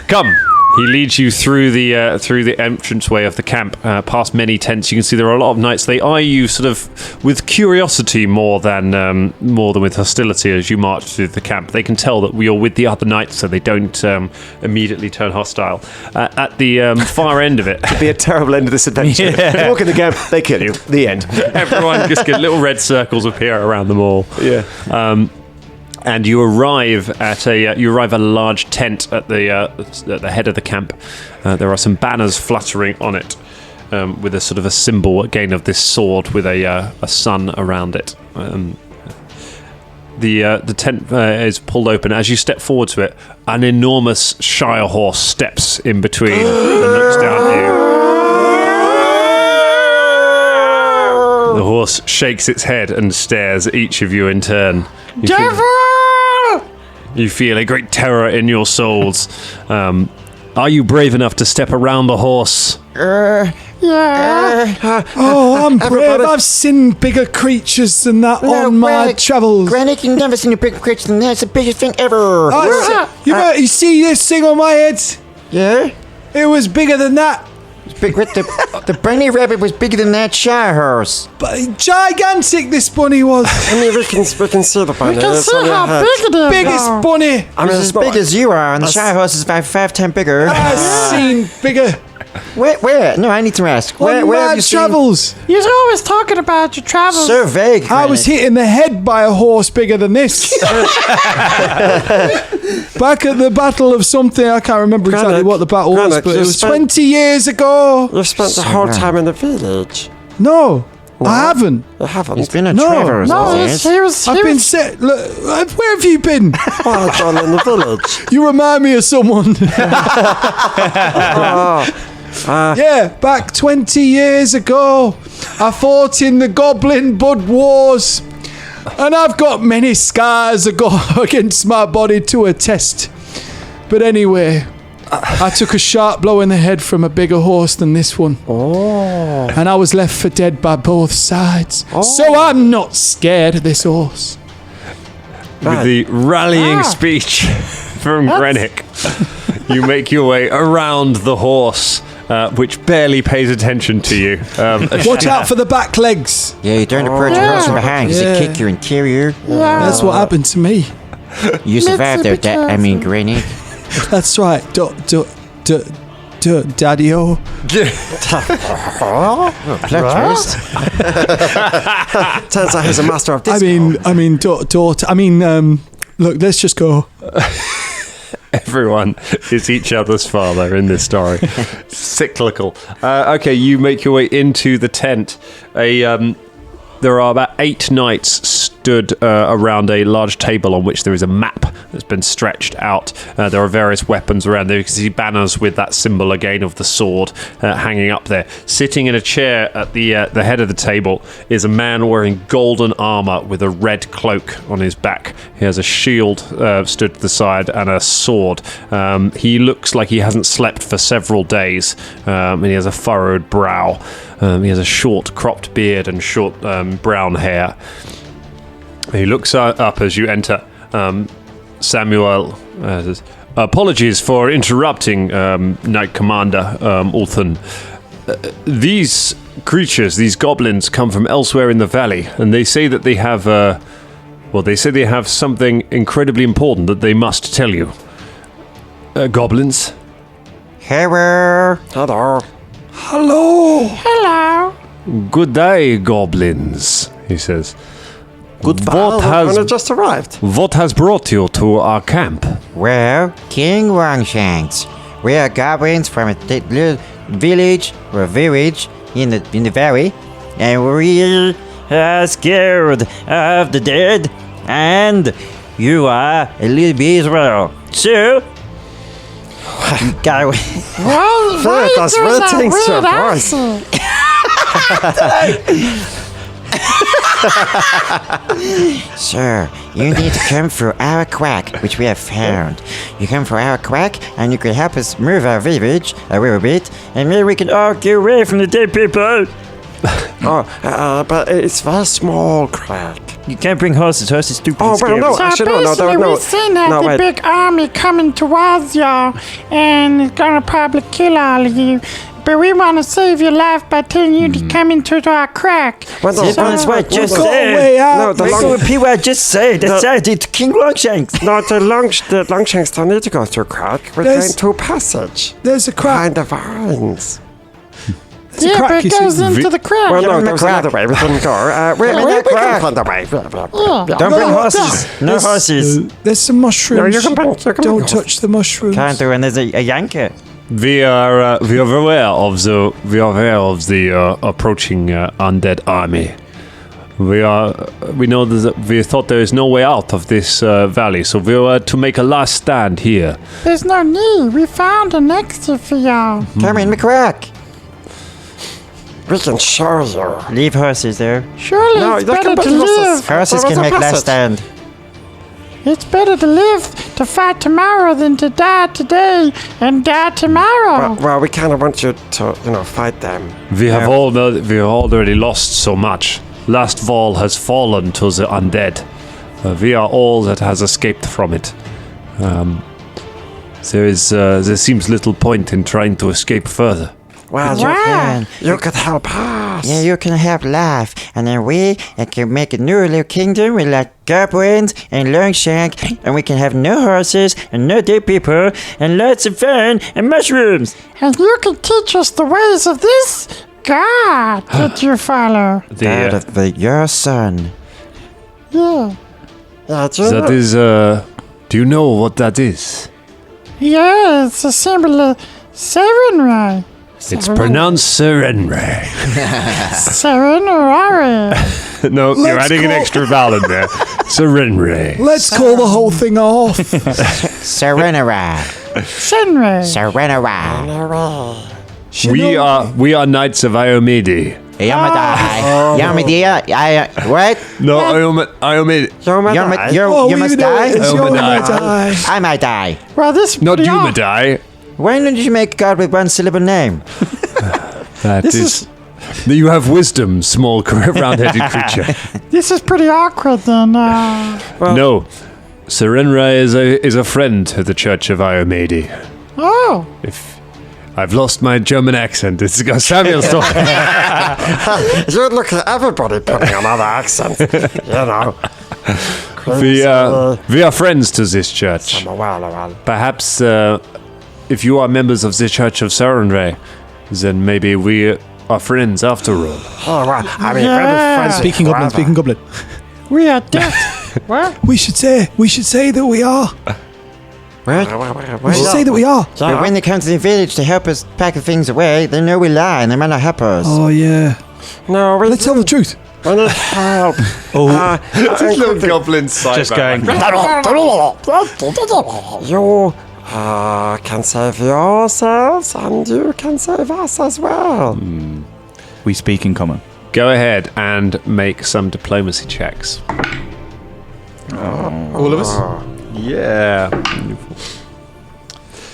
Come. He leads you through the entranceway of the camp, past many tents. You can see there are a lot of knights. They eye you sort of with curiosity more than with hostility as you march through the camp. They can tell that you're with the other knights, so they don't immediately turn hostile. At the far end of it, It'd be a terrible end of this adventure. You walk in the camp, they kill you. The end. everyone just get little red circles appear around them all. Yeah. And you arrive at a large tent at the head of the camp. There are some banners fluttering on it, with a sort of a symbol again of this sword with a sun around it. The tent is pulled open. As you step forward to it, an enormous shire horse steps in between and looks down at you. The horse shakes its head and stares at each of you in turn. You feel a great terror in your souls. Are you brave enough to step around the horse? Yeah. Oh, I'm brave. I've seen bigger creatures than that on my travels. Granny, you've never seen a bigger creature than that. It's the biggest thing ever. You see this thing on my head? Yeah? It was bigger than that. Big, the bunny rabbit was bigger than that shire horse. But gigantic this bunny was. I mean, we can see the bunny. You can It's see on your how head. big it is. Biggest now. bunny I mean, It's as big as you are, and the shire horse is about 5 times bigger. I've seen bigger Where? No, I need to ask. Where on have my you seen? travels. You're always talking about your travels. So vague. I was hit in the head by a horse bigger than this. Back at the battle of something, I can't remember exactly what the battle was, Granite, but it you was spent- 20 years ago. You've spent the whole time in the village. No, I haven't. You haven't. He's been a No. traveler. No, he was. I've been set. Look, where have you been? Well done in the village. You remind me of someone. Yeah, back 20 years ago, I fought in the Goblin Bud Wars, and I've got many scars against my body to attest. But anyway, I took a sharp blow in the head from a bigger horse than this one. Oh. And I was left for dead by both sides. So I'm not scared of this horse. With the rallying speech from Grenick, you make your way around the horse, which barely pays attention to you. Watch out for the back legs. Yeah, you don't approach a horse from behind because Yeah. it kick your interior. That's what happened to me. You survived though, Granny. That's right. Daddy-o. Plot twist. Turns out he's a master of I disco. mean, daughter. Look, let's just go. Everyone is each other's father in this story. Cyclical. Okay, you make your way into the tent. There are about 8 knights stood around a large table on which there is a map that's been stretched out. There are various weapons around there. You can see banners with that symbol again of the sword hanging up there. Sitting in a chair at the head of the table is a man wearing golden armor with a red cloak on his back. He has a shield stood to the side and a sword. He looks like he hasn't slept for several days, and he has a furrowed brow. He has a short cropped beard and short brown hair. He looks up as you enter. Samuel says, apologies for interrupting, Knight Commander Ulthan. These creatures, these goblins, come from elsewhere in the valley, and they say that they have, they say they have something incredibly important that they must tell you. Goblins? Hello. Hello. Hello. Hello. Good day, goblins, he says. What has just arrived? What has brought you to our camp? Well, King Wangshanks. We are goblins from a little village in the valley, and we are scared of the dead, and you are a little bit as well. So, go. Why That's you doing that rating weird voice. accent? Sir, you need to come through our quack, which we have found. You come through our quack, and you can help us move our village a little bit, and maybe we can all get away from the dead people. But it's very small crack. You can't bring horses. Horses are stupid. Oh, well, no, So actually, no, basically, we've seen the big army coming towards y'all, and it's gonna probably kill all of you. But we want to save your life by telling you to come into our crack. Well, no, That's what I just Got a said. way out. No, the Let's long, repeat what I just said. That's it. It's King Longshanks. no, the Longshanks don't need to go through crack. We're There's- going to passage. There's a crack. Behind the vines. There's a Yeah, crack, but you it goes see. into the crack. Well, no, in the there was crack. another way. We didn't go. We can find the way. Don't bring No, horses. No there's- horses. There's some mushrooms. No, you can bring Don't horses. touch the mushrooms. Can't do, and there's a yanker. We are aware of the approaching undead army. We know that we thought there is no way out of this valley, so we were to make a last stand here. There's no need. We found an exit for y'all. Come in the crack. We can show you. Leave horses there. Surely No, it's they better can to put horses. live. Horses There was can a make last passage. stand. It's better to live to fight tomorrow than to die today and die tomorrow. Well, we kind of want you to, fight them. We have already lost so much. Last Vol has fallen to the undead. We are all that has escaped from it. There seems little point in trying to escape further. Well, Why? you could help us. Yeah, you can help life, and then we can make a new little kingdom with like goblins and Longshank, and we can have no horses and no dead people and lots of fun and mushrooms. And you can teach us the ways of this God that you follow. God of your son. Yeah. That is, do you know what that is? Yeah, it's a symbol of Serenray. It's pronounced Serenray. Serenray. No, you're Let's adding an call- extra vowel in there. Serenray. Let's call the whole thing off. Serenera. Senray. Serenera. We are Knights of Iomede. Yamadai. Yamadia. What? No, Iomede. You must die? It's your die. die. I might die. Well, this Not pretty off. Yumedai. Why don't you make God with one syllable name? That is. You have wisdom, small round-headed creature. This is pretty awkward then. No, Serenray is a friend to the Church of Iomede. Oh. If I've lost my German accent, it's got Samuel's talking. You look at everybody putting on other accents. We are friends to this church. Perhaps if you are members of the Church of Serenray, then maybe we are friends after all. Oh, well, I mean, Yeah. Speaking goblin. We are deaf. What? We should say that we are. We should say that we are. But when they come to the village to help us pack the things away, they know we lie and they might not help us. Oh yeah. No, Let's tell the truth. I need help. Little goblin Just going. You can save yourselves and you can save us as well. We speak in common. Go ahead and make some diplomacy checks. All of us? Yeah.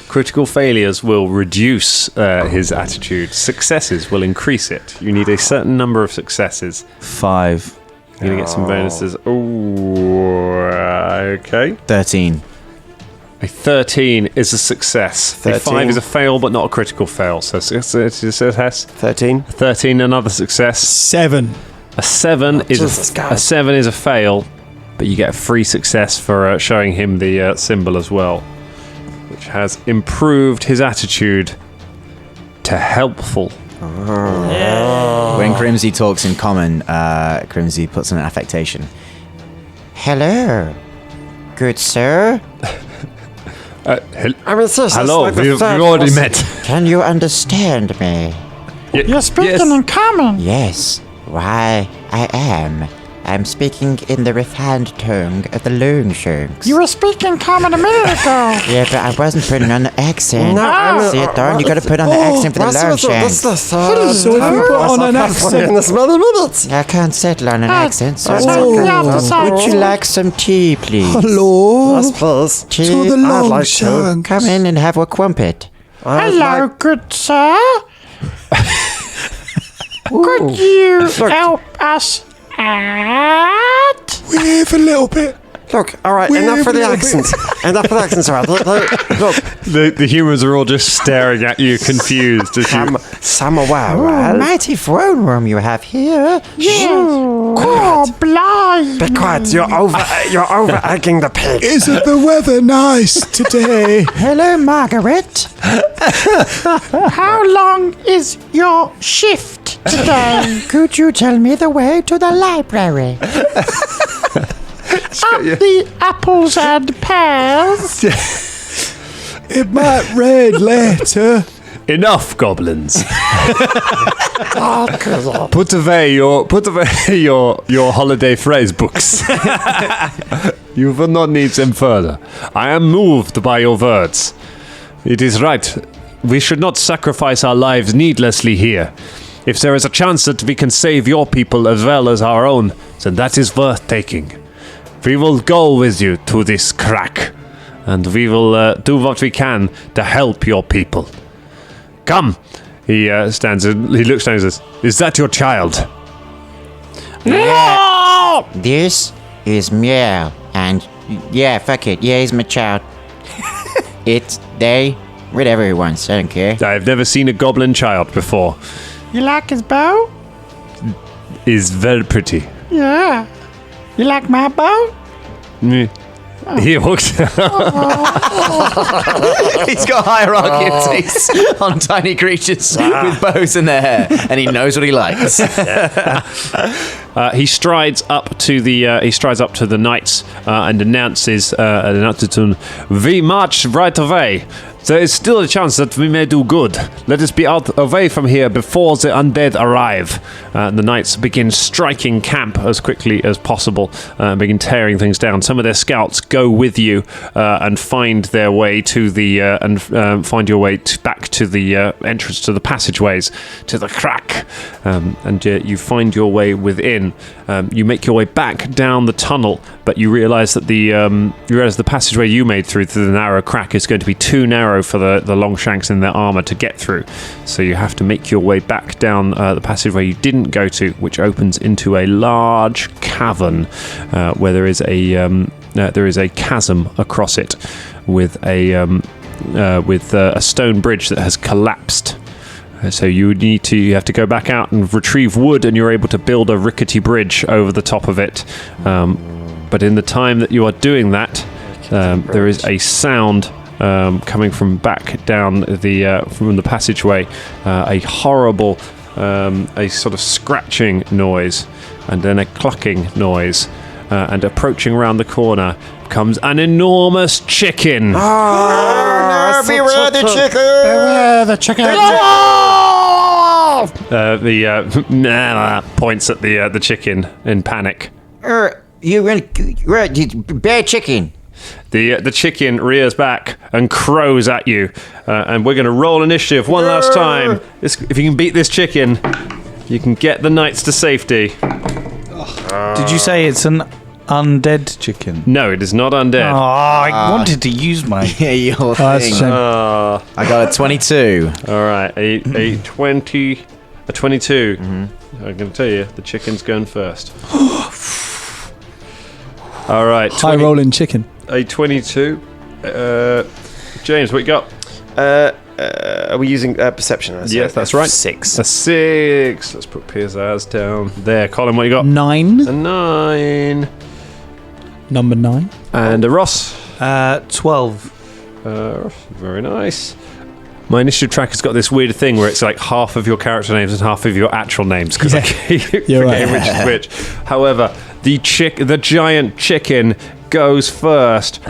Critical failures will reduce his attitude. Successes will increase it. You need a certain number of successes. 5. You're going to get some bonuses. Oh, okay. 13. A 13 is a success. 13. A 5 is a fail, but not a critical fail. So success. 13. 13, another success. 7. A 7 Jesus, God. a 7 is a fail, but you get a free success for showing him the symbol as well, which has improved his attitude to helpful. When Grimsy talks in common, Grimsy puts on an affectation. Hello, good sir. I mean, seriously, Hello, it's like the we've third already person. met. Can you understand me? You're speaking in common. Yes. Why, I am. I'm speaking in the refined tongue of the Longshanks. You were speaking common a minute ago. Yeah, but I wasn't putting on the accent. No, I'm- See it, Darn? You gotta put on the accent for the That's Longshanks. the third So if you put on an accent, in this many minutes. I can't settle on an accent, so it's so okay. you have to say- Would you like some tea, please? hello Yes, please. Tea? to the I'd like to. Longshanks. Come in and have a crumpet. Hello, good sir. Could you help us out? Wave a little bit. Look, all right, Wait enough for a the little accents. Enough for the accents, all right. Look, The humans are all just staring at you, confused. As you, Samuel. Mighty throne room you have here. Yes. Oh, blind. Be quiet. You're over egging the pig. Isn't the weather nice today? Hello, Margaret. How long is your shift today? Could you tell me the way to the library? Up the apples and pears. It might rain later. enough, goblins. Put away your holiday phrase books. You will not need them further. I am moved by your words. It is right. We should not sacrifice our lives needlessly here. If there is a chance that we can save your people as well as our own, then that is worth taking. We will go with you to this crack, and we will do what we can to help your people. Come. He stands and he looks down and says, "Is that your child?" Yeah. This is Meow. And yeah, fuck it. Yeah, he's my child. It's they, whatever he wants. I don't care. I have never seen a goblin child before. You like his bow? Is very pretty. Yeah. You like my bow? He walks. He's got hierarchy of taste on tiny creatures with bows in their hair, and he knows what he likes. He strides up to the knights and announces to them, "We march right away. There is still a chance that we may do good. Let us be out away from here before the undead arrive." The knights begin striking camp as quickly as possible, begin tearing things down. Some of their scouts go with you and find their way to the find your way back to the entrance to the passageways to the crack, and you find your way within. You make your way back down the tunnel, but you realise that the passageway you made through the narrow crack is going to be too narrow for the Longshanks in their armour to get through. So you have to make your way back down the passageway you didn't go to, which opens into a large cavern where there is a chasm across it with a stone bridge that has collapsed. So you have to go back out and retrieve wood, and you're able to build a rickety bridge over the top of it. But in the time that you are doing that, there is a sound coming from back down from the passageway, a horrible, a sort of scratching noise, and then a clucking noise, and approaching around the corner comes an enormous chicken. Beware the chicken! Beware the chicken. The points at the chicken in panic. Bear chicken. The chicken rears back and crows at you, and we're going to roll initiative one last time. If you can beat this chicken, you can get the knights to safety. Did you say it's an undead chicken? No, it is not undead. Oh, I wanted to use my... Yeah, your That's a thing. shame. I got a 22. All right, a 22. I'm going to tell you, the chicken's going first. All right, High rolling chicken. a 22. James, what you got? Are we using perception? Yes, that's right. 6. A 6. Let's put Pirzaz down there. Colin, what you got? 9. A 9. Number 9. And a Ross. 12. Very nice. My initiative tracker's got this weird thing where it's like half of your character names and half of your actual names because I keep You're forgetting right. which is which. However, the giant chicken goes first.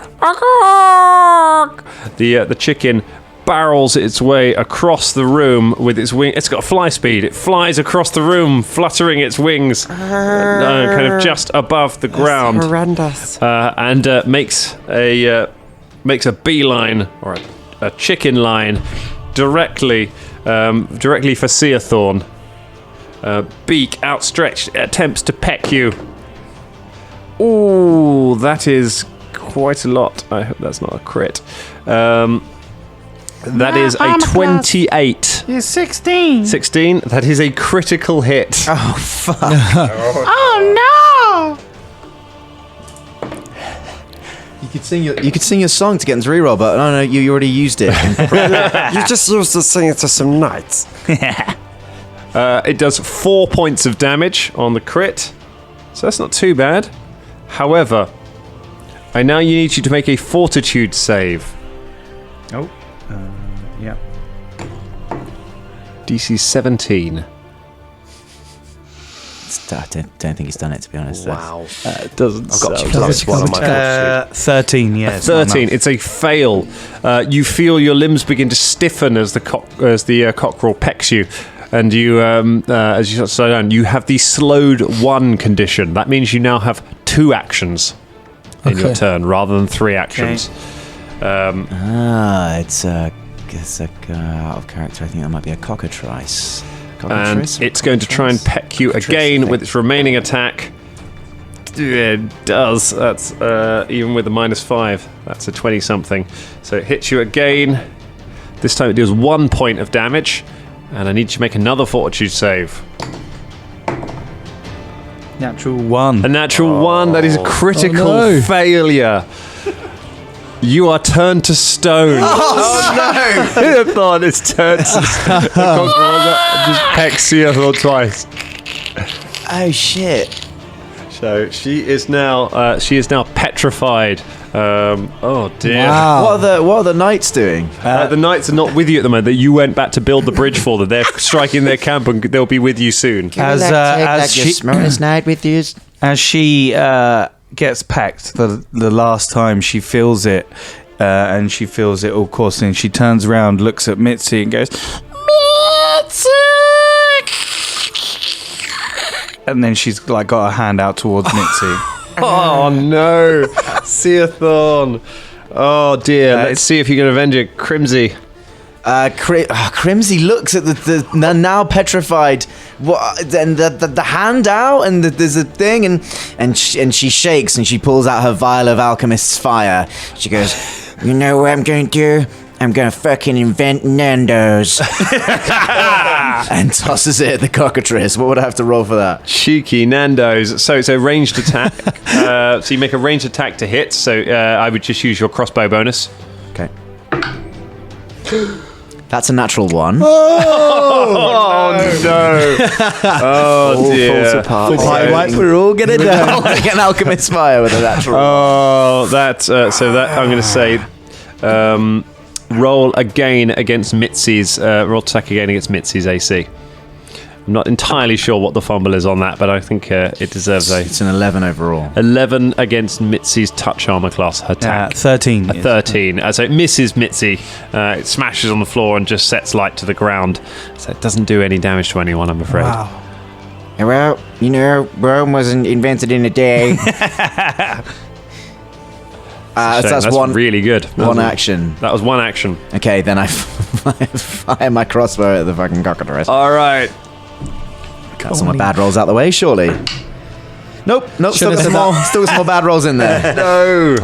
The chicken barrels its way across the room with its wing. It's got fly speed. It flies across the room, fluttering its wings, kind of just above the ground, Horrendous. and makes a beeline or a chicken line directly for Seathorn. Beak outstretched, attempts to peck you. Ooh, that is quite a lot. I hope that's not a crit. That is a I'm a plus. 28. You're 16. 16. That is a critical hit. Oh, fuck. Oh, no. You could sing your song to get into reroll, but no, you already used it. You just used to sing it to some knights. It does 4 points of damage on the crit, so that's not too bad. However, I now need you to make a fortitude save. Oh, yeah. DC 17. I don't think he's done it, to be honest. Wow. It doesn't. I've got sound to right. plus 1 on my 13, yeah. it's not 13. enough. It's a fail. You feel your limbs begin to stiffen as the cockerel pecks you, and you, as you slow down, you have the slowed 1 condition. That means you now have 2 actions in your turn rather than 3 actions. It's out of character. I think that might be a cockatrice. And it's going to try and peck you again with its remaining attack. It does. That's even with a -5. That's a 20-something. So it hits you again. This time it deals 1 point of damage, and I need you to make another fortitude save. Natural 1. A natural 1. That is a critical no. failure. You are turned to stone. Oh, no! Seathorn is turned to stone. The cockerel just pecks Seathorn twice. Oh, shit. So she is now petrified. Oh dear. Wow. What are the knights doing? The knights are not with you at the moment. That you went back to build the bridge for them. They're striking their camp and they'll be with you soon. As your smartest knight with you. As she gets pecked the last time, she feels it, and she feels it all coursing. She turns around, looks at Mitzi, and goes, Mitzi! And then she's like got her hand out towards Mitzi. Oh no, Seathorn. Oh dear. Let's see if you can avenge it, Crimsy. Crimsy looks at the now petrified and the hand out, and there's a thing, and she shakes and she pulls out her vial of alchemist's fire. She goes, "You know what I'm going to do? I'm going to fucking invent Nando's." And tosses it at the cockatrice. What would I have to roll for that? Cheeky Nando's. So it's a ranged attack. So you make a ranged attack to hit. So I would just use your crossbow bonus. Okay. That's a natural 1. Oh no! Oh dear! Falls apart. We're all gonna die. Like an alchemist's fire with a natural. Oh, that. So that I'm going to say. Roll again against Mitzi's. Roll attack again against Mitzi's AC. I'm not entirely sure what the fumble is on that, but I think it deserves It's an 11 overall. 11 against Mitzi's touch armor class. Her attack. 13. A 13. So it misses Mitzi. It smashes on the floor and just sets light to the ground. So it doesn't do any damage to anyone, I'm afraid. Wow. Well, you know, Rome wasn't invented in a day. That's one really good. one action. That was one action. Okay, then I fire my crossbow at the fucking cockatrice. All right. Got some more bad rolls out the way, surely. Nope. Still got some more bad rolls in there. No.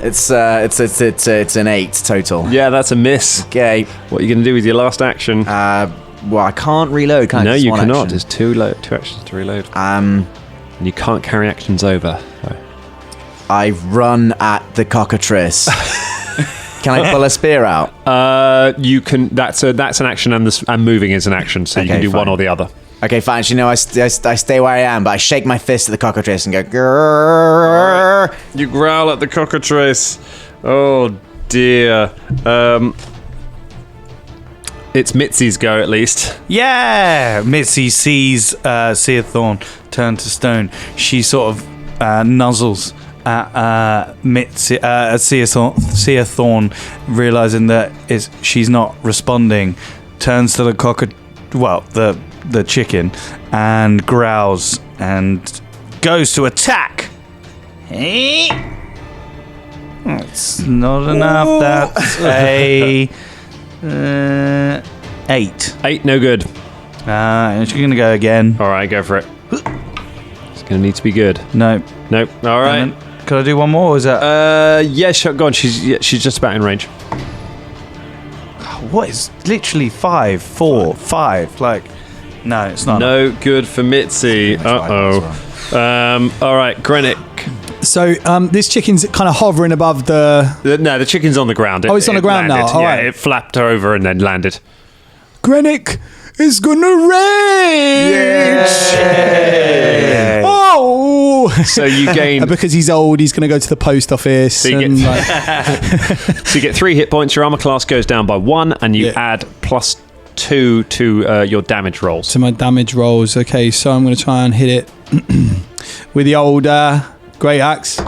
It's an 8 total. Yeah, that's a miss. Okay. What are you going to do with your last action? Well, I can't reload. Can I? No, Just you one cannot. action. There's two actions to reload. Um, And you can't carry actions over. So. I run at the cockatrice. Can I pull a spear out? You can. That's an action, and moving is an action. So you Okay, can do one fine. or the other. Okay, fine. So, you know, I stay where I am, but I shake my fist at the cockatrice and go, grrrr. You growl at the cockatrice. Oh dear. It's Mitzi's go at least. Yeah! Mitzi sees Seathorn turn to stone. She sort of nuzzles at Mitzi, Seathorn, realizing that she's not responding. Turns to the chicken, and growls and goes to attack. It's not enough. That's a 8. 8, no good. And she's gonna go again. All right, go for it. It's gonna need to be good. No. Nope. All right. And then, could I do one more? Or is that? Yeah, sure, go on. She's just about in range. What is literally 5, 4, 5? Like, no, it's not. No good for Mitzi. Uh-oh. All right, Grenick. So this chicken's kind of hovering above the... No, the chicken's on the ground. Oh, it's on the ground now. landed. All Yeah, right. it flapped over and then landed. Grenick is gonna rage! Yeah. Oh! So you gain... Because he's old, he's gonna go to the post office. So you and, So you get 3 hit points. Your armor class goes down by 1, and you add +2 to your damage rolls. to my damage rolls. Okay, so I'm gonna try and hit it with the old great axe.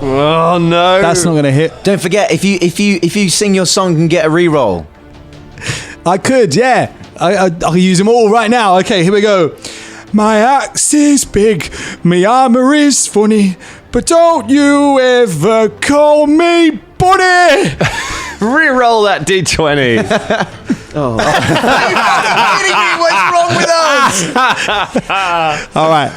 Oh no! That's not gonna hit. Don't forget, if you sing your song and get a reroll. I could, yeah. I'll use them all right now. Okay, here we go. My axe is big, my armor is funny, but don't you ever call me buddy. Reroll that d20. What's wrong with us? All right.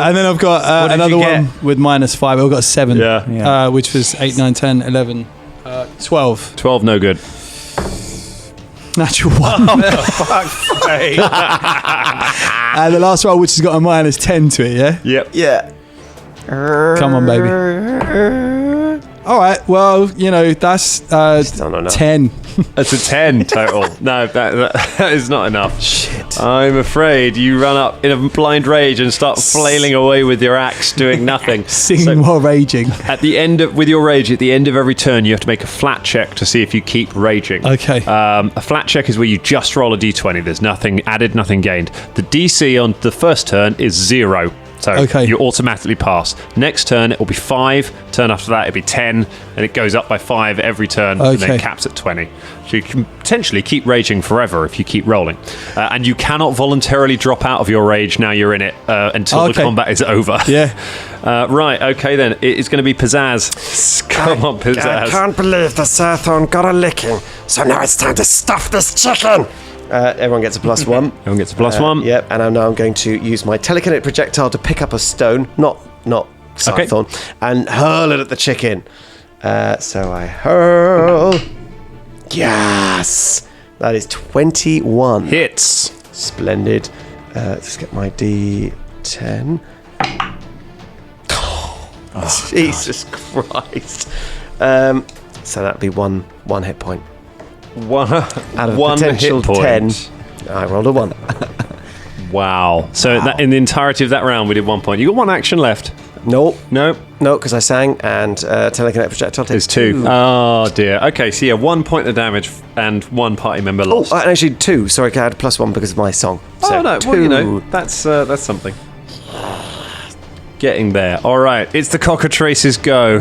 And then I've got another one with -5. I've got 7. Yeah. Which was 8, 9, 10, 11, 12. 12, no good. Natural 1. And the last roll, which has got a -10 to it, yeah? Yep. Yeah. Come on, baby. All right, well, you know, that's Still not enough. 10. That's a 10 total. No, that is not enough. Shit. I'm afraid you run up in a blind rage and start flailing away with your axe, doing nothing. Singing while raging. At the end of every turn, you have to make a flat check to see if you keep raging. Okay. A flat check is where you just roll a d20. There's nothing added, nothing gained. The DC on the first turn is 0. So you automatically pass. Next turn, it will be 5. Turn after that, it'll be 10. And it goes up by 5 every turn and then caps at 20. So you can potentially keep raging forever if you keep rolling. And you cannot voluntarily drop out of your rage now you're in it until the combat is over. Yeah. Right, okay then. It's going to be Pizzazz. Come on, Pizzazz. I can't believe the Sathorn got a licking. So now it's time to stuff this chicken. Everyone gets a +1. Everyone gets a +1. Yep, and I'm going to use my telekinetic projectile to pick up a stone, not Scythorn, and hurl it at the chicken. So I hurl. Yes! That is 21. Hits. Splendid. Let's get my D10. Oh, Jesus Christ. So that'd be one hit point. One Out of one potential hit point. 10, I rolled a 1. Wow. So in the entirety of that round, we did 1 point. You got 1 action left. No, No. because I sang and telekinetic projectile takes It's 2. Oh, dear. Okay, so yeah, 1 point of damage and 1 party member Oh, lost. actually 2. Sorry, I had +1 because of my song. So Oh, no. 2. Well, you know, that's something. Getting there. All right, it's the cockatrice's go.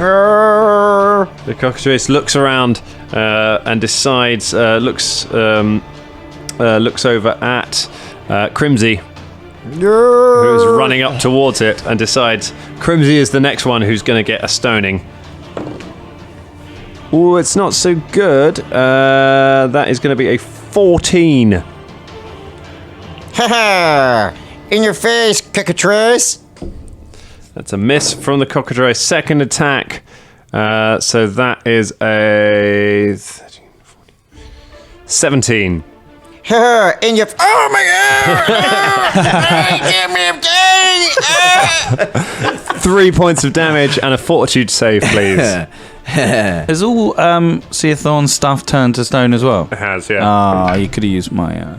The cockatrice looks around and decides, looks over at Crimsy, who's running up towards it, and decides Crimsy is the next one who's going to get a stoning. Oh, it's not so good. That is going to be a 14. Ha in your face, cockatrice! That's a miss from the cockatrice. Second attack. So that is a 13, 14, 17. Ha in your. Oh my god! 3 points of damage and a fortitude save, please. Has all Seathorn's stuff turned to stone as well? It has, yeah. Ah, you could have used my.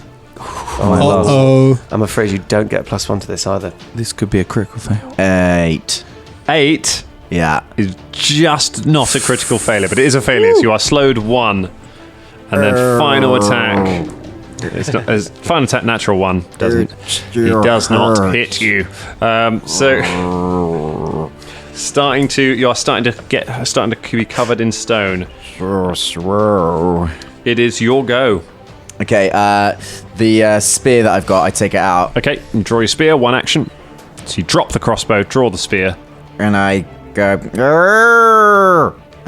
I'm afraid you don't get +1 to this either. This could be a critical fail. 8. 8 Yeah. is just not a critical failure, but it is a failure. So you are slowed 1. And then final attack. It's not as final attack, natural 1. He does not hit you. So you are starting to be covered in stone. It is your go. Okay, the spear that I've got, I take it out. Okay, and draw your spear, 1 action. So you drop the crossbow, draw the spear. And I go.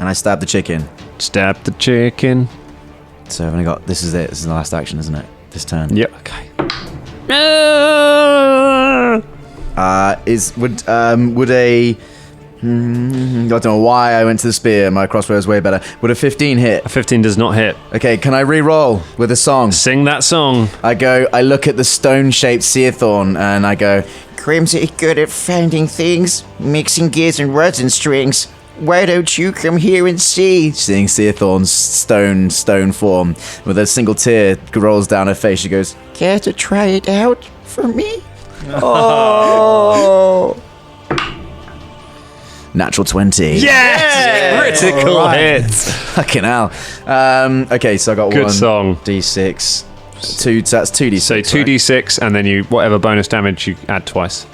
And I stab the chicken. Stab the chicken. So I've only got. This is it. This is the last action, isn't it? This turn. Yep. Okay. Would a. I don't know why I went to the spear. My crossbow is way better. Would a 15 hit? A 15 does not hit. Okay, can I re-roll with a song? Sing that song. I look at the stone-shaped Seathorn and I go, Crimsy good at finding things, mixing gears and rods and strings. Why don't you come here and see? seeing Seathorn's stone form. With a single tear rolls down her face, she goes, Care to try it out for me? oh! Natural 20. Yes! Critical hits. Fucking hell. Okay, so I got Good 1 song. D6. 2, so that's 2D6. So 2d6, and then whatever bonus damage you add twice.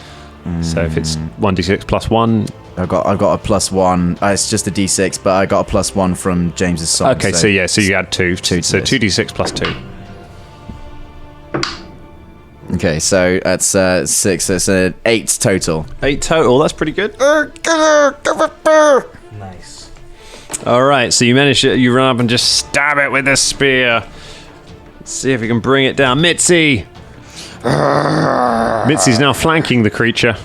So if it's 1d6 plus 1. I've got a +1. It's just a D6, but I got a +1 from James's song. Okay, so you add 2. So 2d6 plus 2. Okay, so that's 6. So it's an 8 total. 8 total, that's pretty good. Nice. All right, so you run up and just stab it with the spear. Let's see if we can bring it down. Mitzi! Mitzi's now flanking the creature.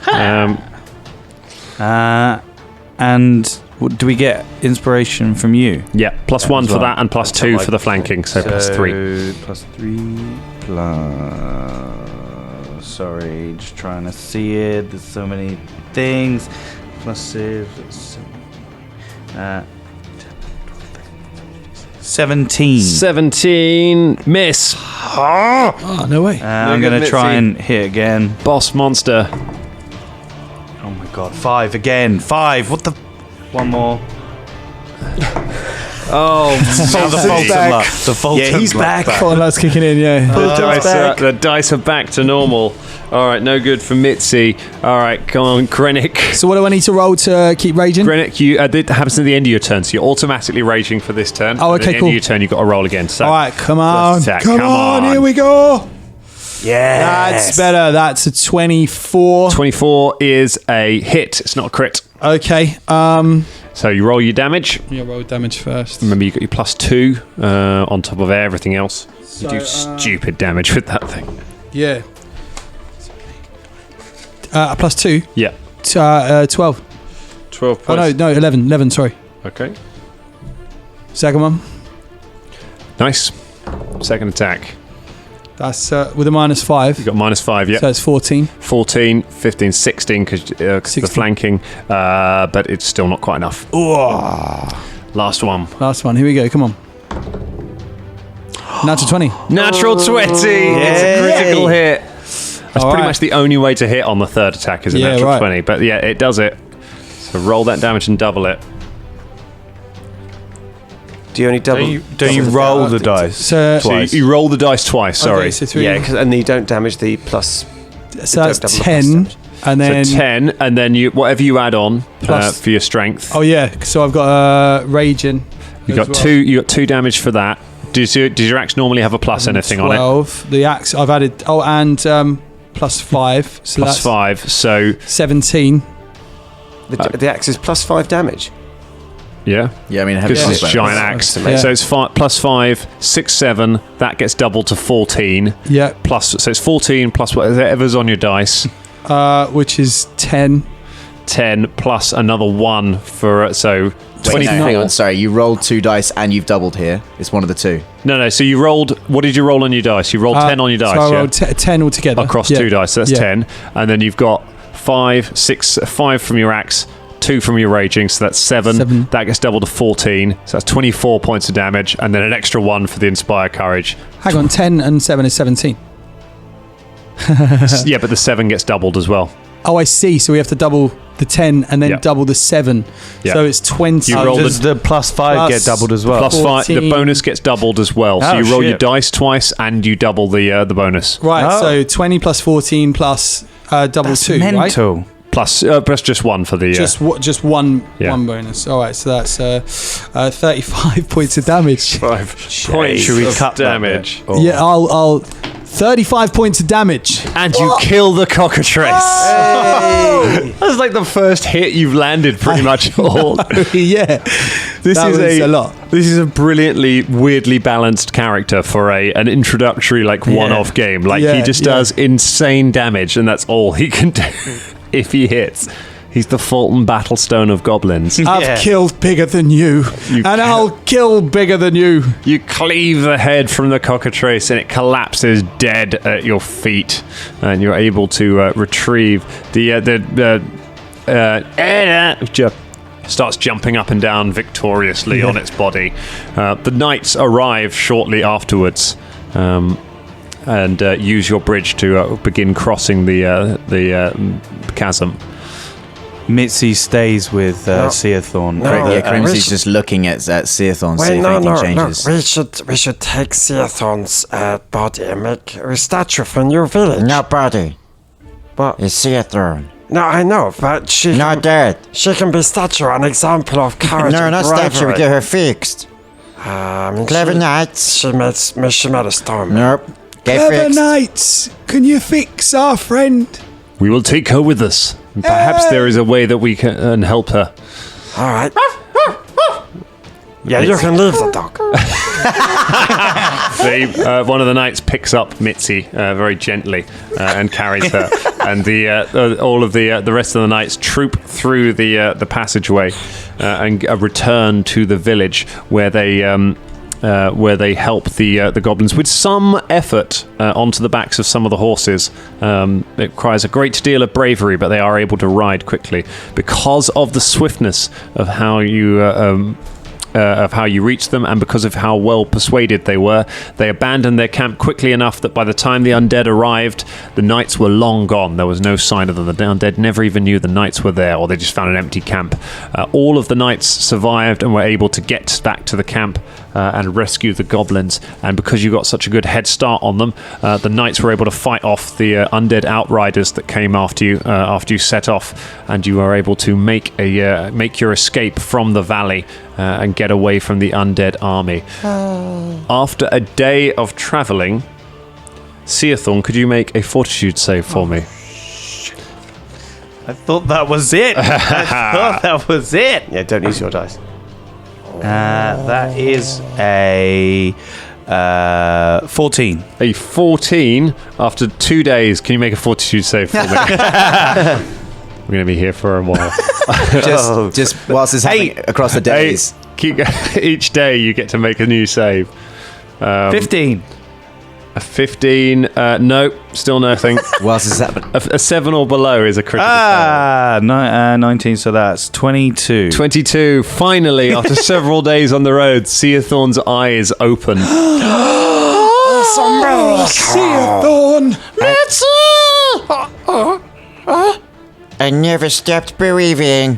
And do we get inspiration from you? Yeah, plus 1 for well. that and plus 2 for the flanking, so plus 3. Plus 3 plus. Sorry, just trying to see it. There's so many things. Plus 6. 17. 17. Miss. Oh, no way. I'm going to try and hit again. Boss monster. Oh my god. 5 again. 5. What the? One more. Oh, The Fulton's Yeah, he's back. Oh, that's kicking in, yeah. the dice are back to normal. All right, no good for Mitzi. All right, come on, Krennic. So what do I need to roll to keep raging? Krennic, it happens at the end of your turn, so you're automatically raging for this turn. Oh, At okay, the cool. end of your turn, you've got to roll again. So All right, come on. first attack, Come on, here we go. Yeah. That's better. That's a 24. 24 is a hit. It's not a crit. Okay. So you roll your damage. Yeah, roll damage first. Remember, you got your plus 2 on top of everything else. So, you do stupid damage with that thing. Yeah. Plus 2. Yeah. 12. 12 points. Oh, no, 11. 11, sorry. Okay. Second one. Nice. Second attack. That's with a -5. You got -5, yeah. So it's 14. 14, 15, 16 because the 16. flanking, but it's still not quite enough. Last one. Last one. Here we go. Come on. Natural 20. Natural 20. It's a critical hit. That's All pretty right. much the only way to hit on the third attack is a Yeah, natural right. 20. But yeah, it does it. So roll that damage and double it. Do you only double? Don't you roll the dice So- twice? So you roll the dice twice. Sorry. Okay, so 3. Yeah, and you don't damage the plus. So that's don't double the 10, plus and then So 10, and then you whatever you add on Plus- for your strength. oh yeah. So I've got raging. You as got well. 2. You got 2 damage for that. Does your axe normally have a plus anything on it? 12. The axe I've added. Oh, and plus 5. So Plus that's 5. So 17. The axe is plus 5 damage. yeah. Yeah, I mean, Because heavy it's bonus. giant axe. amazing. So it's plus 5, 6, 7. That gets doubled to 14. Yeah. Plus, so it's 14 plus whatever's on your dice. Which is 10. 10 plus another 1 for so Wait, 24. no, hang on, sorry. You rolled 2 dice and you've doubled here. It's one of the 2. No. So you rolled. What did you roll on your dice? You rolled 10 on your dice. So I yeah? rolled 10 altogether. Across Yeah. 2 dice. So that's Yeah. 10, and then you've got 5, 6, 5 from your axe. 2 from your raging, so that's 7. 7. That gets doubled to 14, so that's 24 points of damage, and then an extra 1 for the Inspire Courage. Hang on, 10 and 7 is 17. Yeah, but the 7 gets doubled as well. Oh, I see. So we have to double the 10 and then Yeah. double the 7. Yeah. So it's 20. You roll Does the plus 5 get Plus- doubled as well? Plus 5, the 14. bonus gets doubled as well. So Oh, you roll your shit. dice twice, and you double the bonus. Right, Oh. so 20 plus 14 plus double That's 2, right? mental. Plus just 1 for the. Just one Yeah. one bonus. All right, so that's 35 points of damage. 5 points Should we of cut that damage. bit? Or- Yeah, I'll 35 points of damage. And you kill the cockatrice. That's like the first hit you've landed pretty much all. Yeah, This that is was a lot. This is a brilliantly, weirdly balanced character for an introductory one-off game. Like he Yeah, just yeah. does insane damage, and that's all he can do if he hits. He's the Fulton Battlestone of goblins. I've killed bigger than you, and I'll kill bigger than you. You cleave the head from the cockatrice, and it collapses dead at your feet, and you're able to retrieve starts jumping up and down victoriously on its body. The knights arrive shortly afterwards, and use your bridge to begin crossing the chasm. Mitzi stays with Seathorn. Crimsey's just looking at Seathorn, see if anything changes. We should take Seathorn's body and make a statue for New Village. No body. What? It's Seathorn. No, I know, but she Not dead. she can be statue, an example of courage No, and not statue. We bravery. get her fixed. Clever knights. She made a storm. Nope. Get Clever fixed. knights, can you fix our friend? We will take her with us. Perhaps there is a way that we can help her. All right. Yeah, you can leave the dog. One of the knights picks up Mitzi very gently and carries her, and all of the rest of the knights troop through the passageway and return to the village where they help the goblins with some effort onto the backs of some of the horses. It requires a great deal of bravery, but they are able to ride quickly because of the swiftness of how you reached them, and because of how well persuaded they were. They abandoned their camp quickly enough that by the time the undead arrived, the knights were long gone. There was no sign of them. The undead never even knew the knights were there, or they just found an empty camp. All of the knights survived and were able to get back to the camp and rescue the goblins. And because you got such a good head start on them, the knights were able to fight off the undead outriders that came after you set off, and you were able to make your escape from the valley and get away from the undead army. After a day of travelling, Seathorn, could you make a fortitude save for me? I thought that was it. Yeah, don't use your dice. That is a 14. A 14 after 2 days. Can you make a fortitude save for me? We're going to be here for a while. Just whilst it's happening across the days. Each day you get to make a new save. 15. A 15, no, still nothing. Whilst it's happening. A 7 or below is a critical fail. 19, so that's 22. 22. Finally, after several days on the road, Seathorn's eyes open. Seathorn! I never stopped believing.